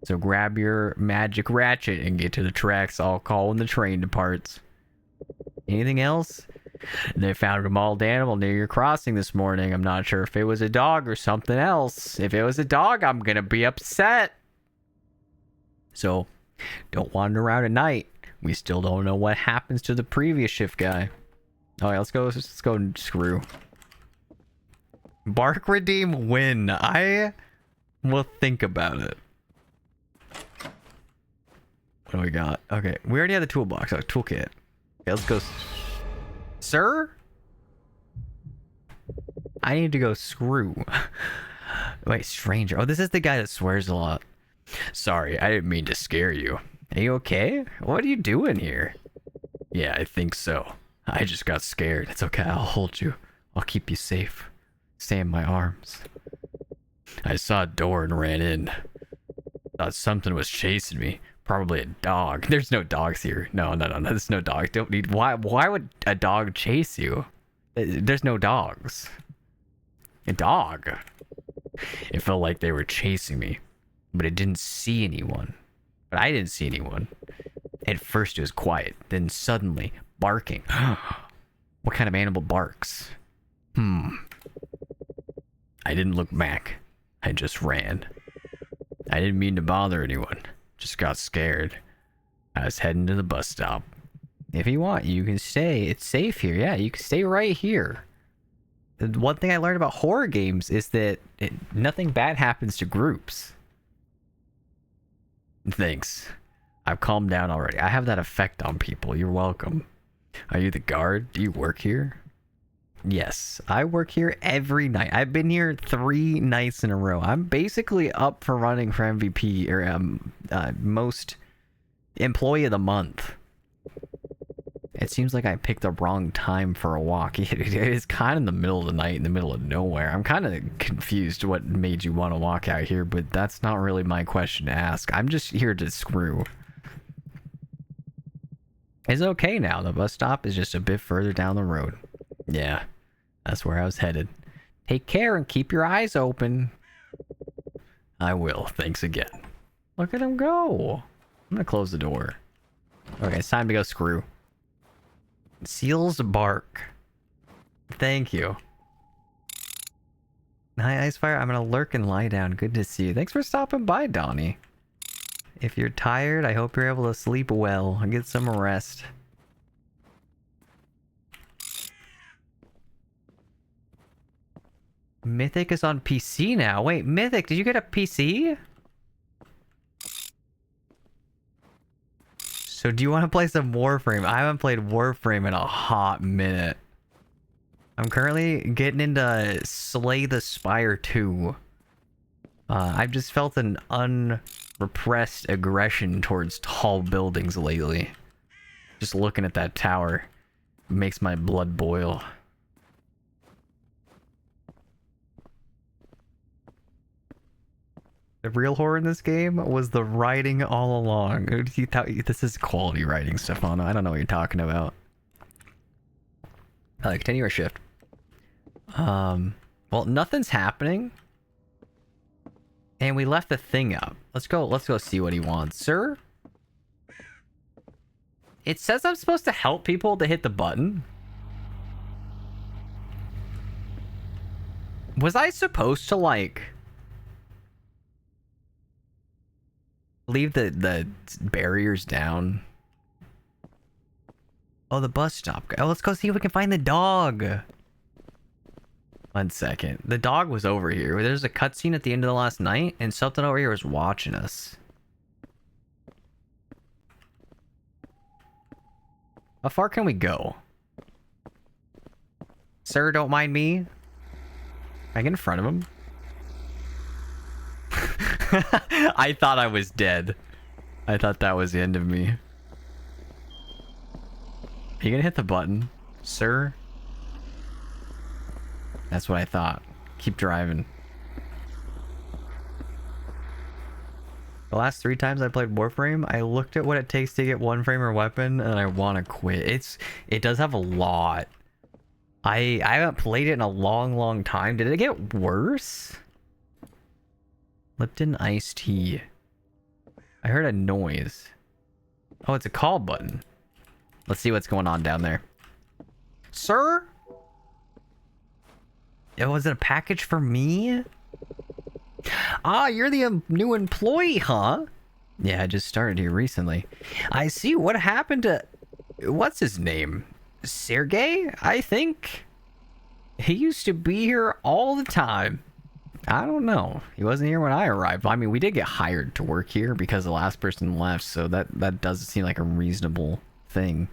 So grab your magic ratchet and get to the tracks. I'll call when the train departs. Anything else? They found a mauled animal near your crossing this morning. I'm not sure if it was a dog or something else. If it was a dog, I'm gonna be upset. So, don't wander around at night. We still don't know what happens to the previous shift guy. Alright, let's go and screw. Bark, redeem, win. I will think about it. What do we got? Okay, we already have the toolbox. Oh, toolkit. Okay, let's go. Sir? I need to go screw. Wait, stranger. Oh, this is the guy that swears a lot. Sorry, I didn't mean to scare you. Are you okay? What are you doing here? Yeah, I think so. I just got scared. It's okay, I'll hold you. I'll keep you safe. Stay in my arms. I saw a door and ran in. Thought something was chasing me. Probably a dog. There's no dogs here. No. There's no dogs. Don't need. Why would a dog chase you? There's no dogs. A dog. It felt like they were chasing me, but it didn't see anyone. But I didn't see anyone. At first it was quiet, then suddenly barking. What kind of animal barks? I didn't look back. I just ran. I didn't mean to bother anyone. Just got scared. I was heading to the bus stop. If you want, you can stay. It's safe here. Yeah, you can stay right here. The one thing I learned about horror games is that nothing bad happens to groups. Thanks. I've calmed down already. I have that effect on people. You're welcome. Are you the guard? Do you work here? Yes, I work here every night. I've been here 3 nights in a row. I'm basically up for running for MVP or most employee of the month. It seems like I picked the wrong time for a walk. It's kind of in the middle of the night, in the middle of nowhere. I'm kind of confused what made you want to walk out here, but that's not really my question to ask. I'm just here to screw. It's okay now. The bus stop is just a bit further down the road. Yeah, that's where I was headed. Take care and keep your eyes open. I will. Thanks again. Look at him go. I'm gonna close the door. Okay, it's time to go screw. Seals bark. Thank you. Hi, Icefire. I'm gonna lurk and lie down. Good to see you. Thanks for stopping by, Donnie. If you're tired, I hope you're able to sleep well and get some rest. Mythic is on PC now. Wait, Mythic, did you get a PC? So do you want to play some Warframe? I haven't played Warframe in a hot minute. I'm currently getting into Slay the Spire 2. I've just felt an unrepressed aggression towards tall buildings lately. Just looking at that tower makes my blood boil. The real horror in this game was the writing all along. This is quality writing, Stefano. I don't know what you're talking about. Continue our shift. Well, nothing's happening. And we left the thing up. Let's go see what he wants. Sir? It says I'm supposed to help people to hit the button. Was I supposed to, like, leave the barriers down? Oh, the bus stop. Oh, let's go see if we can find the dog. 1 second. The dog was over here. There's a cutscene at the end of the last night, and something over here was watching us. How far can we go? Sir, don't mind me. Can I get in front of him? I thought I was dead. I thought that was the end of me. Are you gonna hit the button, sir? That's what I thought. Keep driving. The last 3 times I played Warframe, I looked at what it takes to get 1 frame or weapon, and I want to quit. It does have a lot. I haven't played it in a long time. Did it get worse? Lipton iced tea. I heard a noise. Oh, it's a call button. Let's see what's going on down there. Sir? Oh, was it a package for me? Ah, you're the new employee, huh? Yeah, I just started here recently. I see. What happened to... What's his name? Sergey, I think? He used to be here all the time. I don't know. He wasn't here when I arrived. I mean, we did get hired to work here because the last person left, so that does seem like a reasonable thing.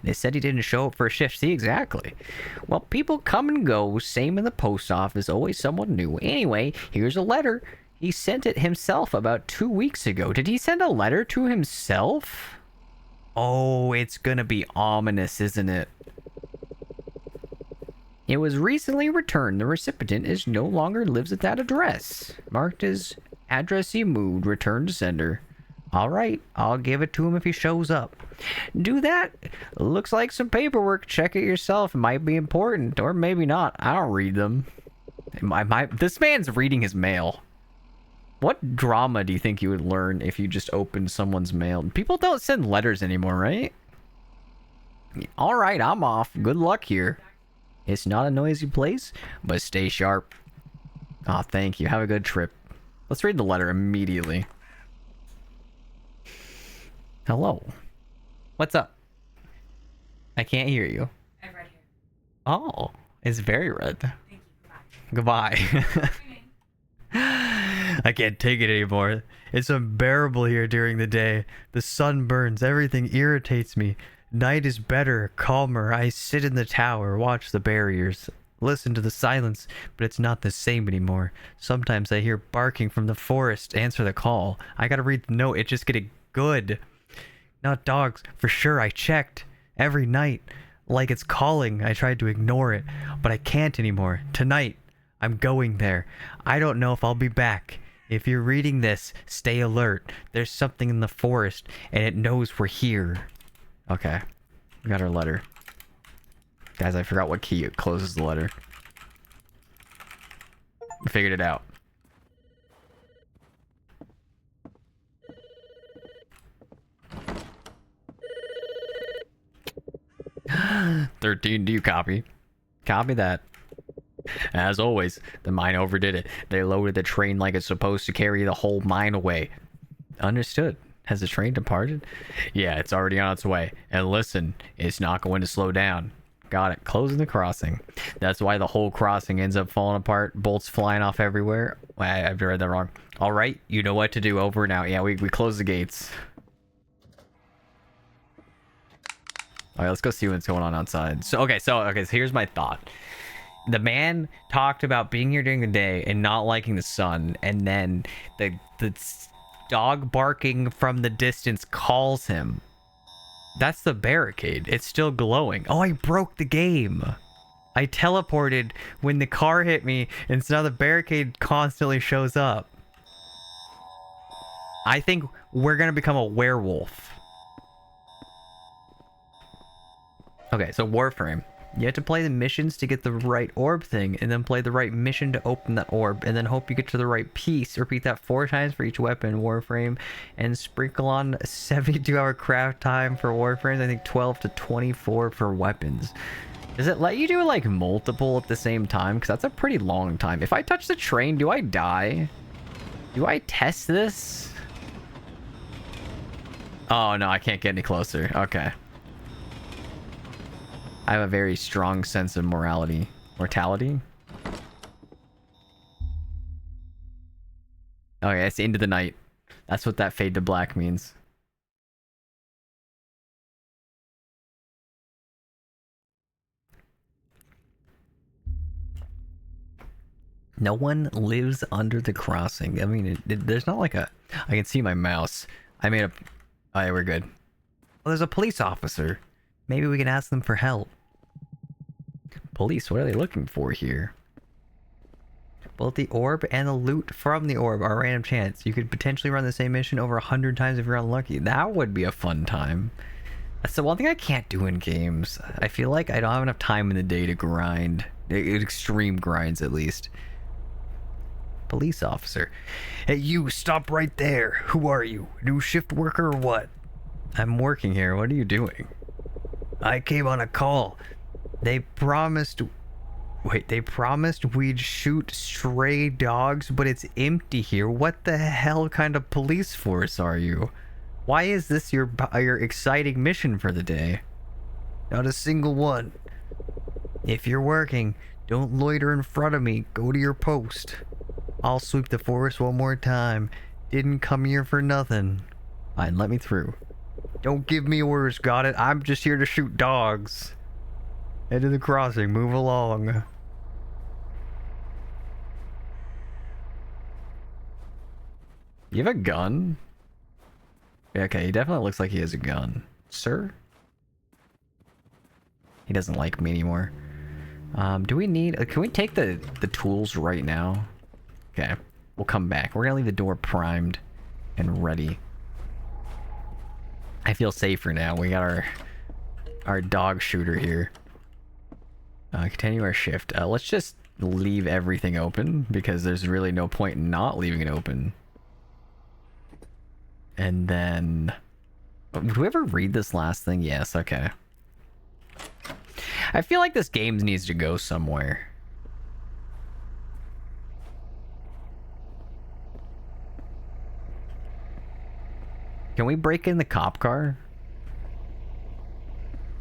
They said he didn't show up for a shift. See, exactly. Well, people come and go. Same in the post office. Always someone new. Anyway, here's a letter. He sent it himself about 2 weeks ago. Did he send a letter to himself? Oh, it's gonna be ominous, isn't it? It was recently returned. The recipient is no longer lives at that address. Marked as addressee moved. Return to sender. Alright, I'll give it to him if he shows up. Do that. Looks like some paperwork. Check it yourself. It might be important. Or maybe not. I don't read them. This man's reading his mail. What drama do you think you would learn if you just opened someone's mail? People don't send letters anymore, right? Alright, I'm off. Good luck here. It's not a noisy place, but stay sharp. Aw, thank you. Have a good trip. Let's read the letter immediately. Hello. What's up? I can't hear you.
I've read here.
Oh, it's very red.
Thank you. Goodbye.
Goodbye. I can't take it anymore. It's unbearable here during the day. The sun burns. Everything irritates me. Night is better, calmer. I sit in the tower, watch the barriers, listen to the silence, but it's not the same anymore. Sometimes I hear barking from the forest. Answer the call. I gotta read the note. It's just getting good. Not dogs. For sure, I checked. Every night. Like it's calling. I tried to ignore it, but I can't anymore. Tonight, I'm going there. I don't know if I'll be back. If you're reading this, stay alert. There's something in the forest, and it knows we're here. Okay. We got our letter. Guys, I forgot what key closes the letter. Figured it out. $13, do you copy? Copy that. As always, the mine overdid it. They loaded the train like it's supposed to carry the whole mine away. Understood. Has the train departed? Yeah, it's already on its way. And listen, it's not going to slow down. Got it. Closing the crossing. That's why the whole crossing ends up falling apart. Bolts flying off everywhere. I've read that wrong. All right, you know what to do. Over and out. Yeah, we close the gates. All right, let's go see what's going on outside. So here's my thought. The man talked about being here during the day and not liking the sun, and then the dog barking from the distance calls him. That's the barricade. It's still glowing. Oh, I broke the game. I teleported when the car hit me, and so now the barricade constantly shows up. I think we're gonna become a werewolf. Okay, so Warframe. You have to play the missions to get the right orb thing, and then play the right mission to open that orb, and then hope you get to the right piece. Repeat that 4 times for each weapon, Warframe, and sprinkle on a 72-hour craft time for Warframes. I think 12 to 24 for weapons. Does it let you do like multiple at the same time? Because that's a pretty long time. If I touch the train, do I die? Do I test this? Oh no, I can't get any closer. Okay. I have a very strong sense of mortality. Okay, it's into the night. That's what that fade to black means. No one lives under the crossing. I mean, there's not like a... I can see my mouse. I made a... Oh yeah, we're good. Well, there's a police officer. Maybe we can ask them for help. Police, what are they looking for here? Both the orb and the loot from the orb are a random chance. You could potentially run the same mission over 100 times if you're unlucky. That would be a fun time. That's the one thing I can't do in games. I feel like I don't have enough time in the day to grind. Extreme grinds, at least. Police officer. Hey, you, stop right there. Who are you? New shift worker or what? I'm working here. What are you doing? I came on a call. They promised we'd shoot stray dogs, but it's empty here. What the hell kind of police force are you? Why is this your exciting mission for the day? Not a single one. If you're working, don't loiter in front of me. Go to your post. I'll sweep the forest one more time. Didn't come here for nothing. Fine, let me through. Don't give me orders, got it? I'm just here to shoot dogs. Head to the crossing, move along. You have a gun? Yeah, okay, he definitely looks like he has a gun. Sir? He doesn't like me anymore. Do we need... can we take the tools right now? Okay. We'll come back. We're gonna leave the door primed and ready. I feel safer now. We got our dog shooter here. Continue our shift. Let's just leave everything open because there's really no point in not leaving it open. And then... Did we ever read this last thing? Yes, okay. I feel like this game needs to go somewhere. Can we break in the cop car?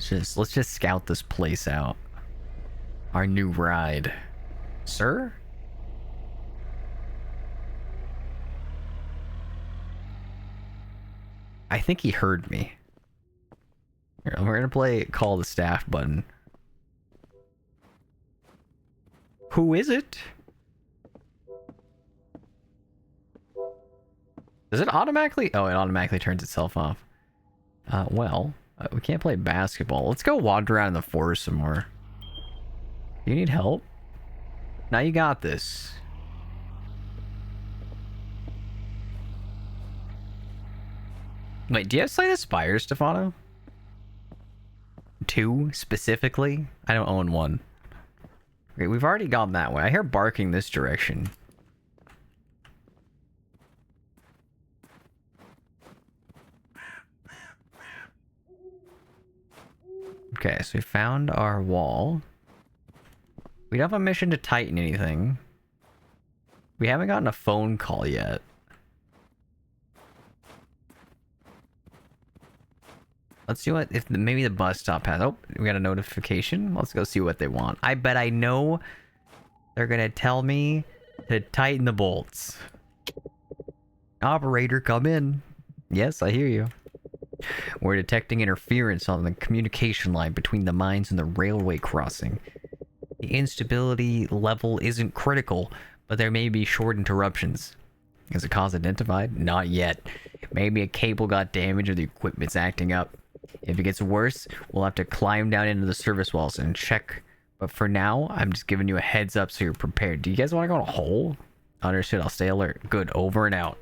Let's just scout this place out. Our new ride. Sir? I think he heard me. Here, we're gonna play call the staff button. Who is it? Does it automatically? Oh, it automatically turns itself off. We can't play basketball. Let's go wander around in the forest some more. You need help? Now you got this. Wait, do you have Slay the Spire, Stefano? 2 specifically? I don't own 1. Okay, we've already gone that way. I hear barking this direction. Okay, so we found our wall. We don't have a mission to tighten anything. We haven't gotten a phone call yet. Let's see what if maybe the bus stop has. Oh, we got a notification. Let's go see what they want. I bet I know they're gonna tell me to tighten the bolts. Operator, come in. Yes, I hear you. We're detecting interference on the communication line between the mines and the railway crossing. The instability level isn't critical, but there may be short interruptions. Is the cause identified? Not yet. Maybe a cable got damaged or the equipment's acting up. If it gets worse, we'll have to climb down into the service walls and check. But for now, I'm just giving you a heads up so you're prepared. Do you guys want to go in a hole? Understood, I'll stay alert. Good, over and out.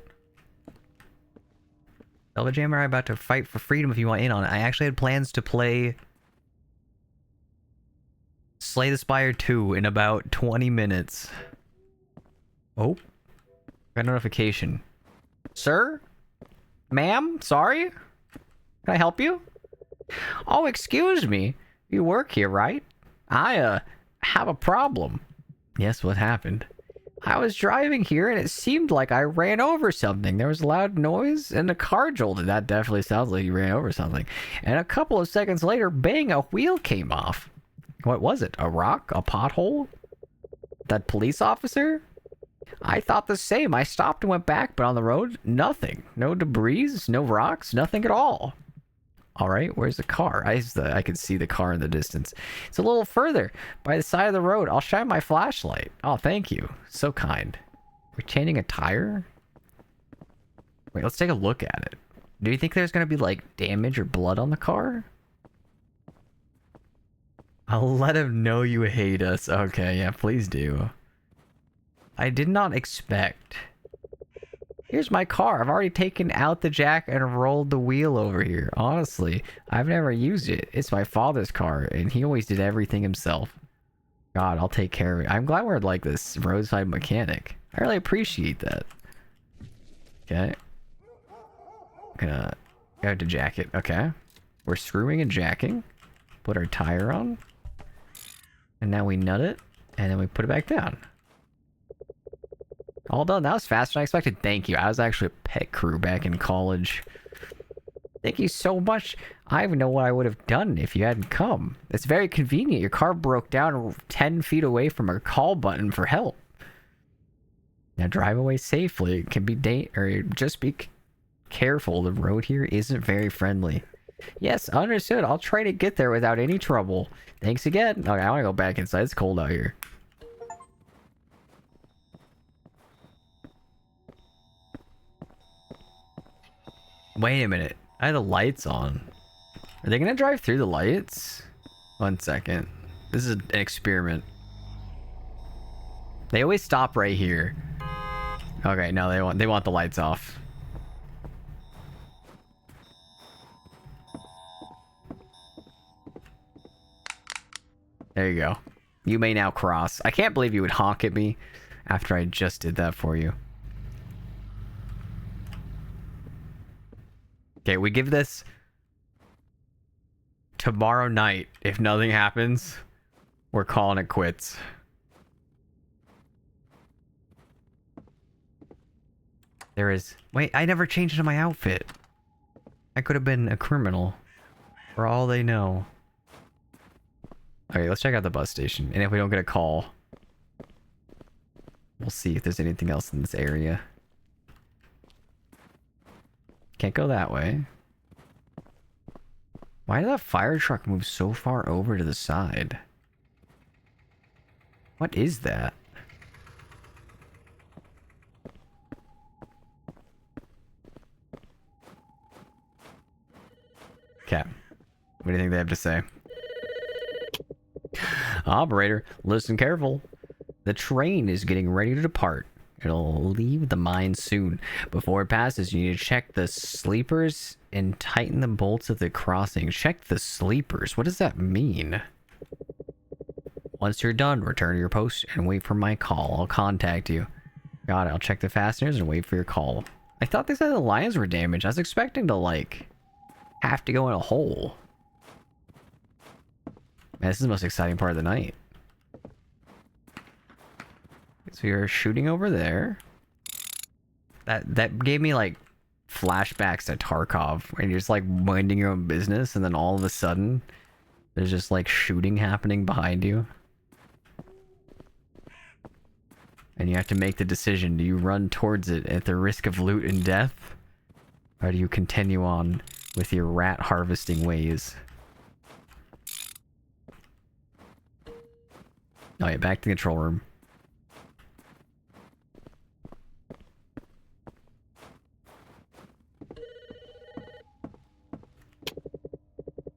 Elva Jam and I are about to fight for freedom if you want in on it. I actually had plans to play Slay the Spire 2 in about 20 minutes. Oh. Got a notification. Sir? Ma'am? Sorry? Can I help you? Oh, excuse me. You work here, right? I, have a problem. Yes, what happened? I was driving here and it seemed like I ran over something. There was a loud noise and the car jolted. That definitely sounds like you ran over something. And a couple of seconds later, bang, a wheel came off. What was it? A rock? A pothole? That police officer? I thought the same. I stopped and went back, but on the road, nothing. No debris, no rocks, nothing at all. All right, where's the car? I can see the car in the distance. It's a little further, by the side of the road. I'll shine my flashlight. Oh, thank you. So kind. We're changing a tire? Wait, let's take a look at it. Do you think there's going to be, like, damage or blood on the car? I'll let him know you hate us. Okay, yeah, please do. I did not expect... Here's my car. I've already taken out the jack and rolled the wheel over here. Honestly, I've never used it. It's my father's car, and he always did everything himself. God, I'll take care of it. I'm glad we're like this roadside mechanic. I really appreciate that. Okay. Gonna go to jack it. Okay. We're screwing and jacking. Put our tire on. And now we nut it, and then we put it back down. All done. That was faster than I expected. Thank you. I was actually a pet crew back in college. Thank you so much. I don't even know what I would have done if you hadn't come. It's very convenient. Your car broke down 10 feet away from a call button for help. Now drive away safely. It can be or just be careful. The road here isn't very friendly. Yes, understood. I'll try to get there without any trouble. Thanks again. Okay, I want to go back inside. It's cold out here. Wait a minute. I had the lights on. Are they gonna drive through the lights? 1 second. This is an experiment. They always stop right here. Okay, no, they want the lights off. There you go. You may now cross. I can't believe you would honk at me after I just did that for you. Okay, we give this tomorrow night. If nothing happens, we're calling it quits. There is... Wait, I never changed into my outfit. I could have been a criminal. For all they know. Okay, let's check out the bus station. And if we don't get a call, we'll see if there's anything else in this area. Can't go that way. Why did that fire truck move so far over to the side? What is that? Okay. What do you think they have to say? Operator, listen careful. The train is getting ready to depart. It'll leave the mine soon. Before it passes, you need to check the sleepers and tighten the bolts of the crossing. Check the sleepers. What does that mean? Once you're done, return to your post and wait for my call. I'll contact you. Got it. I'll check the fasteners and wait for your call. I thought they said the lines were damaged. I was expecting to, like, have to go in a hole. Man, this is the most exciting part of the night. So you're shooting over there. That gave me like flashbacks to Tarkov, and you're just like minding your own business, and then all of a sudden there's just like shooting happening behind you. And you have to make the decision. Do you run towards it at the risk of loot and death? Or do you continue on with your rat harvesting ways? Oh yeah, back to the control room.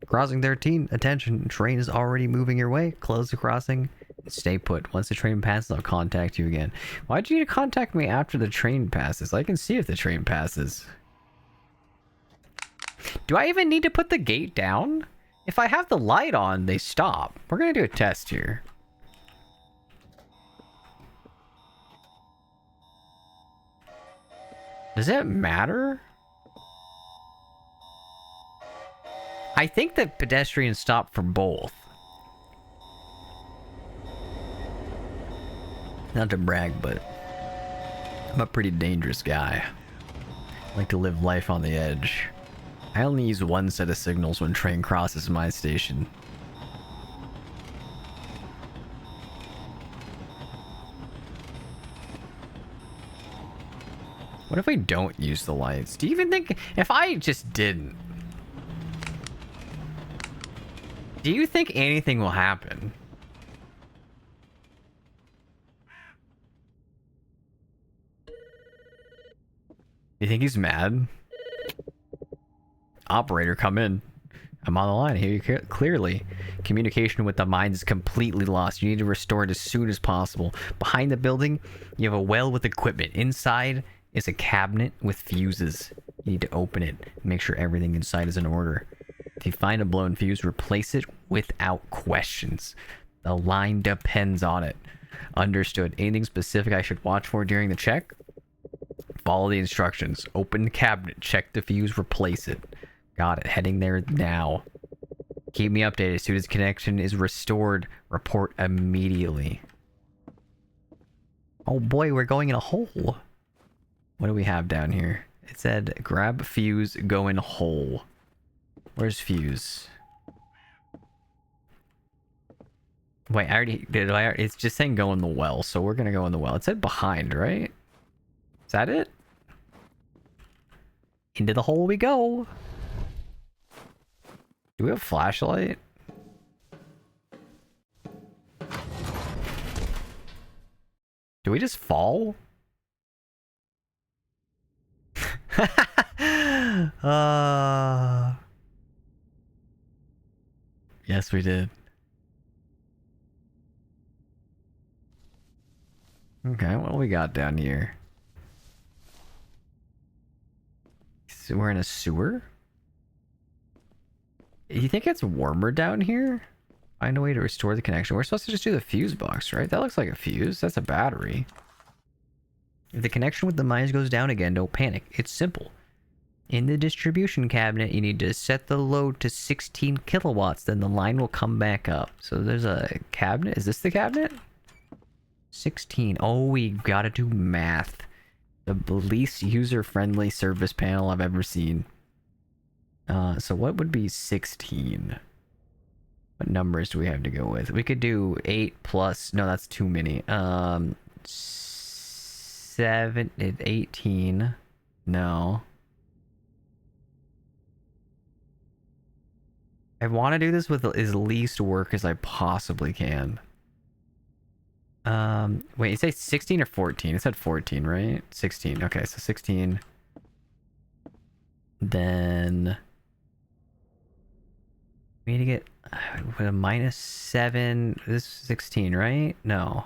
Crossing 13, attention, train is already moving your way. Close the crossing, stay put. Once the train passes, I'll contact you again. Why'd you need to contact me after the train passes? I can see if the train passes. Do I even need to put the gate down? If I have the light on, they stop. We're gonna do a test here. Does it matter? I think that pedestrians stop for both. Not to brag, but I'm a pretty dangerous guy. I like to live life on the edge. I only use one set of signals when train crosses my station. What if we don't use the lights? Do you even think... If I just didn't... Do you think anything will happen? You think he's mad? Operator, come in. I'm on the line. I hear you clearly. Communication with the mine is completely lost. You need to restore it as soon as possible. Behind the building, you have a well with equipment. Inside is a cabinet with fuses. You need to open it and make sure everything inside is in order. If you find a blown fuse, replace it without questions. The line depends on it. Understood. Anything specific I should watch for during the check? Follow the instructions. Open the cabinet, check the fuse, replace it. Got it. Heading there now. Keep me updated. As soon as connection is restored, report immediately. Oh boy, we're going in a hole. What do we have down here? It said, grab fuse, go in hole. Where's fuse? Wait, I already did. It's just saying go in the well, so we're gonna go in the well. It said behind, right? Is that it? Into the hole we go. Do we have a flashlight? Do we just fall? Yes, we did. Okay, what do we got down here? So we're in a sewer? You think it's warmer down here? Find a way to restore the connection. We're supposed to just do the fuse box, right? That looks like a fuse. That's a battery. If the connection with the mines goes down again, don't panic. It's simple. In the distribution cabinet, you need to set the load to 16 kilowatts, then the line will come back up. So there's a cabinet. Is this the cabinet? 16. Oh, we gotta do math. The least user-friendly service panel I've ever seen. So what would be 16? What numbers do we have to go with? We could do 8 plus... No, that's too many. 7... 18. No. I want to do this with as least work as I possibly can. Wait, you say 16 or 14? It said 14, right? 16. Okay, so 16. Then... we need to get with a -7. This is 16, right? No.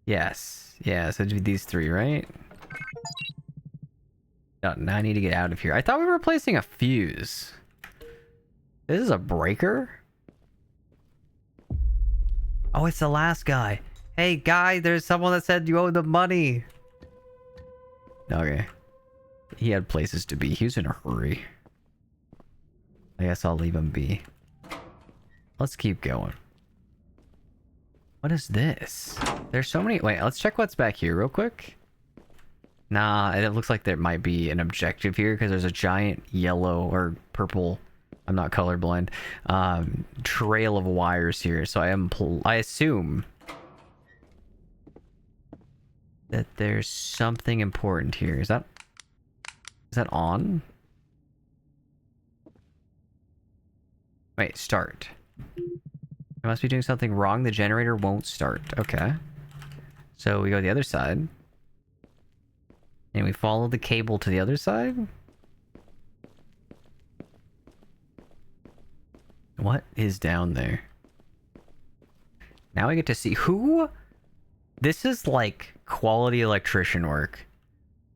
Yes. Yeah, so it'd be these three, right? No, now I need to get out of here. I thought we were replacing a fuse. This is a breaker? Oh, it's the last guy. Hey, guy, there's someone that said you owe them money. Okay. He had places to be. He was in a hurry. I guess I'll leave him be. Let's keep going. What is this? There's so many... Wait, let's check what's back here real quick. Nah, it looks like there might be an objective here because there's a giant yellow or purple... I'm not colorblind. Trail of wires here. So I assume that there's something important here. Is that on? Wait, start. I must be doing something wrong. The generator won't start. Okay. So we go to the other side. And we follow the cable to the other side. What is down there? Now I get to see who... This is like quality electrician work.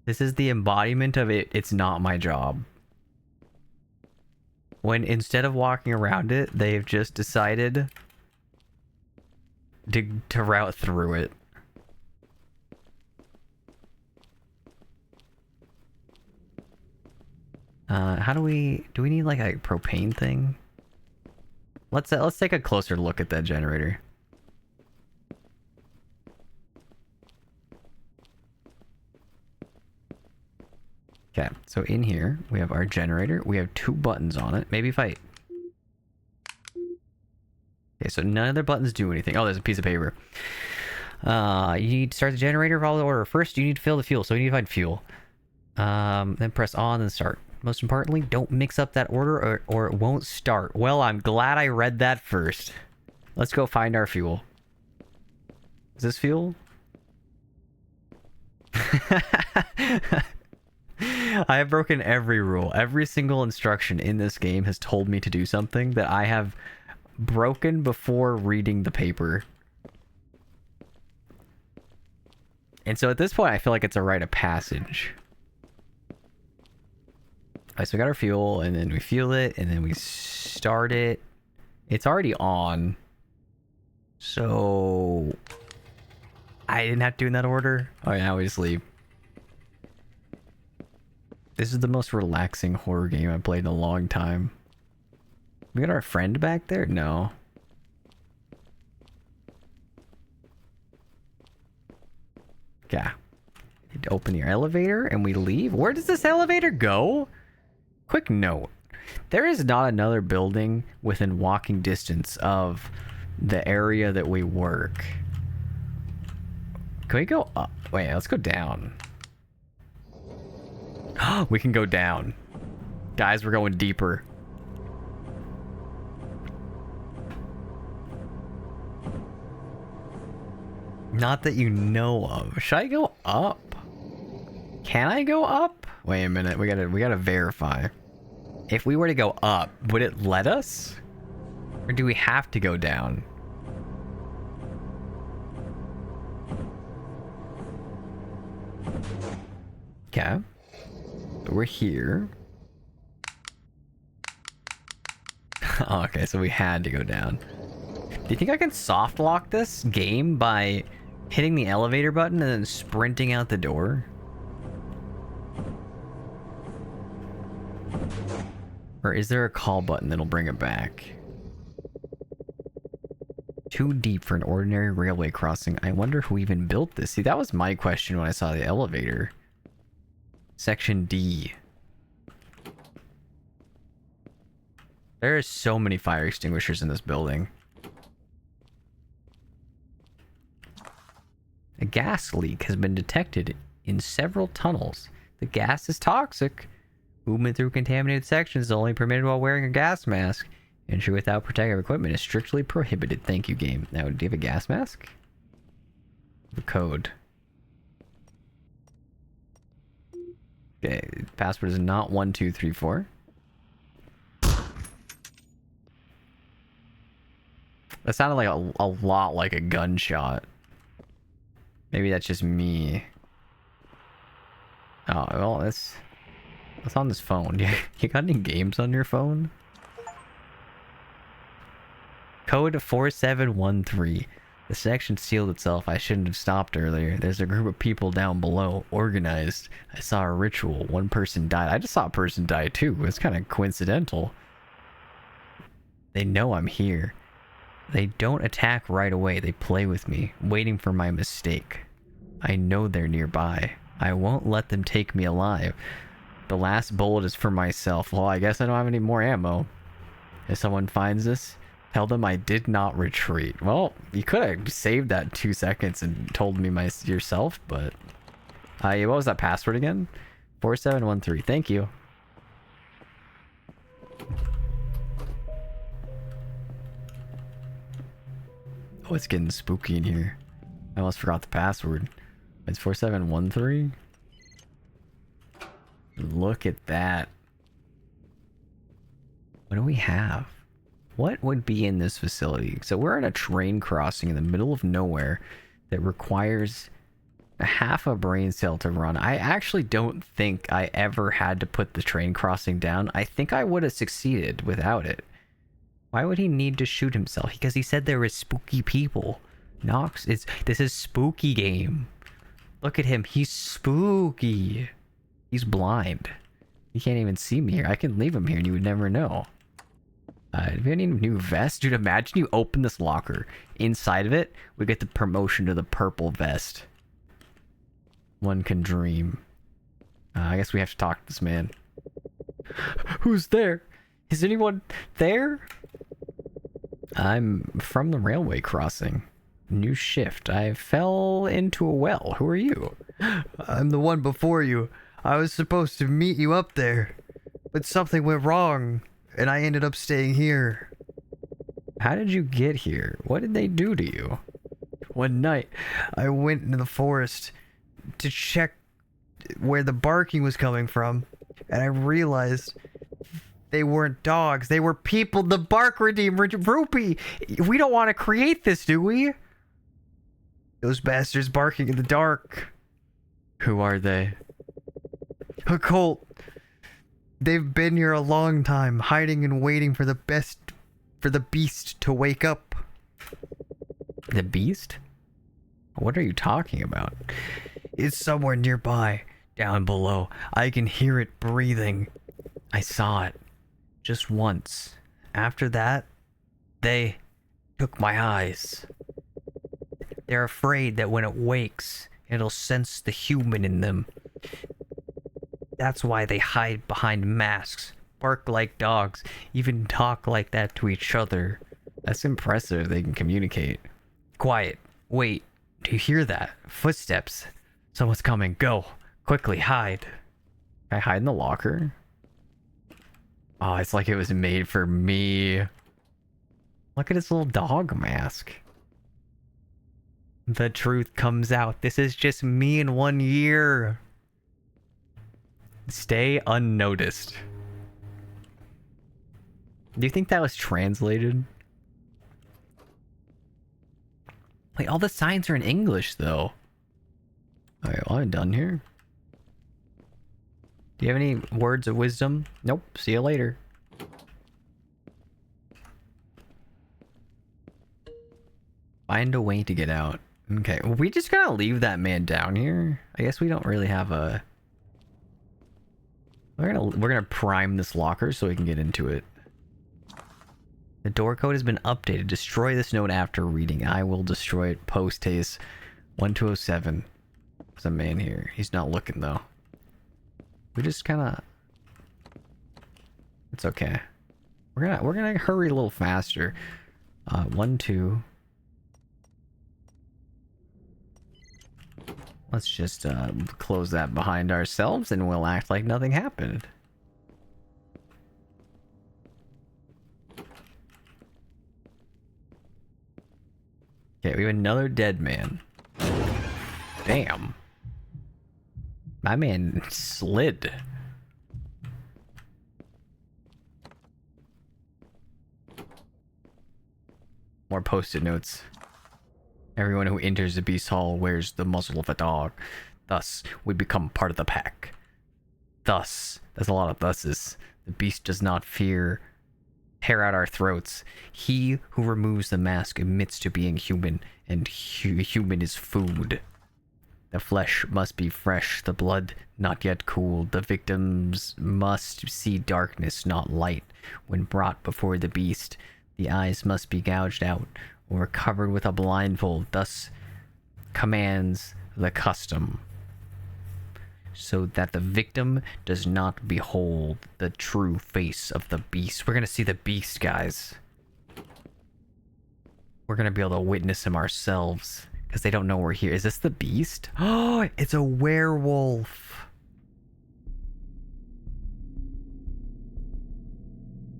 This is the embodiment of it. It's not my job. When instead of walking around it, they've just decided to route through it. How do we need like a propane thing? Let's take a closer look at that generator. Okay, so in here we have our generator. We have 2 buttons on it. Maybe if I... Okay, so none of the buttons do anything. Oh, there's a piece of paper. You need to start the generator, follow the order. First, you need to fill the fuel, so you need to find fuel. Then press on and start. Most importantly, don't mix up that order or it won't start. Well, I'm glad I read that first. Let's go find our fuel. Is this fuel? I have broken every rule. Every single instruction in this game has told me to do something that I have broken before reading the paper. And so at this point, I feel like it's a rite of passage. Alright, so we got our fuel, and then we fuel it, and then we start it. It's already on. So... I didn't have to do in that order. Oh yeah, we just leave. This is the most relaxing horror game I've played in a long time. We got our friend back there? No. Yeah. Open your elevator and we leave. Where does this elevator go? Quick note. There is not another building within walking distance of the area that we work. Can we go up? Wait, let's go down. We can go down. Guys, we're going deeper. Not that you know of. Should I go up? Can I go up? Wait a minute. We gotta verify. If we were to go up, would it let us? Or do we have to go down? Okay. So we're here. Okay, so we had to go down. Do you think I can soft lock this game by hitting the elevator button and then sprinting out the door? Or is there a call button that'll bring it back? Too deep for an ordinary railway crossing. I wonder who even built this. See, that was my question when I saw the elevator. Section D. There are so many fire extinguishers in this building. A gas leak has been detected in several tunnels. The gas is toxic. Movement through contaminated sections is only permitted while wearing a gas mask. Entry without protective equipment is strictly prohibited. Thank you, game. Now, do you have a gas mask? The code. Okay, password is not 1234. That sounded like a lot like a gunshot. Maybe that's just me. Oh, well, that's on this phone. You got any games on your phone? Code 4713. The section sealed itself. I shouldn't have stopped earlier. There's a group of people down below, organized. I saw a ritual. One person died. I just saw a person die too. It's kind of coincidental. They know I'm here. They don't attack right away. They play with me, waiting for my mistake. I know they're nearby. I won't let them take me alive. The last bullet is for myself. Well, I guess I don't have any more ammo. If someone finds this, tell them I did not retreat. Well, you could have saved that 2 seconds and told me yourself, but... what was that password again? 4713. Thank you. Oh, it's getting spooky in here. I almost forgot the password. It's 4713. Look at that. What do we have? What would be in this facility? So we're in a train crossing in the middle of nowhere that requires a half a brain cell to run. I actually don't think I ever had to put the train crossing down. I think I would have succeeded without it. Why would he need to shoot himself? Because he said there were spooky people. Nox, this is spooky game. Look at him. He's spooky. He's blind. He can't even see me here. I can leave him here and you would never know. Do we have any new vest? Dude, imagine you open this locker. Inside of it, we get the promotion to the purple vest. One can dream. I guess we have to talk to this man. Who's there? Is anyone there? I'm from the railway crossing. New shift. I fell into a well. Who are you?
I'm the one before you. I was supposed to meet you up there, but something went wrong, and I ended up staying here.
How did you get here? What did they do to you?
One night, I went into the forest to check where the barking was coming from, and I realized they weren't dogs. They were people. The bark redeemed Rupee. We don't want to create this, do we? Those bastards barking in the dark.
Who are they?
A cult. They've been here a long time, hiding and waiting for the beast to wake up.
The beast? What are you talking about?
It's somewhere nearby, down below. I can hear it breathing.
I saw it. Just once.
After that, they took my eyes. They're afraid that when it wakes, it'll sense the human in them. That's why they hide behind masks, bark like dogs, even talk like that to each other.
That's impressive. They can communicate.
Quiet. Wait. Do you hear that? Footsteps. Someone's coming. Go. Quickly, hide.
Can I hide in the locker? Oh, it's like it was made for me. Look at his little dog mask.
The truth comes out. This is just me in 1 year.
Stay unnoticed. Do you think that was translated? Wait, all the signs are in English, though. Alright, well, I'm done here. Do you have any words of wisdom? Nope. See you later. Find a way to get out. Okay, well, we just gotta leave that man down here. I guess we don't really have a... We're gonna prime this locker so we can get into it. The door code has been updated. Destroy this note after reading. I will destroy it. Post haste 1207. There's a man here. He's not looking though. We just kind of... It's okay. We're gonna hurry a little faster. 1, 2. Let's just close that behind ourselves and we'll act like nothing happened. Okay, we have another dead man. Damn. My man slid. More post-it notes. Everyone who enters the beast hall wears the muzzle of a dog. Thus, we become part of the pack. Thus, there's a lot of thuses. The beast does not fear tear out our throats. He who removes the mask admits to being human, and human is food. The flesh must be fresh, the blood not yet cooled. The victims must see darkness, not light. When brought before the beast, the eyes must be gouged out or covered with a blindfold. Thus commands the custom, so that the victim does not behold the true face of the beast. We're gonna see the beast, guys. We're gonna be able to witness him ourselves, because they don't know we're here. Is this the beast? Oh, it's a werewolf.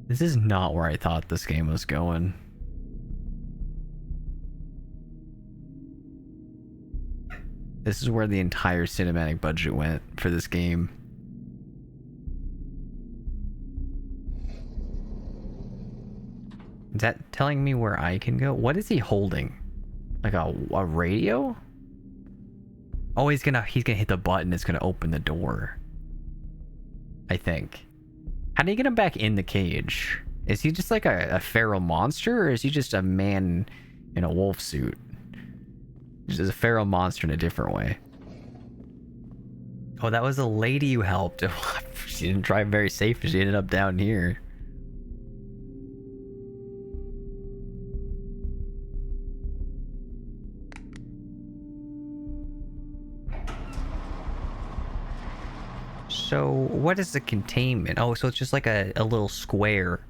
This is not where I thought this game was going. This is where the entire cinematic budget went for this game. Is that telling me where I can go? What is he holding? Like a radio? Oh, he's gonna hit the button. It's gonna open the door, I think. How do you get him back in the cage? Is he just like a feral monster, or is he just a man in a wolf suit? Just a feral monster in a different way. Oh, that was a lady you helped. She didn't drive very safe. She ended up down here. So, what is the containment? Oh, so it's just like a little square.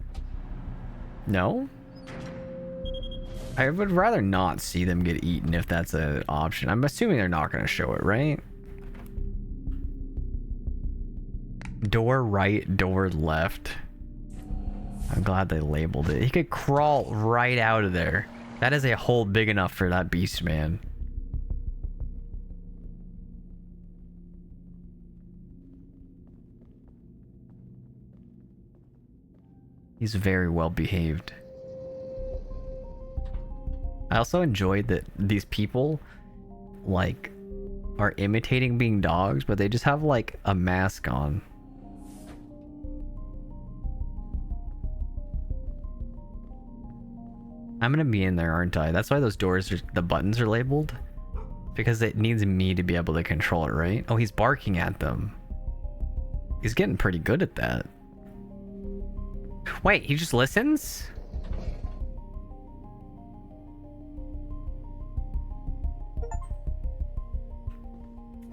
No? I would rather not see them get eaten if that's an option. I'm assuming they're not going to show it, right? Door right, door left. I'm glad they labeled it. He could crawl right out of there. That is a hole big enough for that beast, man. He's very well behaved. I also enjoyed that these people, like, are imitating being dogs, but they just have, like, a mask on. I'm gonna be in there, aren't I? That's why those doors are, the buttons are labeled. Because it needs me to be able to control it, right? Oh, he's barking at them. He's getting pretty good at that. Wait, he just listens?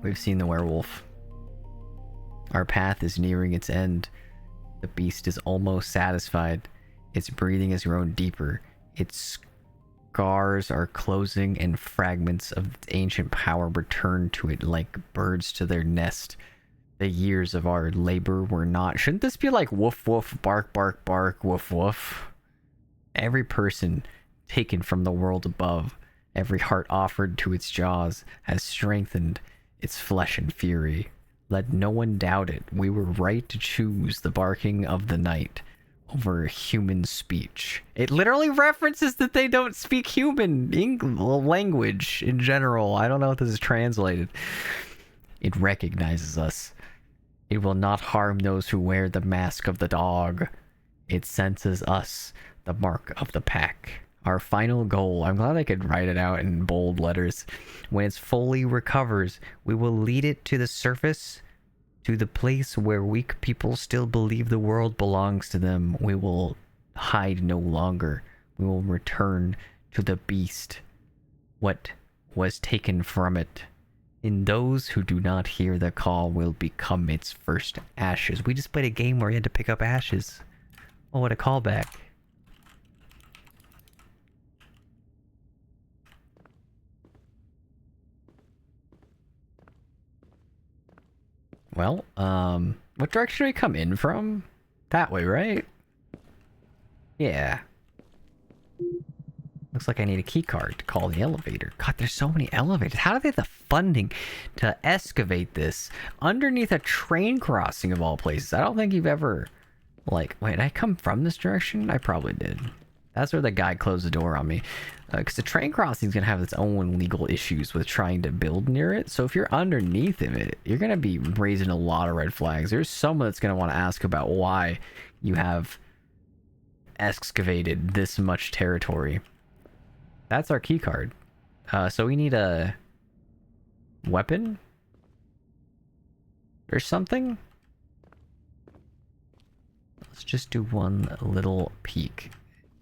We've seen the werewolf. Our path is nearing its end. The beast is almost satisfied. Its breathing has grown deeper. Its scars are closing and fragments of its ancient power return to it like birds to their nest. The years of our labor were not... Shouldn't this be like woof woof, bark bark bark, woof woof? Every person taken from the world above, every heart offered to its jaws, has strengthened its flesh and fury. Let no one doubt it. We were right to choose the barking of the night over human speech. It literally references that they don't speak human language in general. I don't know if this is translated. It recognizes us. It will not harm those who wear the mask of the dog. It senses us, the mark of the pack. Our final goal, I'm glad I could write it out in bold letters. When it fully recovers, we will lead it to the surface, to the place where weak people still believe the world belongs to them. We will hide no longer. We will return to the beast what was taken from it. And those who do not hear the call will become its first ashes. We just played a game where you had to pick up ashes. Oh, what a callback. Well, what direction do we come in from? That way, right? Yeah. Looks like I need a key card to call the elevator. God, there's so many elevators. How do they have the funding to excavate this underneath a train crossing of all places? I don't think you've ever... Like, wait, did I come from this direction? I probably did. That's where the guy closed the door on me. Because the train crossing is going to have its own legal issues with trying to build near it. So if you're underneath of it, you're going to be raising a lot of red flags. There's someone that's going to want to ask about why you have excavated this much territory. That's our key card. So we need a weapon or something. Let's just do one little peek.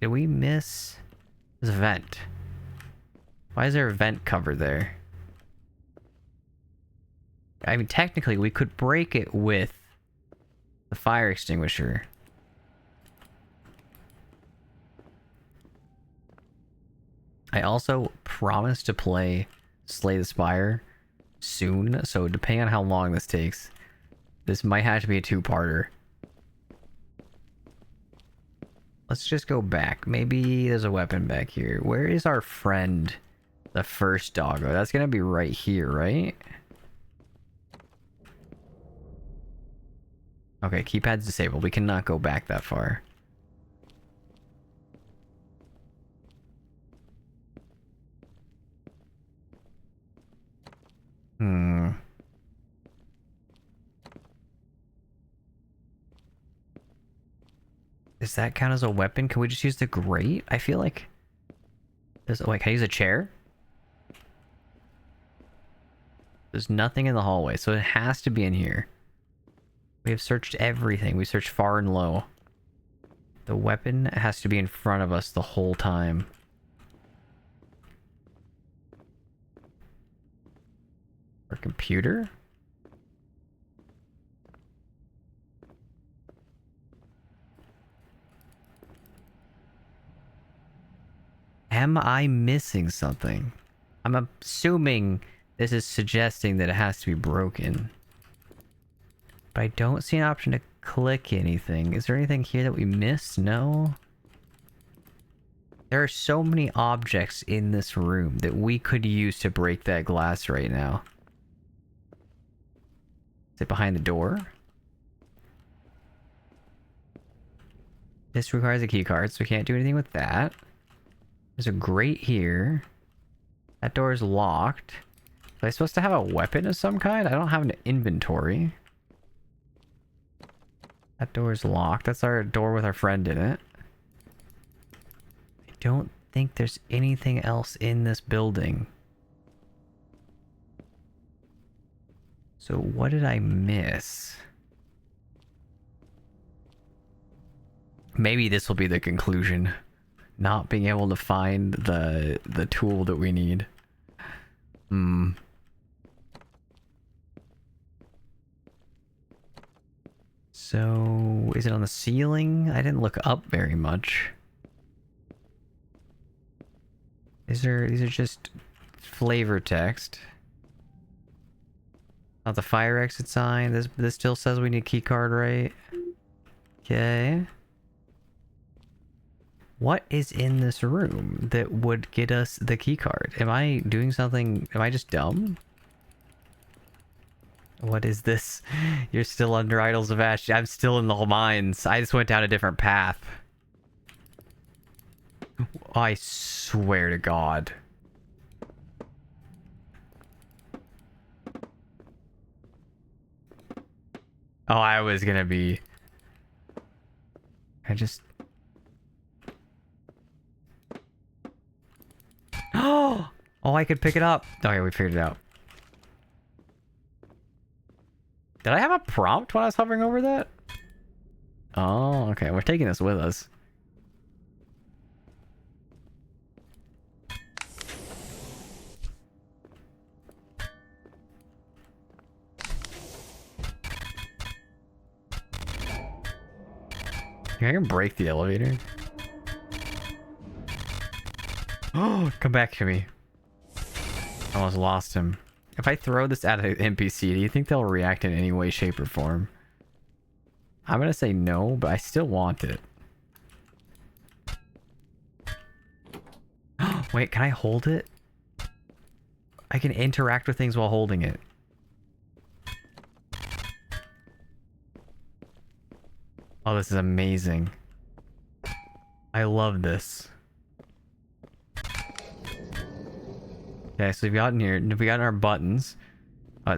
Did we miss? There's a vent. Why is there a vent cover there? I mean, technically, we could break it with the fire extinguisher. I also promised to play Slay the Spire soon, so depending on how long this takes, this might have to be a two-parter. Let's just go back. Maybe there's a weapon back here. Where is our friend, the first doggo? That's gonna be right here, right? Okay, keypad's disabled. We cannot go back that far. Does that count as a weapon? Can we just use the grate? I feel like... Wait, can I use a chair? There's nothing in the hallway, so it has to be in here. We have searched everything. We searched far and low. The weapon has to be in front of us the whole time. Our computer? Am I missing something? I'm assuming this is suggesting that it has to be broken. But I don't see an option to click anything. Is there anything here that we missed? No? There are so many objects in this room that we could use to break that glass right now. Is it behind the door? This requires a key card, so we can't do anything with that. There's a grate here. That door is locked. Am I supposed to have a weapon of some kind? I don't have an inventory. That door is locked. That's our door with our friend in it. I don't think there's anything else in this building. So what did I miss? Maybe this will be the conclusion. Not being able to find the tool that we need. So, is it on the ceiling? I didn't look up very much. These are just flavor text. Not the fire exit sign. This still says we need a key card, right? Okay. What is in this room that would get us the key card? Am I doing something? Am I just dumb? What is this? You're still under Idols of Ash. I'm still in the mines. I just went down a different path. I swear to God. Oh, I was gonna be... I just... Oh, I could pick it up. Okay, we figured it out. Did I have a prompt when I was hovering over that? Oh, okay. We're taking this with us. I can break the elevator. Oh, come back to me. I almost lost him. If I throw this at an NPC, do you think they'll react in any way, shape, or form? I'm gonna say no, but I still want it. Wait, can I hold it? I can interact with things while holding it. Oh, this is amazing. I love this. Okay, so we've gotten here. We got our buttons.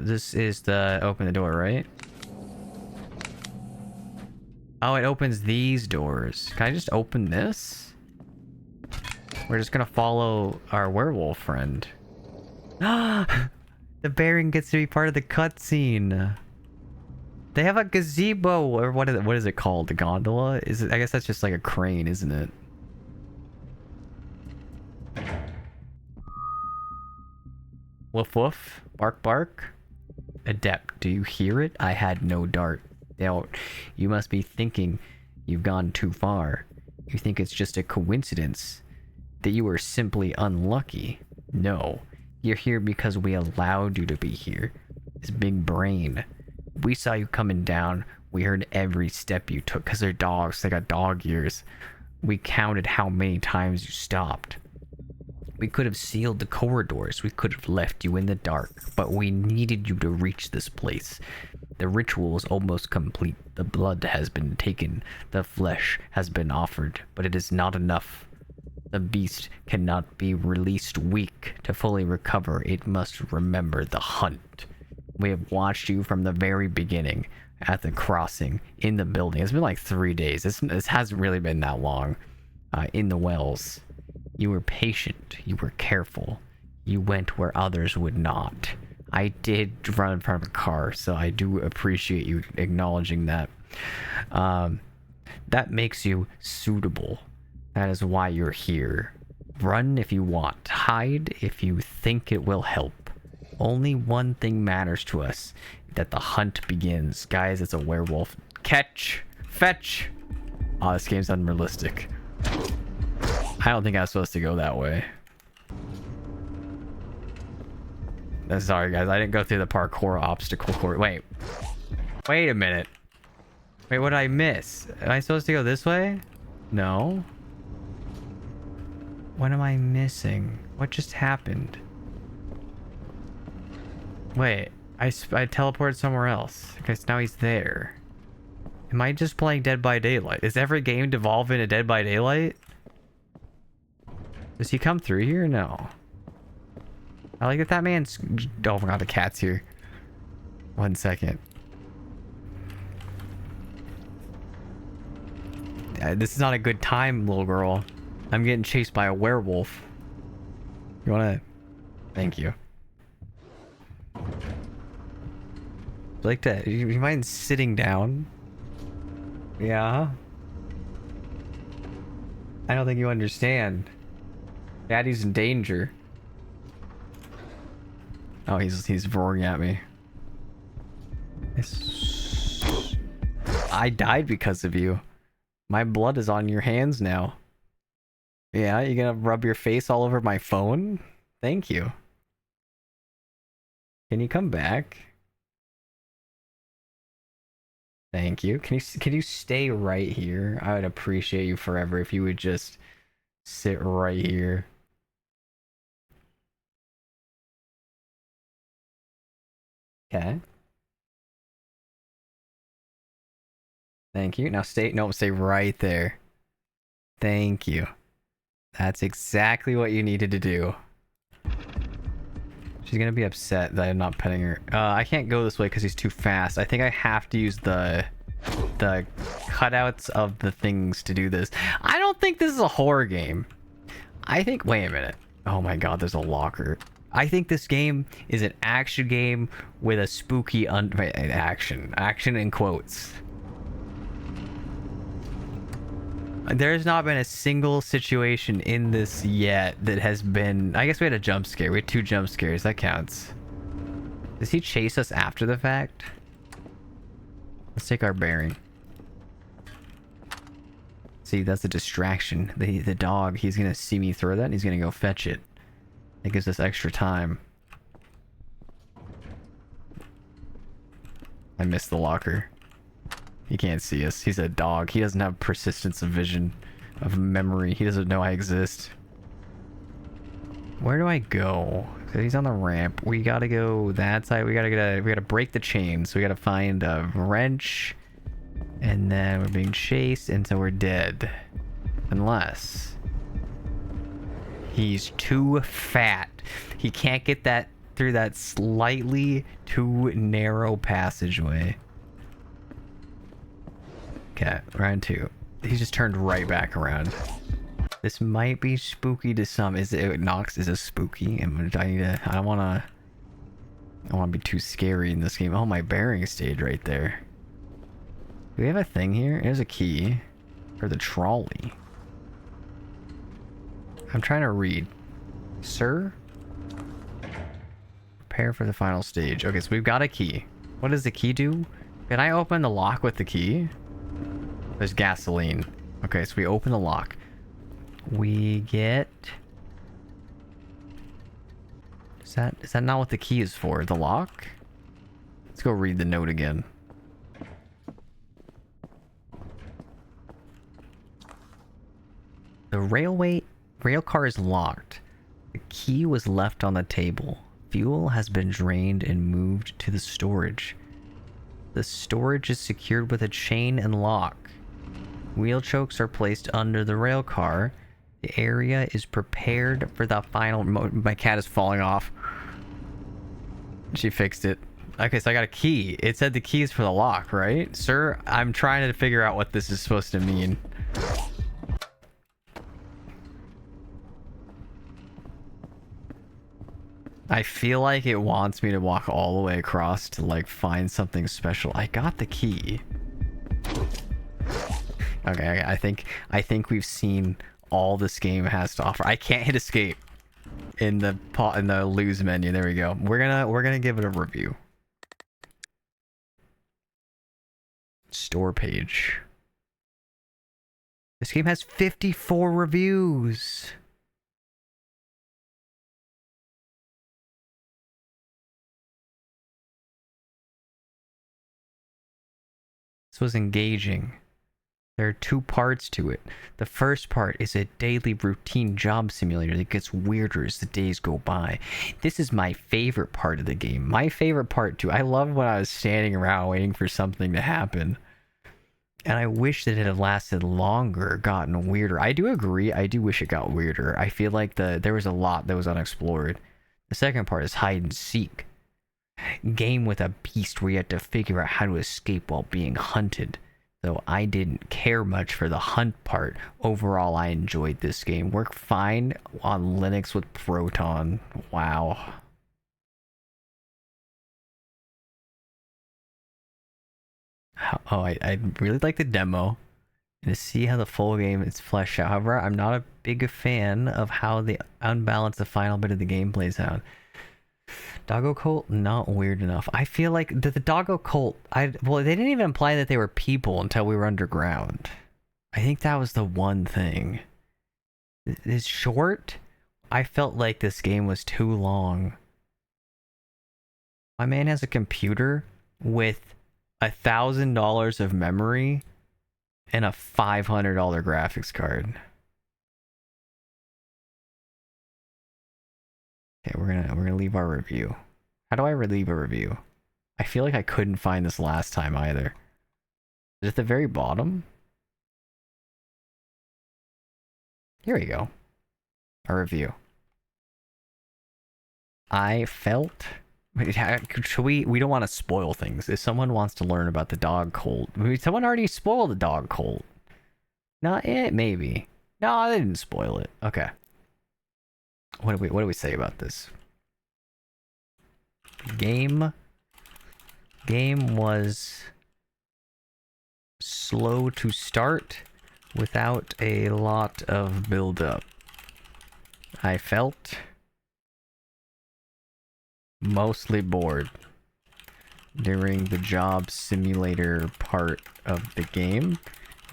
This is the open the door, right? Oh, it opens these doors. Can I just open this? We're just gonna follow our werewolf friend. The Baron gets to be part of the cutscene. They have a gazebo, or what is it called? The gondola? Is it? I guess that's just like a crane, isn't it? Woof woof, bark bark. Adept, do you hear it? I had no doubt. You must be thinking you've gone too far. You think it's just a coincidence that you were simply unlucky. No, you're here because we allowed you to be here. This big brain. We saw you coming down. We heard every step you took because they're dogs. They got dog ears. We counted how many times you stopped. We could have sealed the corridors. We could have left you in the dark, but we needed you to reach this place. The ritual is almost complete. The blood has been taken. The flesh has been offered, but it is not enough. The beast cannot be released weak. To fully recover, it must remember the hunt. We have watched you from the very beginning, at the crossing, in the building. It's been like 3 days. This hasn't really been that long. In the wells. You were patient. You were careful. You went where others would not. I did run in front of a car, so I do appreciate you acknowledging that. That makes you suitable. That is why you're here. Run if you want. Hide if you think it will help. Only one thing matters to us. That the hunt begins. Guys, it's a werewolf. Catch! Fetch! Oh, this game's unrealistic. I don't think I was supposed to go that way. Sorry, guys. I didn't go through the parkour obstacle course. Wait a minute. Wait, what did I miss? Am I supposed to go this way? No. What am I missing? What just happened? Wait. I teleported somewhere else. Okay, so now he's there. Am I just playing Dead by Daylight? Is every game devolve into Dead by Daylight? Does he come through here? No. I like that man's... Oh my god, the cat's here. 1 second. This is not a good time, little girl. I'm getting chased by a werewolf. You wanna... Thank you. Like that. You mind sitting down? Yeah. I don't think you understand. Daddy's in danger. Oh, he's roaring at me. I died because of you. My blood is on your hands now. Yeah, you gonna rub your face all over my phone? Thank you. Can you come back? Thank you. Can you stay right here? I would appreciate you forever if you would just sit right here. Okay. Thank you. Now stay right there. Thank you. That's exactly what you needed to do. She's gonna be upset that I'm not petting her. I can't go this way because he's too fast. I think I have to use the cutouts of the things to do this. I don't think this is a horror game. I think... Wait a minute. Oh my god, there's a locker. I think this game is an action game with a spooky action. Action in quotes. There's not been a single situation in this yet that has been... I guess we had a jump scare. We had 2 jump scares. That counts. Does he chase us after the fact? Let's take our bearing. See, that's a distraction. The dog, he's gonna see me throw that and he's gonna go fetch it. It gives us extra time. I missed the locker. He can't see us. He's a dog. He doesn't have persistence of vision, of memory. He doesn't know I exist. Where do I go? So he's on the ramp. We gotta go that side. We gotta break the chain. So we gotta find a wrench. And then we're being chased, and so we're dead. Unless he's too fat. He can't get that through that slightly too narrow passageway. Okay, round 2. He just turned right back around. This might be spooky to some. Is it Nox? Is it spooky? I don't wanna be too scary in this game. Oh, my bearing stayed right there. Do we have a thing here? There's a key. Or the trolley. I'm trying to read. Sir? Prepare for the final stage. Okay, so we've got a key. What does the key do? Can I open the lock with the key? There's gasoline. Okay, so we open the lock. We get... Is that not what the key is for? The lock? Let's go read the note again. The rail car is locked. The key was left on the table. Fuel has been drained and moved to the storage. The storage is secured with a chain and lock. Wheel chokes are placed under the rail car. The area is prepared for the final... My cat is falling off. She fixed it. Okay, so I got a key. It said the key is for the lock, right? Sir, I'm trying to figure out what this is supposed to mean. I feel like it wants me to walk all the way across to like find something special. I got the key. Okay, I think we've seen all this game has to offer. I can't hit escape in the lose menu. There we go. We're gonna give it a review. Store page. This game has 54 reviews. This was engaging. There are 2 parts to it. The first part is a daily routine job simulator that gets weirder as the days go by. This is my favorite part of the game. My favorite part too. I love when I was standing around waiting for something to happen. And I wish that it had lasted longer, gotten weirder. I do agree. I do wish it got weirder. I feel like there was a lot that was unexplored. The second part is hide and seek. Game with a beast where you have to figure out how to escape while being hunted. Though I didn't care much for the hunt part, overall I enjoyed this game. Worked fine on Linux with Proton. Wow. Oh, I really like the demo. And to see how the full game is fleshed out. However, I'm not a big fan of how the unbalanced the final bit of the game plays out. Doggo cult, not weird enough. I feel like the doggo cult, well, they didn't even imply that they were people until we were underground. I think that was the one thing. It's short. I felt like this game was too long. My man has a computer with $1,000 of memory and a $500 graphics card. Okay, we're gonna leave our review. How do I leave a review? I feel like I couldn't find this last time either. Is it at the very bottom? Here we go. A review. I felt... Wait, should we don't want to spoil things. If someone wants to learn about the dog cult... I mean, someone already spoiled the dog cult. Not it, maybe. No, they didn't spoil it. Okay. What do we say about this? Game was slow to start without a lot of build-up. I felt mostly bored during the job simulator part of the game,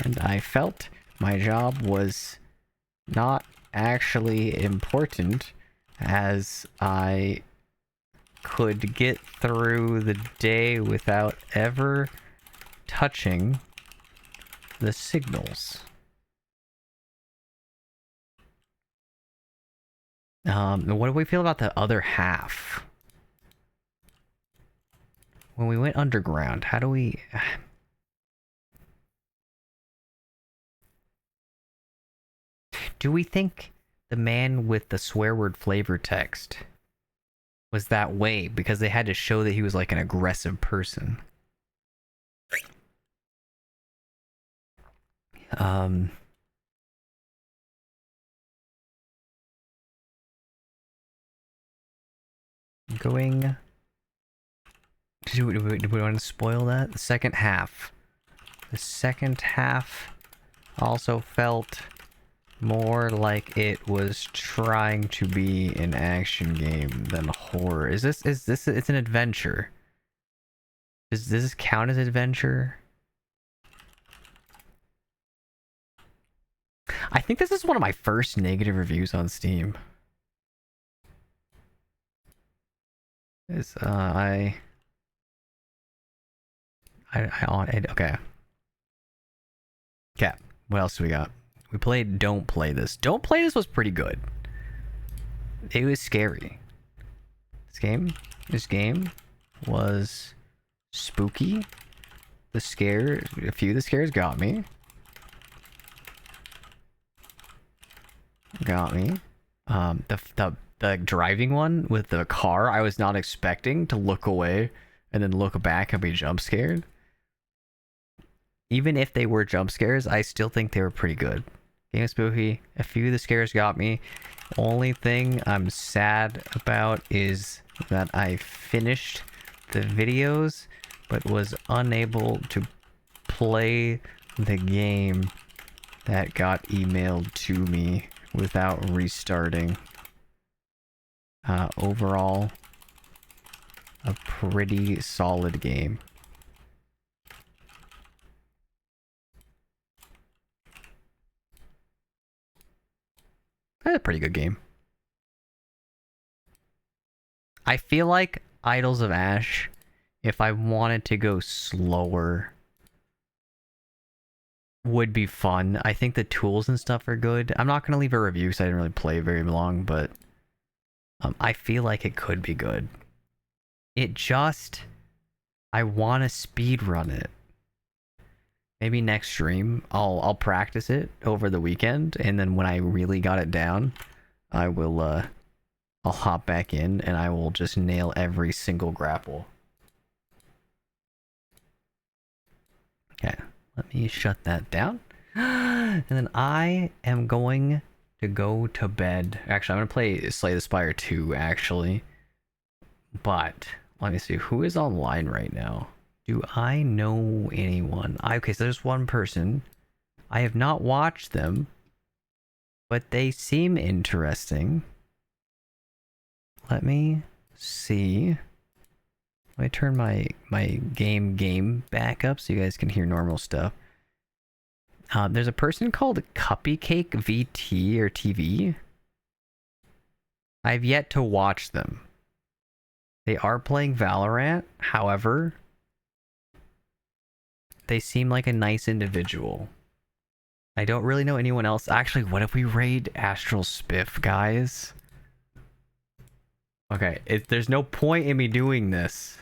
and I felt my job was not actually important, as I could get through the day without ever touching the signals. What do we feel about the other half? When we went underground, how do we... Do we think the man with the swear word flavor text was that way because they had to show that he was like an aggressive person? Going... Do we want to spoil that? The second half. The second half also felt more like it was trying to be an action game than horror. Is this it's an adventure? Does this count as adventure? I think this is one of my first negative reviews on Steam. Okay. Okay, what else do we got? We played Don't Play This. Don't Play This was pretty good. It was scary. This game was spooky. A few of the scares got me. The driving one with the car, I was not expecting to look away and then look back and be jump scared. Even if they were jump scares, I still think they were pretty good. Game was spooky. A few of the scares got me. Only thing I'm sad about is that I finished the videos, but was unable to play the game that got emailed to me without restarting. Overall, a pretty solid game. That's a pretty good game. I feel like Idols of Ash, if I wanted to go slower, would be fun. I think the tools and stuff are good. I'm not going to leave a review because I didn't really play very long, but I feel like it could be good. I want to speedrun it. Maybe next stream, I'll practice it over the weekend, and then when I really got it down, I will, I'll hop back in, and I will just nail every single grapple. Okay, let me shut that down. And then I am going to go to bed. Actually, I'm going to play Slay the Spire 2, actually. But, let me see, who is online right now? Do I know anyone? Okay, so there's one person. I have not watched them, but they seem interesting. Let me see. Let me turn my game back up so you guys can hear normal stuff. There's a person called Cuppycake VT or TV. I've yet to watch them. They are playing Valorant, however, they seem like a nice individual. I don't really know anyone else. Actually, what if we raid Astral Spiff, guys? Okay, there's no point in me doing this,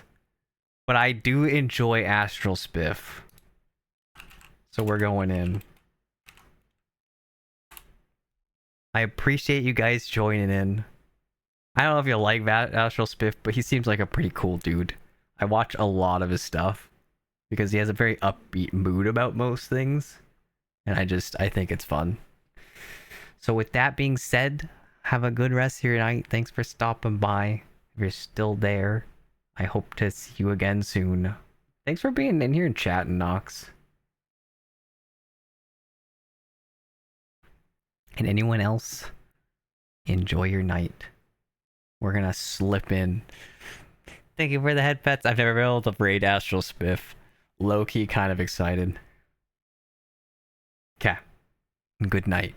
but I do enjoy Astral Spiff. So we're going in. I appreciate you guys joining in. I don't know if you like that Astral Spiff, but he seems like a pretty cool dude. I watch a lot of his stuff because he has a very upbeat mood about most things, and I think it's fun. So with that being said, have a good rest of your night. Thanks for stopping by. If you're still there, I hope to see you again soon. Thanks for being in here and chatting, Nox. And anyone else, enjoy your night. We're gonna slip in. Thank you for the head pets. I've never been able to raid Astral Spiff. Low-key kind of excited. Okay. Good night.